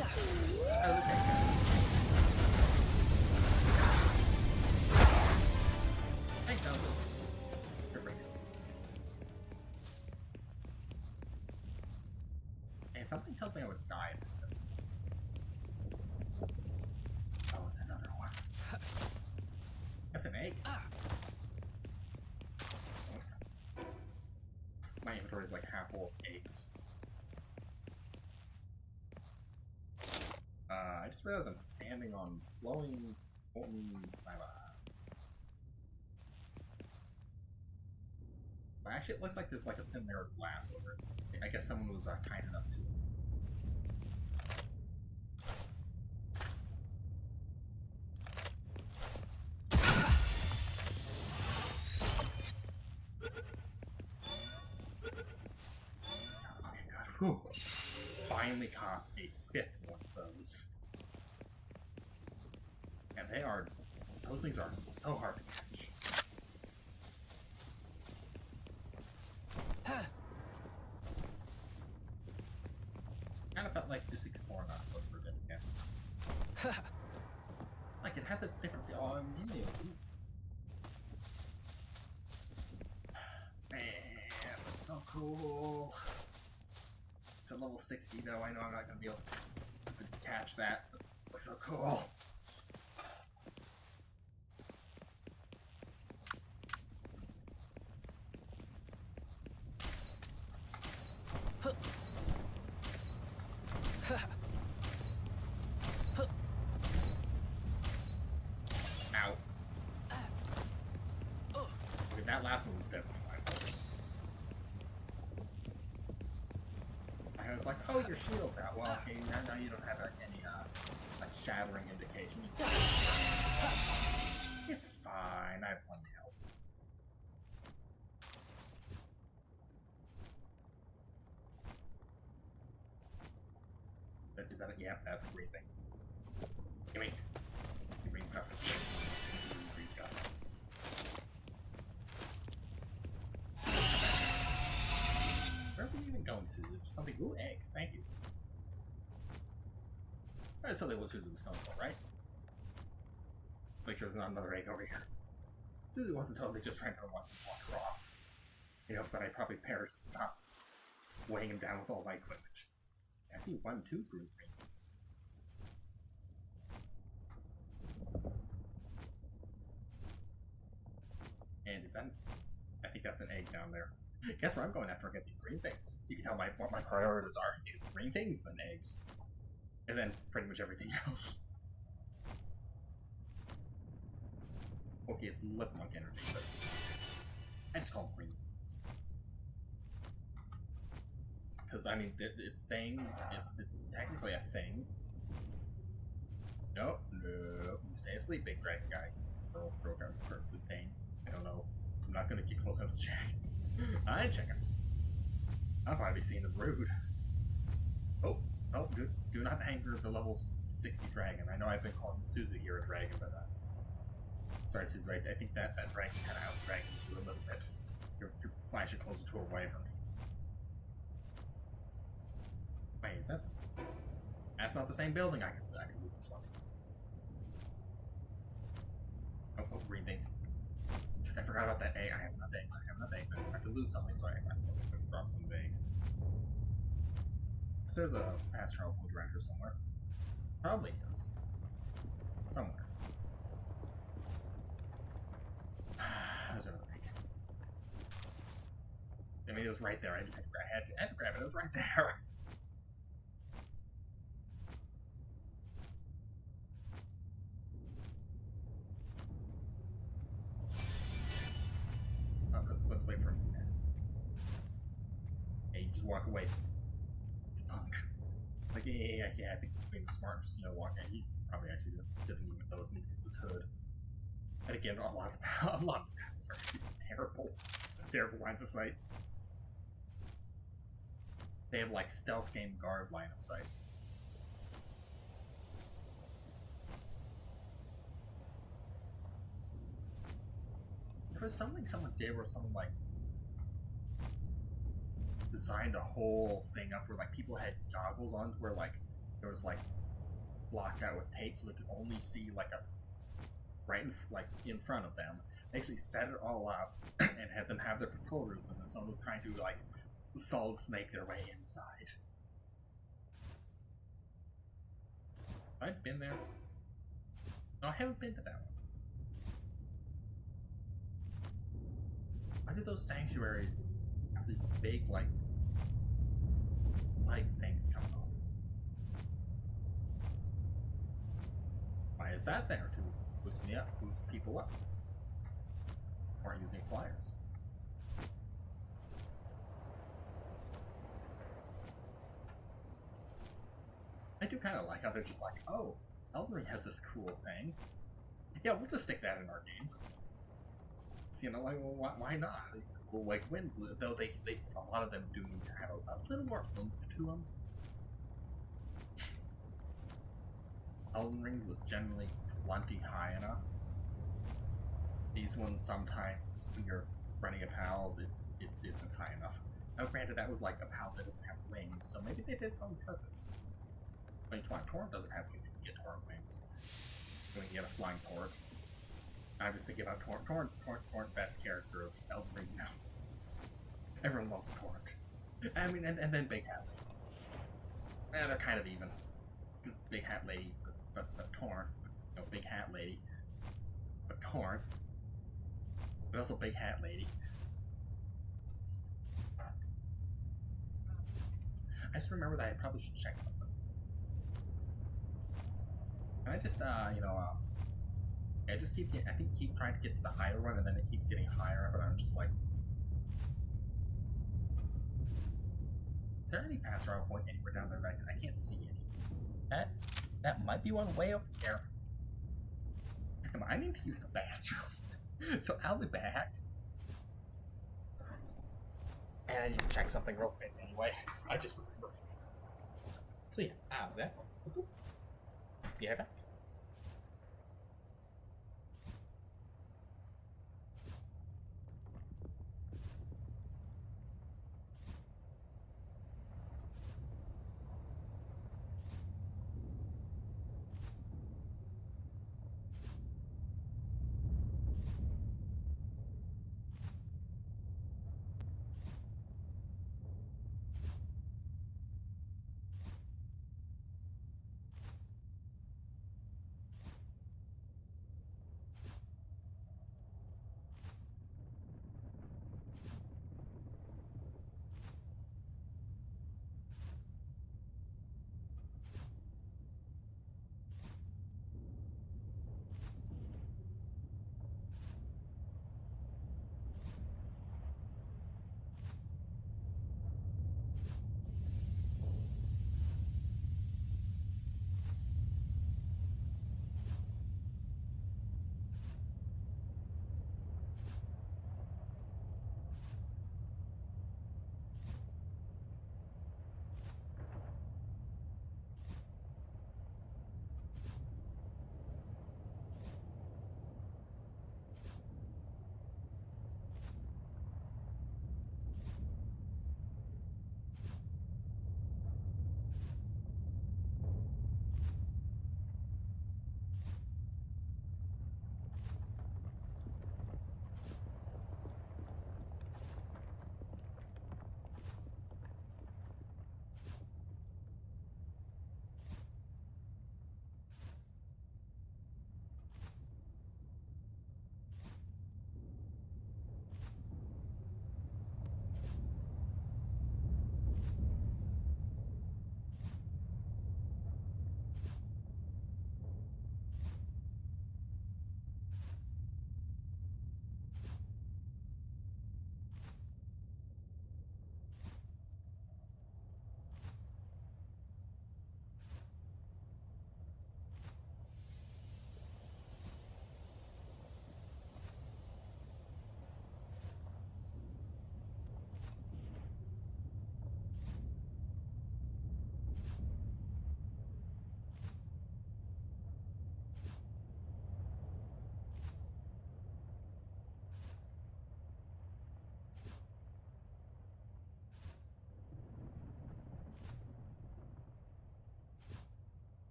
Oh, okay. Thanks, Alpha. You're brilliant. And something tells me I would die if this stuff. Oh, it's another one. That's an egg. My inventory is like half full of eggs. I just realized I'm standing on flowing molten lava. Well, actually, it looks like there's like a thin layer of glass over it. I guess someone was kind enough to. Okay, good. Whew. Finally caught a fifth one of those. And they are, those things are so hard to catch. Kind of felt like just exploring on foot for a bit, I guess. Like it has a different feel. Oh, menu. Man, it looks so cool. It's at level 60 though. I know I'm not gonna be able to catch that, but it looks so cool. Ow. Okay, that last one was definitely my fault. I was like, oh, your shield's out. Well, okay, now you don't have any like shattering indication. It's fine. I have plenty of health. Is that it? Yeah, that's a great thing. Gimme. Green stuff. Green stuff. Where are we even going to? Is there something? Ooh, egg. Thank you. That's totally what Susie was going for, right? Let's make sure there's not another egg over here. Susie wasn't totally just trying to walk her off. He hopes that I probably perish and stop weighing him down with all my equipment. I see 1, 2 green rings. And is that... I think that's an egg down there. Guess where I'm going after I get these green things. You can tell what my priorities are. It's green things, then eggs. And then pretty much everything else. Okay, it's Lift Monk energy, but I just call them green things. Because, I mean, it's thing, it's technically a thing. Nope, nope. You stay asleep, big dragon guy. Girl guy, perfect thing. I don't know. I'm not gonna get close enough to check. I ain't checking. I'll probably be seen as rude. Oh, do not anger the level 60 dragon. I know I've been calling Suzu here a dragon, but, sorry, Suzu, I think that dragon kind of out-dragons you a little bit. You're flashing closer to her away from me. Wait, is that... That's not the same building. I can move this one. Oh, green thing. I forgot about that egg. I have enough eggs. I have to lose something, so I have to drop some eggs. So there's a fast travel point around here somewhere. Probably is. Somewhere. There's another egg. I mean, it was right there. I just had to grab it. It was right there. Let's wait for him to nest. Hey, you just walk away. It's punk. Like, yeah, I think he's being smart, just, walking. He probably actually didn't even notice me because of his hood. And again, a lot of the paths are terrible lines of sight. They have, like, stealth game guard line of sight. There was something someone did where someone, like, designed a whole thing up where, like, people had goggles on where, like, it was like blocked out with tape, so they could only see like a right in front of them. They actually set it all up and had them have their patrol routes, and then someone was trying to like solid snake their way inside. I've been there. No, I haven't been to that one. Why do those sanctuaries have these big, like, spike things coming off? Why is that there? To boost me up, boost people up. Or using flyers. I do kind of like how they're just like, oh, Elden Ring has this cool thing. Yeah, we'll just stick that in our game. So, you know, like, well, why not? Well, like, when, though they a lot of them do need to have a little more oomph to them. Elden Rings was generally plenty high enough. These ones, sometimes, when you're running a PAL, it isn't high enough. Now, granted, that was like a PAL that doesn't have wings, so maybe they did it on purpose. I mean, come on, Torrent doesn't have wings. You can get Torrent wings. When you get a flying Torrent. I'm just thinking about Torrent. Torrent, best character of Elden Ring now. Everyone loves Torrent. I mean, and then Big Hat Lady. They're kind of even. Because Big Hat Lady, but Torrent. No, Big Hat Lady. But Torrent. But also Big Hat Lady. I just remember that I probably should check something. Can I just, I just keep trying to get to the higher one, and then it keeps getting higher, but I'm just like... Is there any fast travel point anywhere down there? I can't see any. That might be one way over there. Come on, I need to use the bathroom. So I'll be back. And I need to check something real quick anyway. I just remembered. So yeah, out of that. Yeah, back.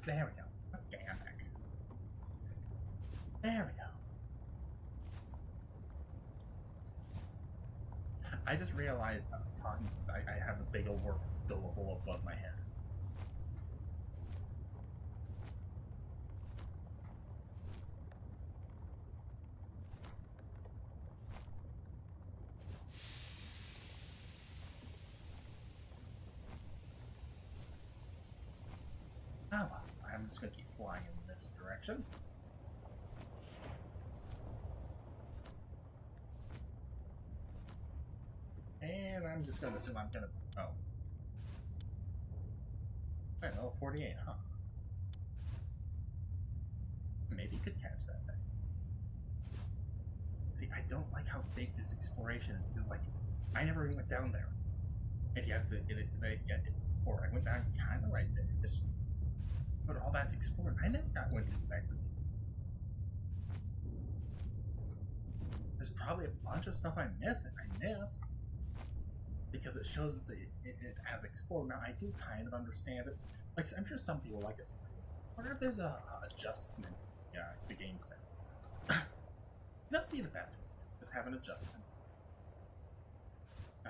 There we go. Okay, I'm back. There we go. I just realized I was talking. I have the big old word "gullible" above my head. Oh well, I'm just gonna keep flying in this direction. And I'm just gonna assume I'm gonna. Oh. Wait, level 48, huh? Maybe you could catch that thing. See, I don't like how big this exploration is. Because, like, I never even went down there. And yes, it's explored. I went down kind of right there. Just, but all that's explored. I never went into that group. There's probably a bunch of stuff I missed. Because it shows it as explored. Now, I do kind of understand it. Like, I'm sure some people like it. I wonder if there's a adjustment in the game settings. That would be the best way. Just have an adjustment.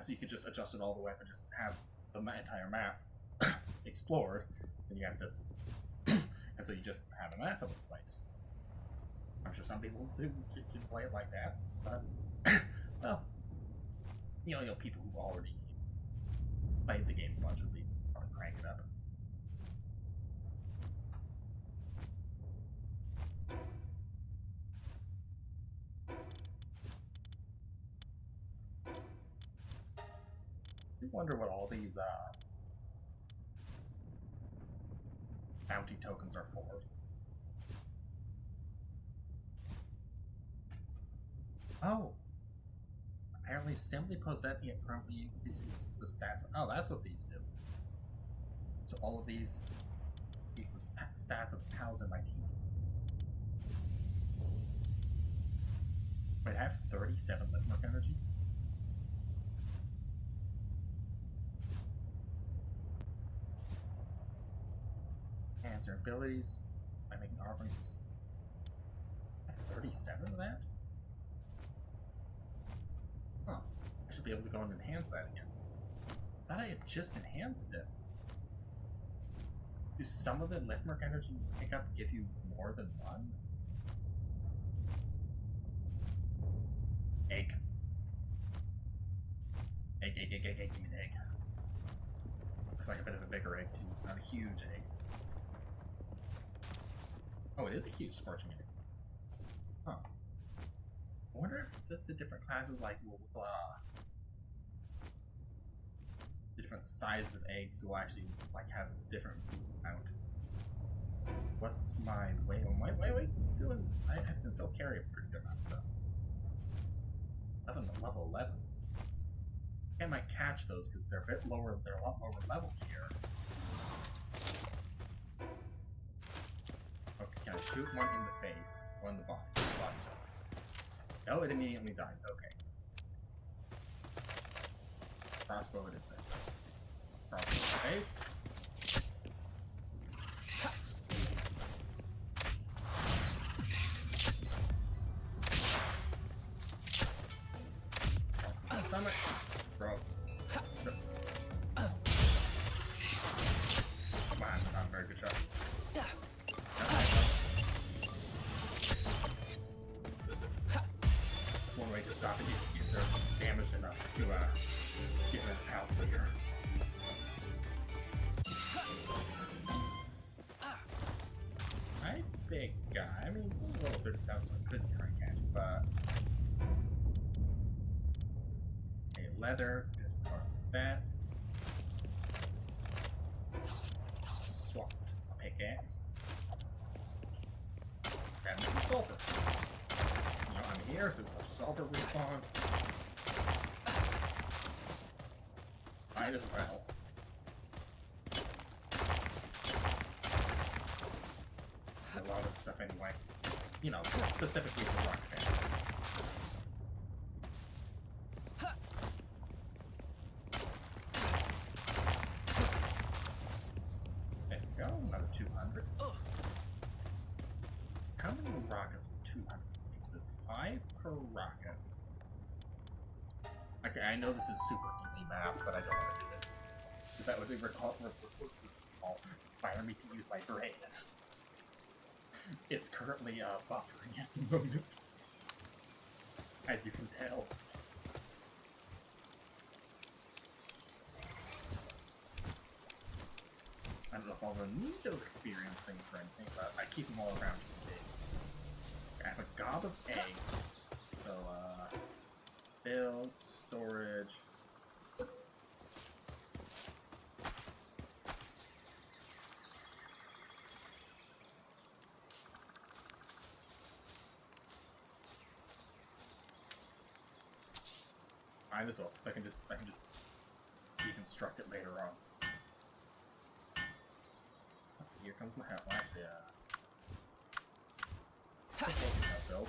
So you could just adjust it all the way up and just have the entire map explored. Then you have to... and so you just have a map of the place. I'm sure some people can play it like that. But, well... You know, people who've already played the game a bunch would be probably crank it up. I wonder what all these bounty tokens are for. Oh! Apparently, simply possessing it permanently increases the stats. Oh, that's what these do. So all of these the stats of the pals in my team. Wait, I have 37 Lifmark energy? Enhance their abilities by making offerings. I have 37 of that? Huh. I should be able to go and enhance that again. I thought I had just enhanced it. Do some of the Lifmark energy you pick up give you more than one? Egg. Egg, give me an egg. Looks like a bit of a bigger egg too, not a huge egg. Oh, it is a huge scorching egg. Huh. I wonder if the different classes like will the different sizes of eggs will actually like have a different amount. What's my weight? My weight's doing. I can still carry a pretty good amount of stuff. Level 11s. I might catch those because they're a bit lower. They're a lot lower level here. Okay, can I shoot one in the face? One in the body? The body's over. Oh, it immediately dies. Okay. Crossbow it is then. Crossbow in the face. Stomach. Bro. Come on, not a very good shot. That's one way to stop it if they're damaged enough to get a house here. Right, big guy. I mean, he's a little bit of sound, so I couldn't try and catch him, but. Leather, discard that. Swapped a pickaxe. Grab me some sulfur. So, you know, I'm here, there's much sulfur respawned. Might as well. A lot of the stuff anyway. You know, specifically for rock fan. Another of 200. How many rockets would 200 be? Because it's 5 per rocket. Okay, I know this is super easy math, but I don't want to do it. Because that would require me to use my brain. It's currently buffering at the moment. As you can tell. I don't know if I'll really need those experience things for anything, but I keep them all around just in case. I have a gob of eggs, so build, storage. Might as well, because I can just deconstruct it later on. Here comes my house. Well, actually, build.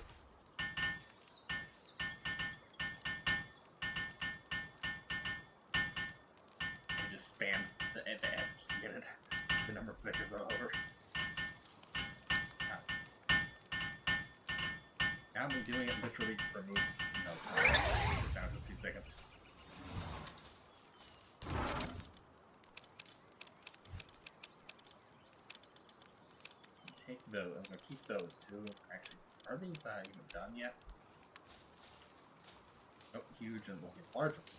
And just spam the F key in it. The number flickers all over. Now me doing it literally removes no time. It's down to a few seconds. Take those. I'm gonna keep those too. Actually, are these even done yet? Oh, huge and we'll get large ones.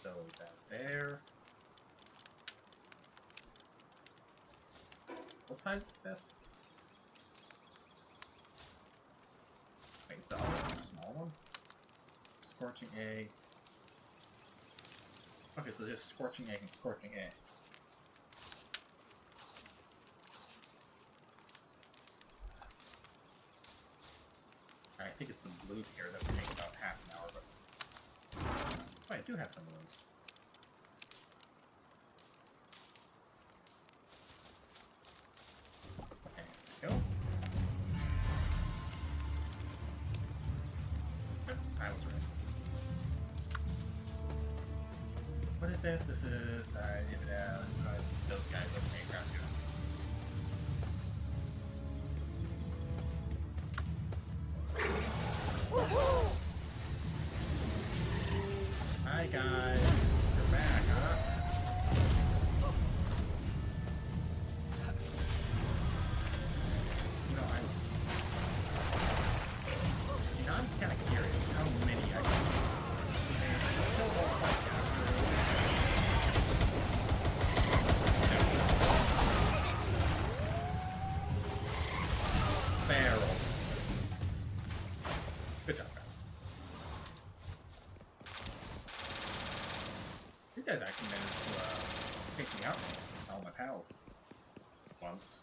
Those out there. What size is this? Wait, is the other one a small one? Scorching egg. Okay, so there's scorching egg and scorching egg. I think it's the blue here that would take about half an hour, but oh, I do have some of those. Okay, there we go. Yep, I was right. What is this? This is those guys. Okay, ground zero. Hi guys, you're back, huh? I'm kind of curious how many I can kill all like that. Barrel. Good job, guys. These guys actually managed to take me out once. All my pals. Once.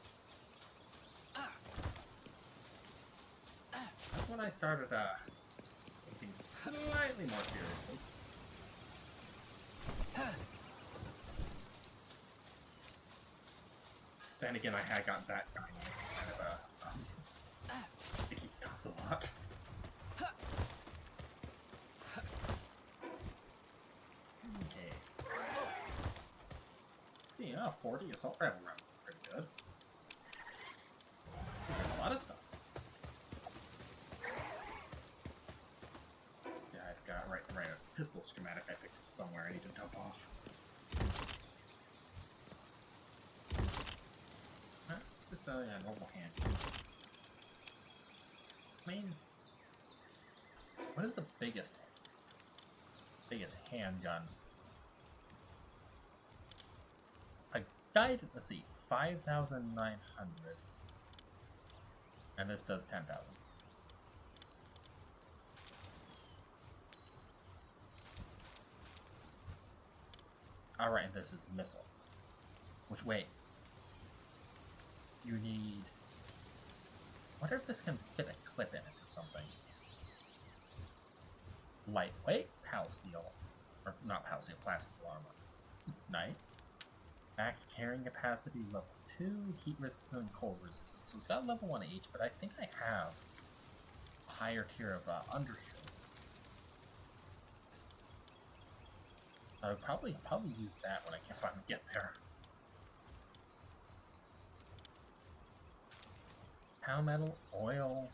That's when I started thinking slightly more seriously. Then again, I had gotten that guy kind of I think he stops a lot. Okay. See, 40 assault rifle round. Pretty good. A lot of stuff. See, I've got right a pistol schematic I picked up somewhere I need to dump off. It's just a normal hand. I mean, what is the biggest handgun? I died, let's see, 5,900. And this does 10,000. Alright, and this is missile. Which, wait. You need... I wonder if this can fit a clip in it or something. Lightweight, PAL steel. Or, not PAL steel, plastic armor. Knight. Max carrying capacity, level 2, heat resistance, and cold resistance. So it's got level 1 each, but I think I have a higher tier of undershield. I would probably use that when I can finally get there. Power metal, oil,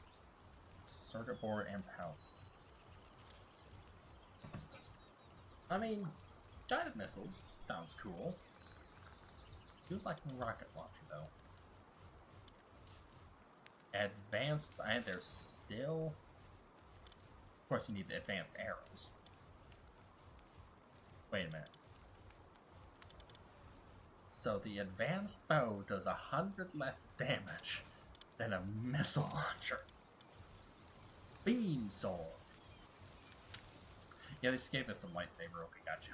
circuit board, and power. I mean, guided missiles sounds cool. I do like a rocket launcher though. Advanced, and there's still. Of course, you need the advanced arrows. Wait a minute. So the advanced bow does 100 less damage than a missile launcher. Beam sword. Yeah, they just gave us some lightsaber. Okay, gotcha.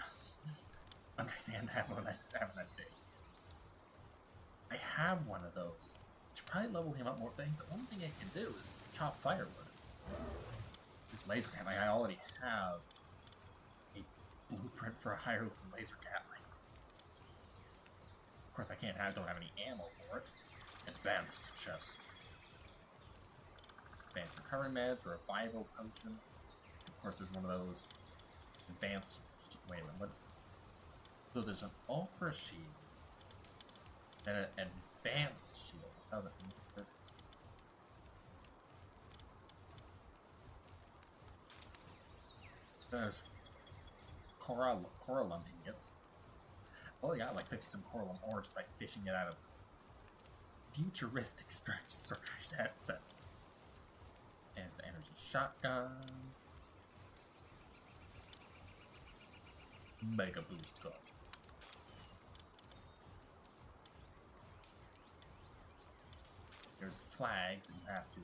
Understand. Have a nice day. I have one of those. Should probably level him up more. The only thing I can do is chop firewood. This laser cat. Like I already have a blueprint for a higher level laser catling. Of course, I don't have any ammo for it. Advanced chest. Advanced recovery meds, revival potion. Of course, there's one of those advanced. Wait a minute. What? So there's an ultra shield and an advanced shield. How's it? There's corallum ingots. Oh, I got like 50 some corallum ore just by fishing it out of futuristic structure set. There's the energy shotgun. Mega boost gun. There's flags that you have to.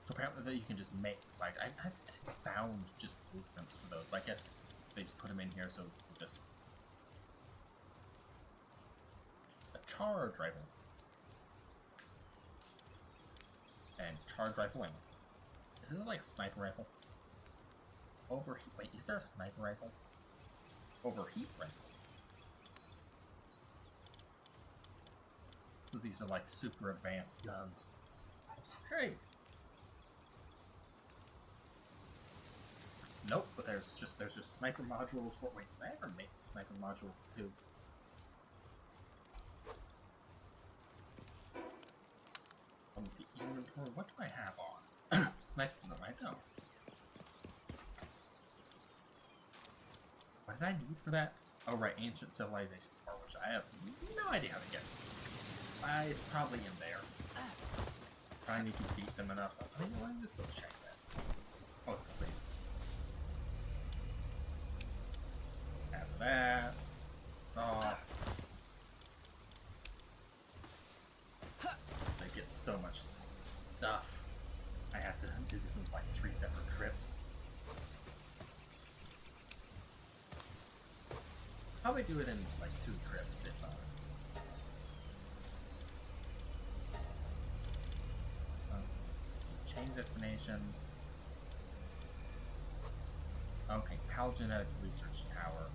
So apparently that you can just make the flag. I found just blueprints for those. I guess they just put them in here so you can just. A charge rifle. And charge rifle ammo. Is this like a sniper rifle? Overheat. Wait, is there a sniper rifle? Overheat rifle. So these are like super advanced guns. Hey. Nope, but there's just sniper modules for. Wait, did I ever make the sniper module too? Let me see inventory. What do I have on? Sniper. No, I don't. What did I need for that? Oh right, ancient civilization part, which I have no idea how to get. It's probably in there. I need to beat them enough. Let me just go check that. Oh, it's complete. After that, it's off. They get so much stuff. I have to do this in like 3 separate trips. Probably do it in like 2 trips if change destination. Okay, Pal Genetic Research Tower.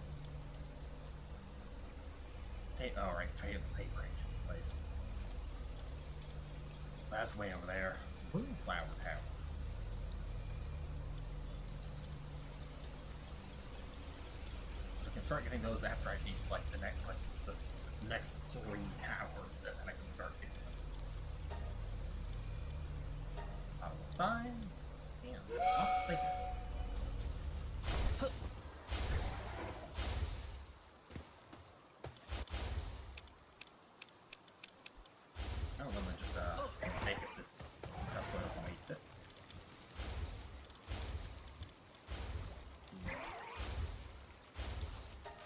Alright, the Fate Break place. That's way over there. Moonflower Tower. So I can start getting those after I beat like the next 3 towers, and then I can start getting them. On the side, and off they go. I don't want to just make up this stuff so I don't waste it.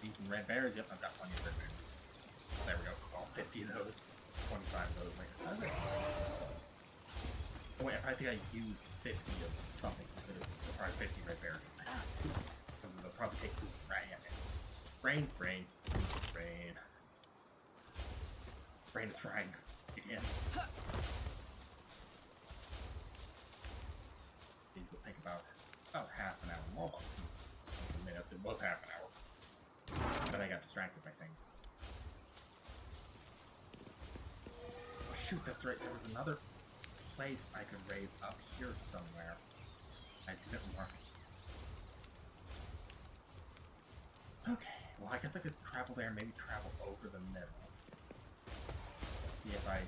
Eating red berries? Yep, I've got plenty of red berries. There we go. All 50 of those. 25 of those. Like, oh wait, I think I used 50 of something, so could have probably 50 red berries. It's like, it'll probably take 2. Right, yeah. Brain is frying again. These will take about half an hour more. So maybe it was half an hour. But I got distracted by things. Oh shoot, that's right, there was another place I could raid up here somewhere. I didn't work. Okay, well I guess I could travel there and maybe travel over the middle. See if I...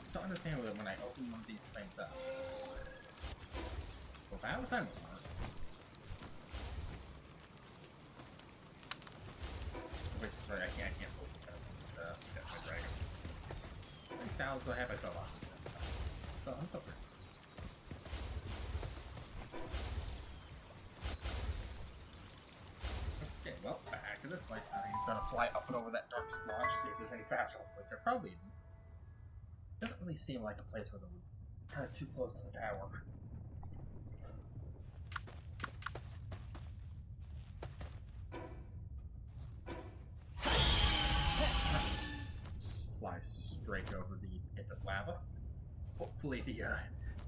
So understand that when I open one of these things up... Well, that was kind of work. Wait, sorry, I can't hold it. That's my dragon. How many sounds do I have? I saw lots of sounds. So I'm still pretty. Okay, well, back to this place. I'm gonna fly up and over that dark splotch, see if there's any faster place. There probably isn't. Doesn't really seem like a place where they're kind of too close to the tower. Fly straight over the pit of lava. Hopefully the,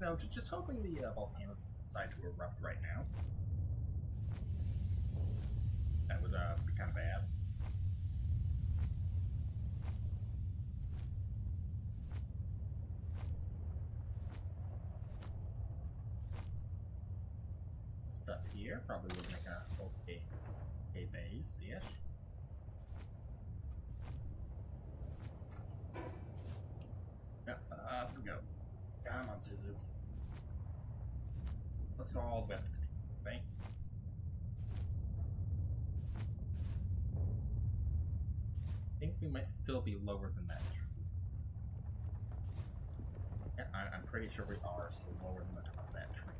no, just hoping the volcano decides to erupt right now. That would be kind of bad. Stuff here probably would make a okay base-ish. Yep, up we go. Come on, Suzu. Let's go all the way up to the bank. I think we might still be lower than that tree. Yeah, I'm pretty sure we are still lower than the top of that tree.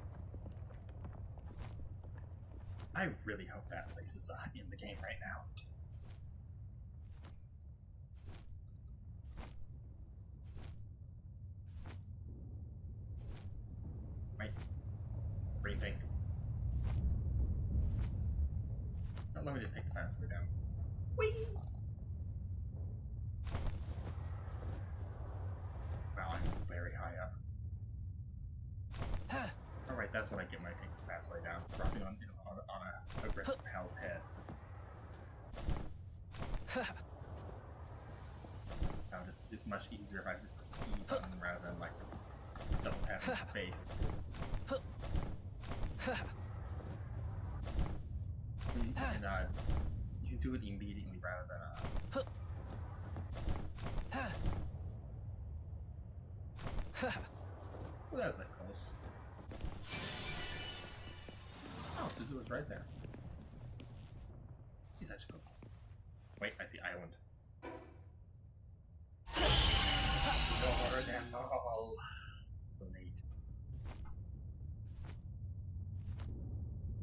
I really hope that place is in the game right now. Right. Rethink. Now, let me just take the fast way down. Whee! Wow, I'm very high up. Alright, that's what I get when I take the fast way down. Dropping on a aggressive pal's head. Now, it's much easier if I just push the E button rather than like double tapping space. And you can do it immediately rather than well, that's a bit close. Oh, Suzu was right there. He's such a good. Wait, I see island. Explore them all. Late.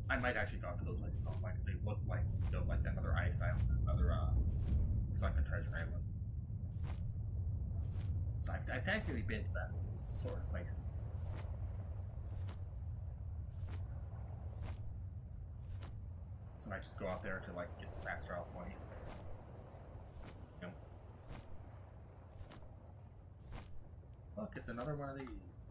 I might actually go up to those places offline because they look like another ice island, another sunken treasure island. So I've technically been to that sort of places. So I might just go out there to like get the fast travel point. Yep. Look, it's another one of these.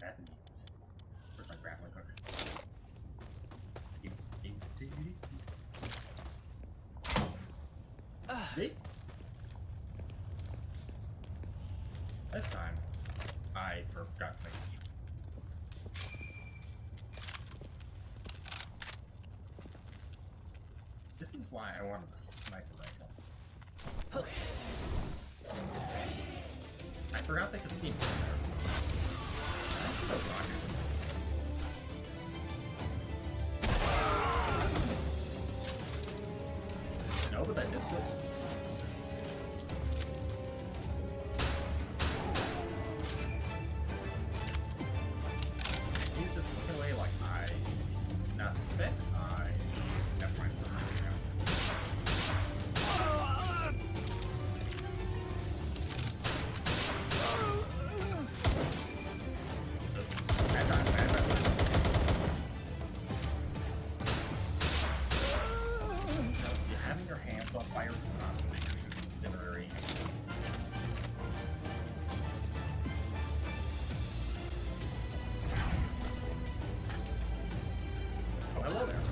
That means. Where's my grappling hook? See? This time, I forgot to make sure. This is why I wanted the sniper rifle. I forgot they could see me from there. I should have rocket. No, but I missed it. He's just looking away like I see nothing. Never mind. Let's see it now. Oops. Bad time. Having your hands on fire does not make your shooting incinerary. Oh, hello there.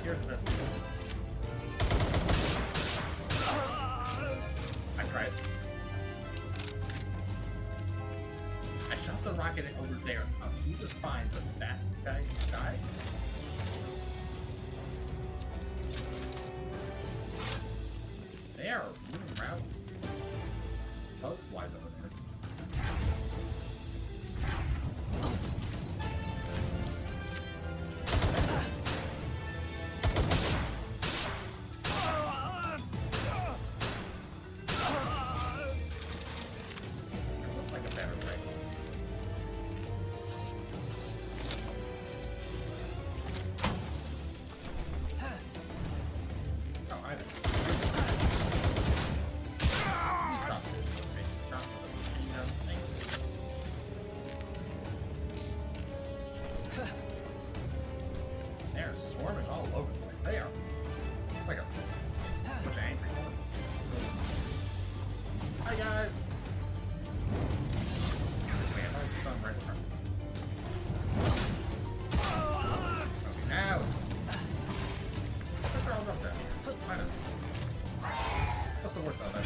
Here's the. I tried. I shot the rocket over there. He was fine, but that guy died. They are moving around. Buzz flies over there. Swarming all over the place. They are like a bunch of angry hornets. Hi guys! Man, there's some right in front. Okay, now it's. They're all up there. Why not? What's the worst of that?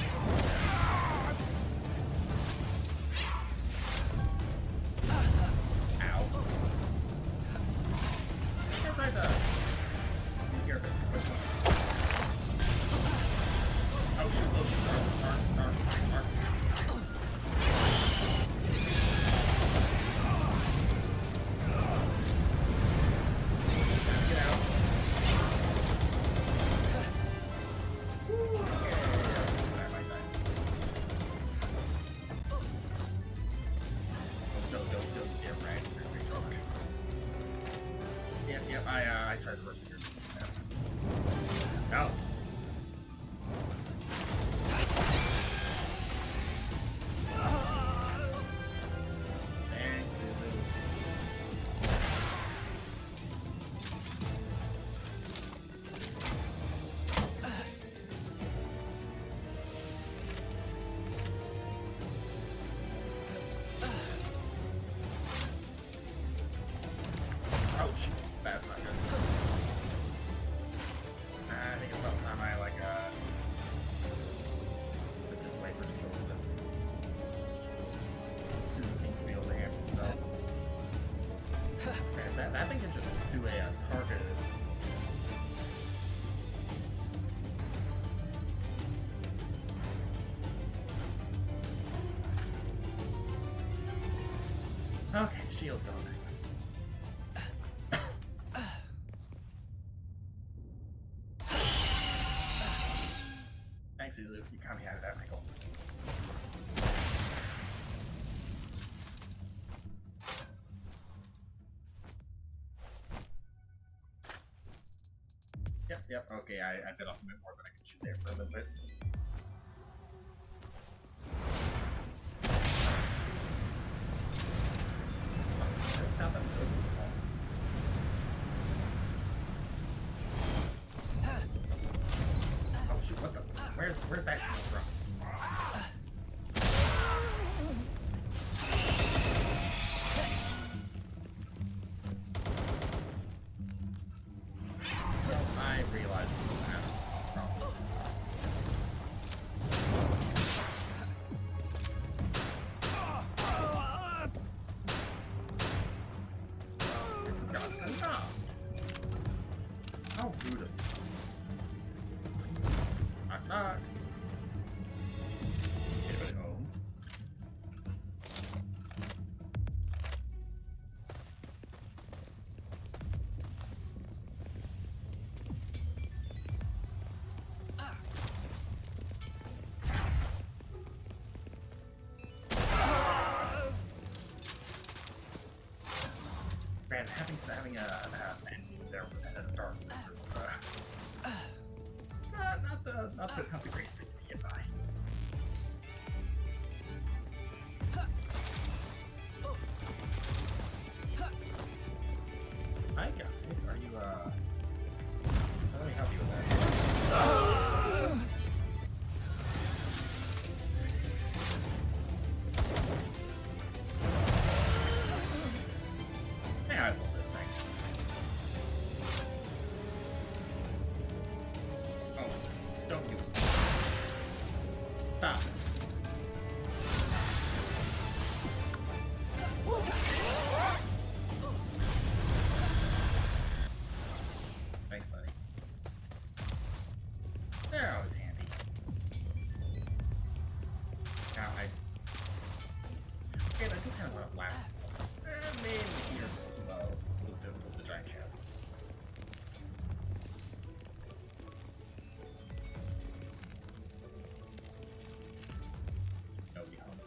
Ow. Right there. Here, oh shoot, darn. Get out. Woo, yeah. I like that. Go, yeah, right. Yep, I tried to rush it here. Yes. No. Thanks, Susan. Ouch. That's not good. I think it's about time I put this away for just a little bit. Susan seems to be able to handle himself. Man, that thing can just do a target. Okay, shield's going. Thanks, Ulu. You got me out of that pickle. Yep, okay, I bit off a bit more than I could chew there for a little bit. Not that good. Oh shoot, what the? Where's that coming from? I realize we don't have problems. I forgot to knock. How rude of me. Knock, knock. Anybody home? Man, having an enemy there with a head of dark lizard was not the greatest thing to be hit by. Hi guys, are you let me help you with that. Yeah, I love this thing.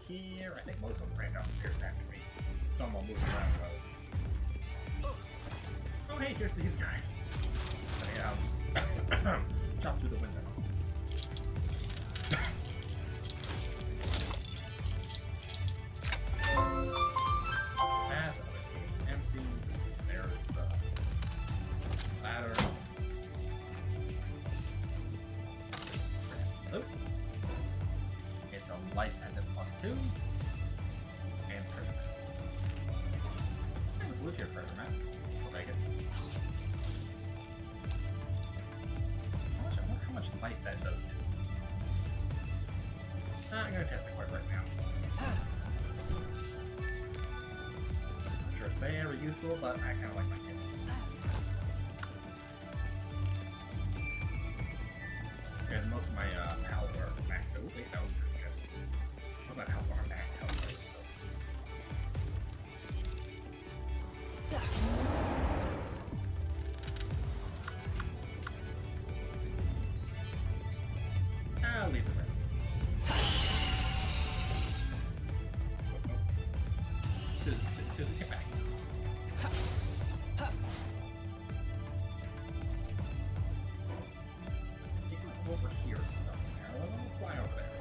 here. I think most of them ran downstairs after me. Some will move around the road. Oh, hey, here's these guys. They, chop through the window. Path, other cage empty. There's the ladder. Hello. It's a life pendant +2. And treasure map. And the blue tier treasure map. We'll take it. I wonder how much life that does do. I'm gonna test it quite right now. I'm sure it's very useful, but I kinda like my kid. And most of my pals are maxed out. Wait, that was true, because most of my pals are maxed out, so. I'll leave the rest. Susan, get back. I think it was over here somewhere. We'll fly over there.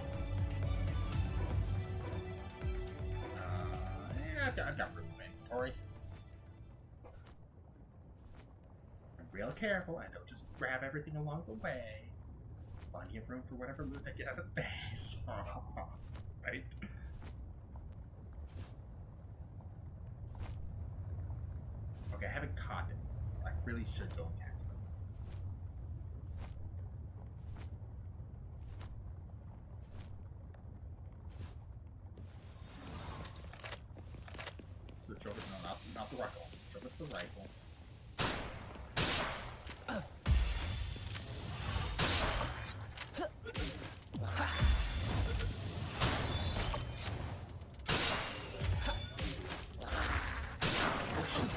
Yeah, I've got room in my inventory. I'm real careful. I don't just grab everything along the way. Plenty of room for whatever loot I get out of the base. Right? Okay, I haven't caught it, so I really should go and catch them. Switch over, no, not the rifle. Switch over to the rifle.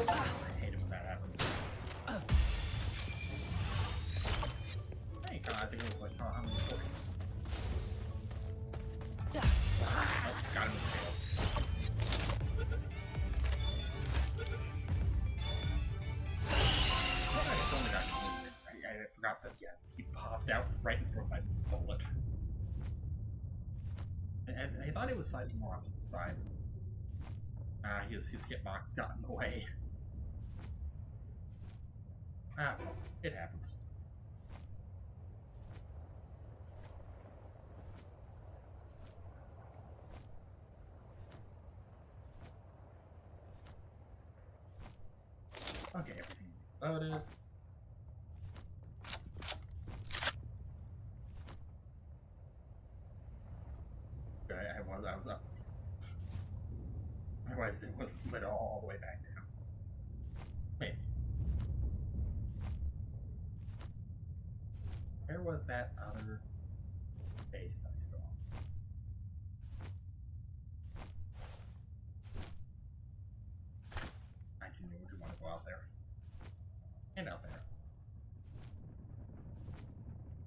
I hate it when that happens. Hey, I think it was like, how many 40? Oh, got him in the tail. Oh, it's only got I forgot that, yeah, he popped out right in front of my bullet. I thought it was slightly more off to the side. His hitbox got in the way. Well, it happens. Okay, everything loaded. I was up. Otherwise, it was slid all the way back down. Maybe. Where was that other base I saw? I do know would you want to go out there. And out there.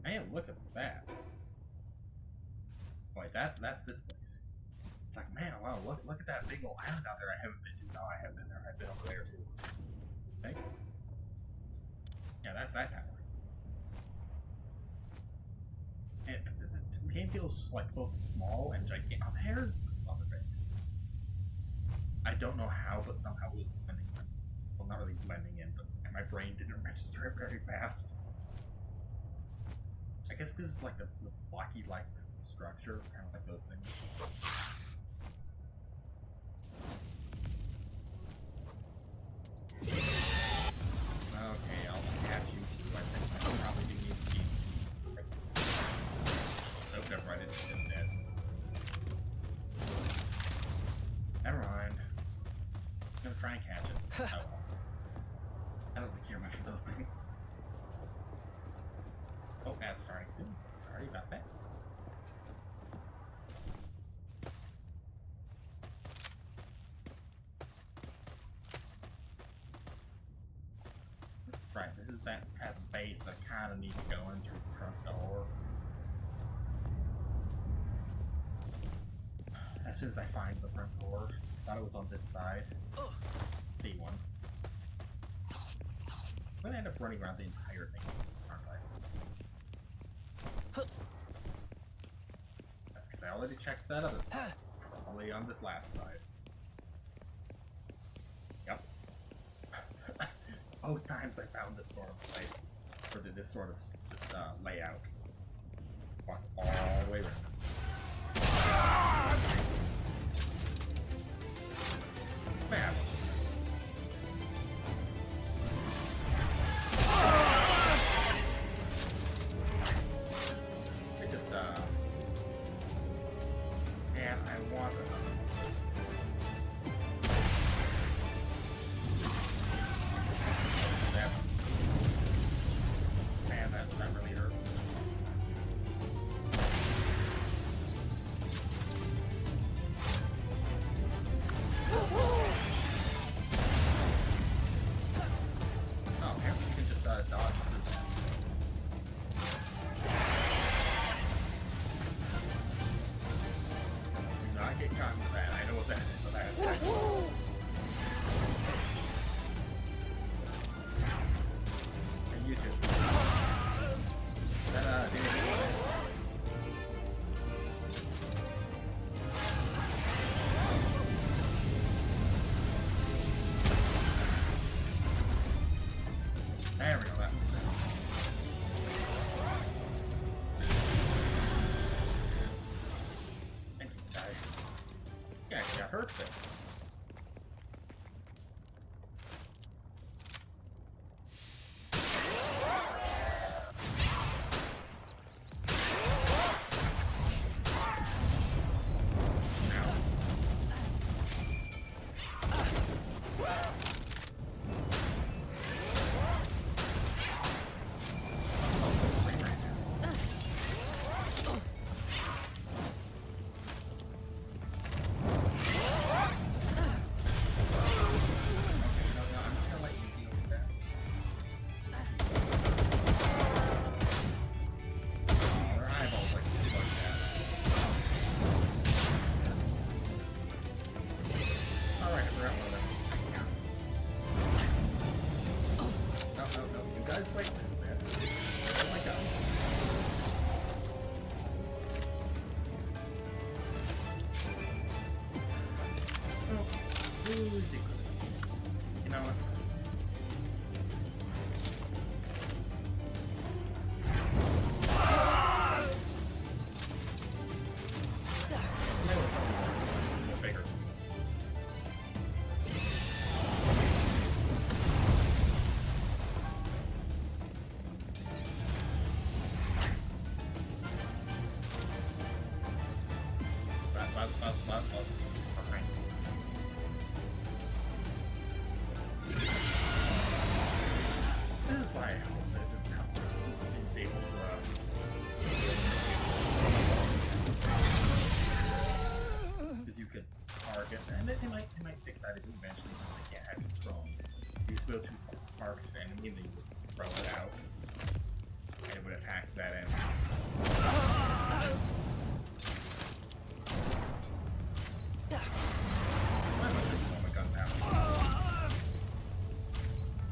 Man, look at that. Wait, that's this place. It's like, man, wow, look at that big old island out there I haven't been to. No, I have been there. I've been over there too. Okay. Yeah, that's that tower. And the game feels like both small and gigantic. Oh, there's the other base. I don't know how, but somehow it was blending in. Well, not really blending in, but my brain didn't register it very fast. I guess because it's like the blocky-like structure, kind of like those things. Okay, I'll catch you too. I think I probably do need to keep. Nope, never mind. It's dead. Never mind. I'm gonna try and catch it. Oh well. I don't really care much for those things. Oh, that's starting soon. Sorry about that. Right, this is that type of base that I kind of need to go in through the front door. As soon as I find the front door, I thought it was on this side. Let's see one. I'm gonna end up running around the entire thing, aren't I? Because I already checked that other side, so it's probably on this last side. Yep. Both times I found this sort of place, or this sort of layout. Walked all the way around. Man, it just man, I want another place. That's man, that really hurts. There we go, that was there. Thanks, guy. You actually got hurt there. You know what? Bigger. Behind. This is why I hope that he's able to because you could target, and they might fix that eventually when they can't have it thrown. You used to be able to target an enemy and then you would throw it out, and it would attack that enemy.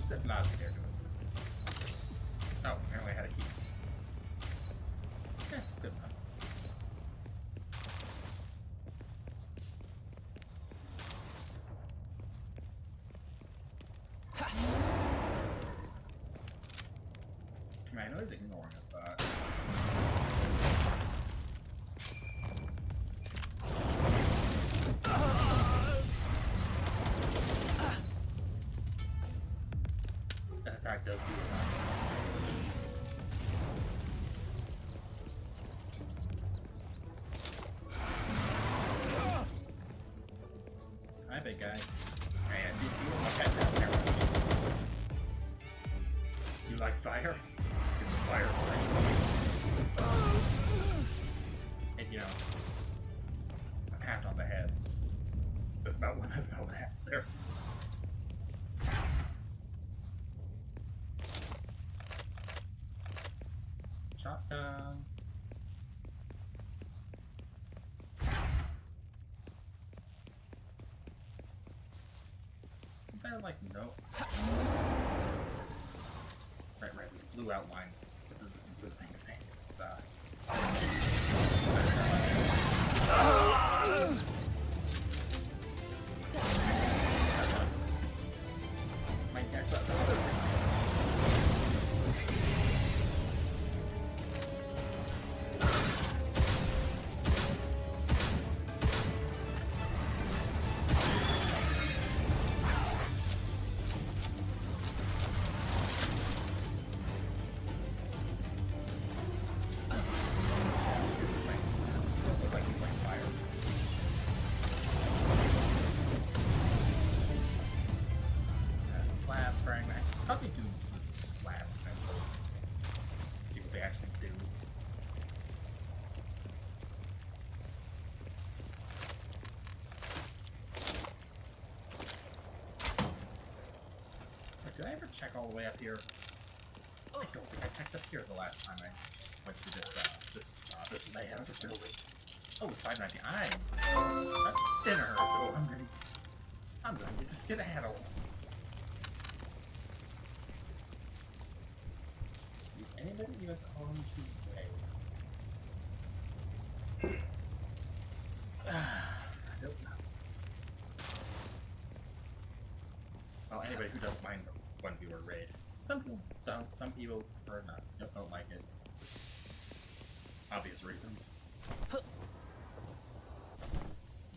That last there doing? Oh, apparently I had a key. Yeah, good enough. Man, I know he's ignoring us, but that attack does do a lot of damage. Hi, big guy. Hey, I think you like that down there. You like fire? Here's some fire for you. And you know, a pat on the head. That's about what happened there. Shotgun. there like no? Right, this blue outline. This blue thing saying it's my guess that's the other reason. Did I ever check all the way up here? I don't think I checked up here the last time I went through this layout of the building. Oh, it's 5:90. I'm at dinner, so I'm going to just skedaddle. Is anybody even on to way? I don't know. Well, anybody who doesn't mind one viewer raid. Some people don't. Some people prefer not. Don't like it. Obvious reasons. There's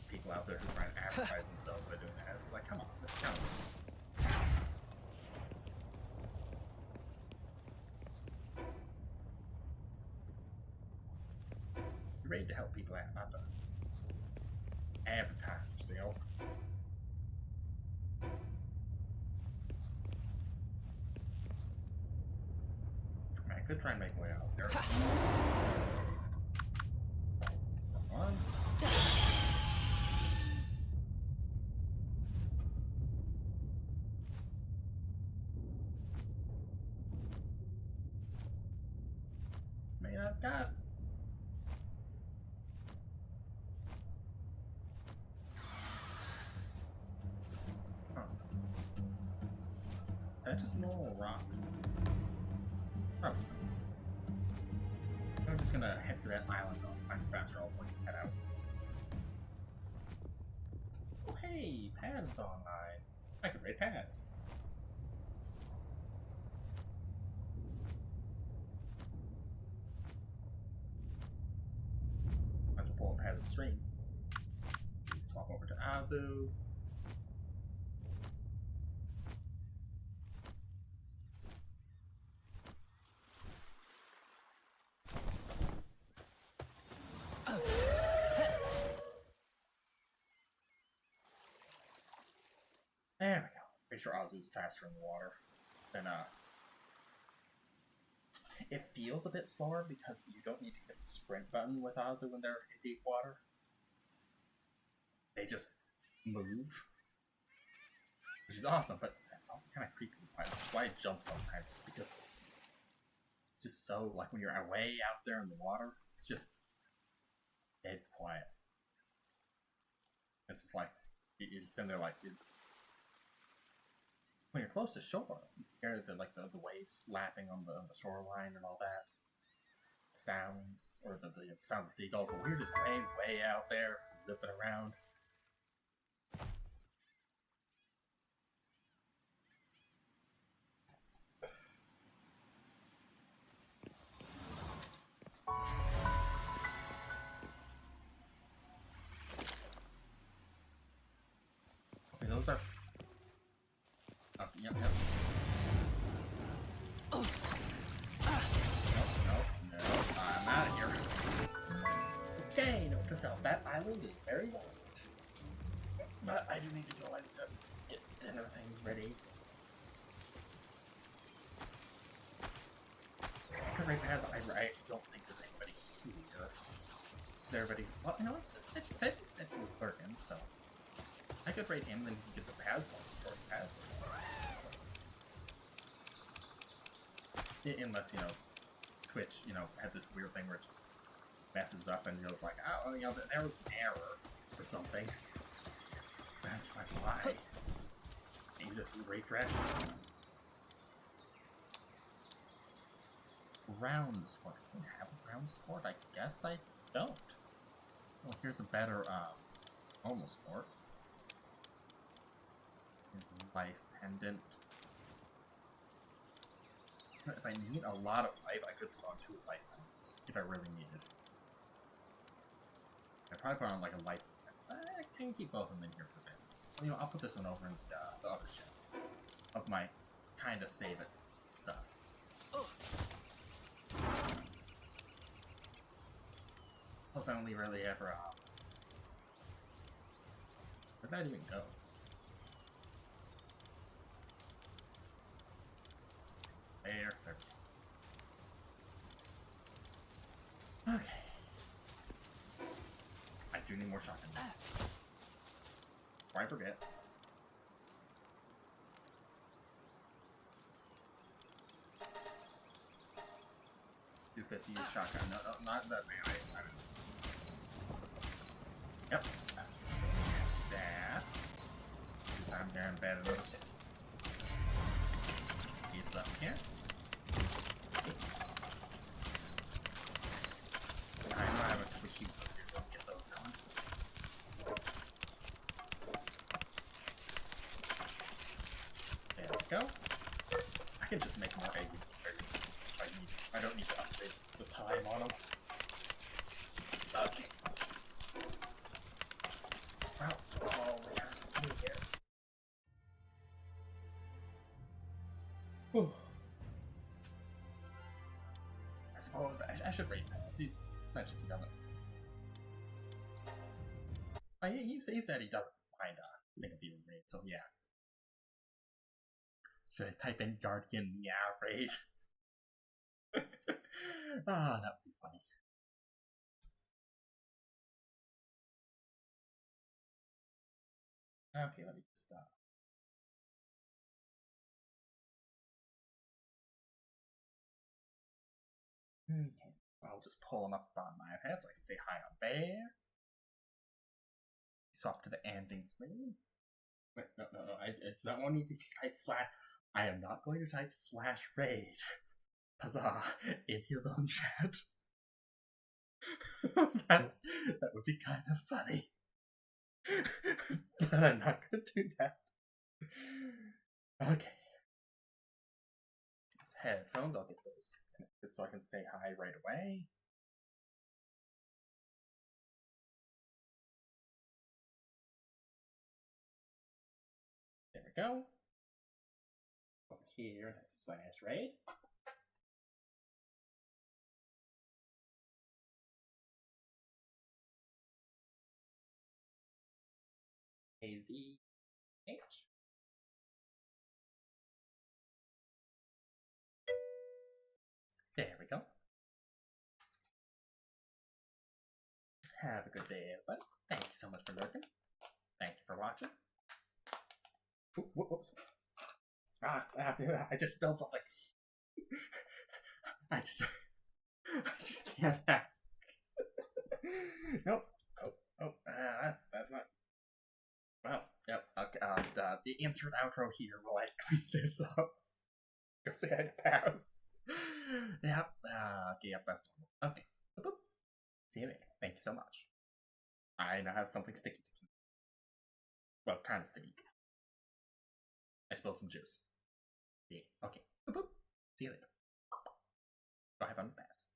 people out there who try to advertise themselves by doing that. It's like, come on, this counts. You raid to help people out, not to advertise yourself. I could try and make my way out there. Come on. May not got. Huh. Is that just normal rock? Probably. I'm just gonna head for that island. I'll find it faster. I'll head out. Oh, hey, Paz is online. I could raid Paz. Let's pull up Paz's stream. Let's see, swap over to Azu. There we go. Pretty sure Azu's faster in the water than it feels a bit slower because you don't need to hit the sprint button with Azu when they're in deep water. They just move, which is awesome, but that's also kind of creepy. That's why I jump sometimes, just because it's just so, like when you're way out there in the water, it's just dead quiet. It's just like, you're just sitting there like, when you're close to shore, you hear the waves lapping on the shoreline and all that. Sounds, or the sounds of seagulls, but we're just way out there, zipping around. Okay, those are... Oh, yep. No, I'm out of here. Okay, note to self, that island is very large. But I do need to go, I need to get dinner things ready. So. I could raid Paz, I actually don't think there's anybody here. Is everybody... Well, you know what, Stitchy said he was lurking, so... I could raid him, then he get the Paz boss or Paz. Unless, you know, Twitch, you know, had this weird thing where it just messes up and goes like, oh, you know, there was an error or something. That's like, why? Can you just refresh? Ground sport. Do I have a ground sport? I guess I don't. Well, here's a better, normal sport. Here's a life pendant. If I need a lot of life, I could put on 2 life pendants. If I really needed. I'd probably put on, like, a life pendant. I can keep both of them in here for a bit. You know, I'll put this one over in the other chest. Of my kinda save it stuff. Plus, I only really ever, where'd that even go? There. Okay. I do need more shotgun. Before I forget. $250 shotgun. No, not that man. I don't know. Yep. That. Since I'm down bad at little shit. It's up here. Okay. I have a couple of sheets here, so I'll get those going. There we go. I can just make more egg if I need. I don't need to update the time on them. Okay. Well, all we have to do here. Whew. I suppose I should rate that. He mentioned he doesn't. He said he doesn't mind single view raid, so yeah. Should I type in Guardian Meow raid? Ah, that would be funny. Okay, let me stop. Okay, I'll just pull them up on my iPad so I can say hi on there. Swap to the ending screen. Wait, no, I do not want you to type slash. I am not going to type /raid. Huzzah! In his own chat. that would be kind of funny. But I'm not going to do that. Okay. These headphones, I'll get those connected so I can say hi right away. There we go. Over here, /raid. AZH. There we go. Have a good day, everybody. Thank you so much for lurking. Thank you for watching. Whoops. I just spilled something. I just can't have. Nope. That's not. Well, yep. Okay, the insert outro here will I clean this up. Go say hi to Paz. Yep. Okay, yep, that's normal. Okay. Boop. See you later. Thank you so much. I now have something sticky to keep. Well, kind of sticky. I spilled some juice. Yeah. Okay. Boop. See you later. Go have fun with Paz.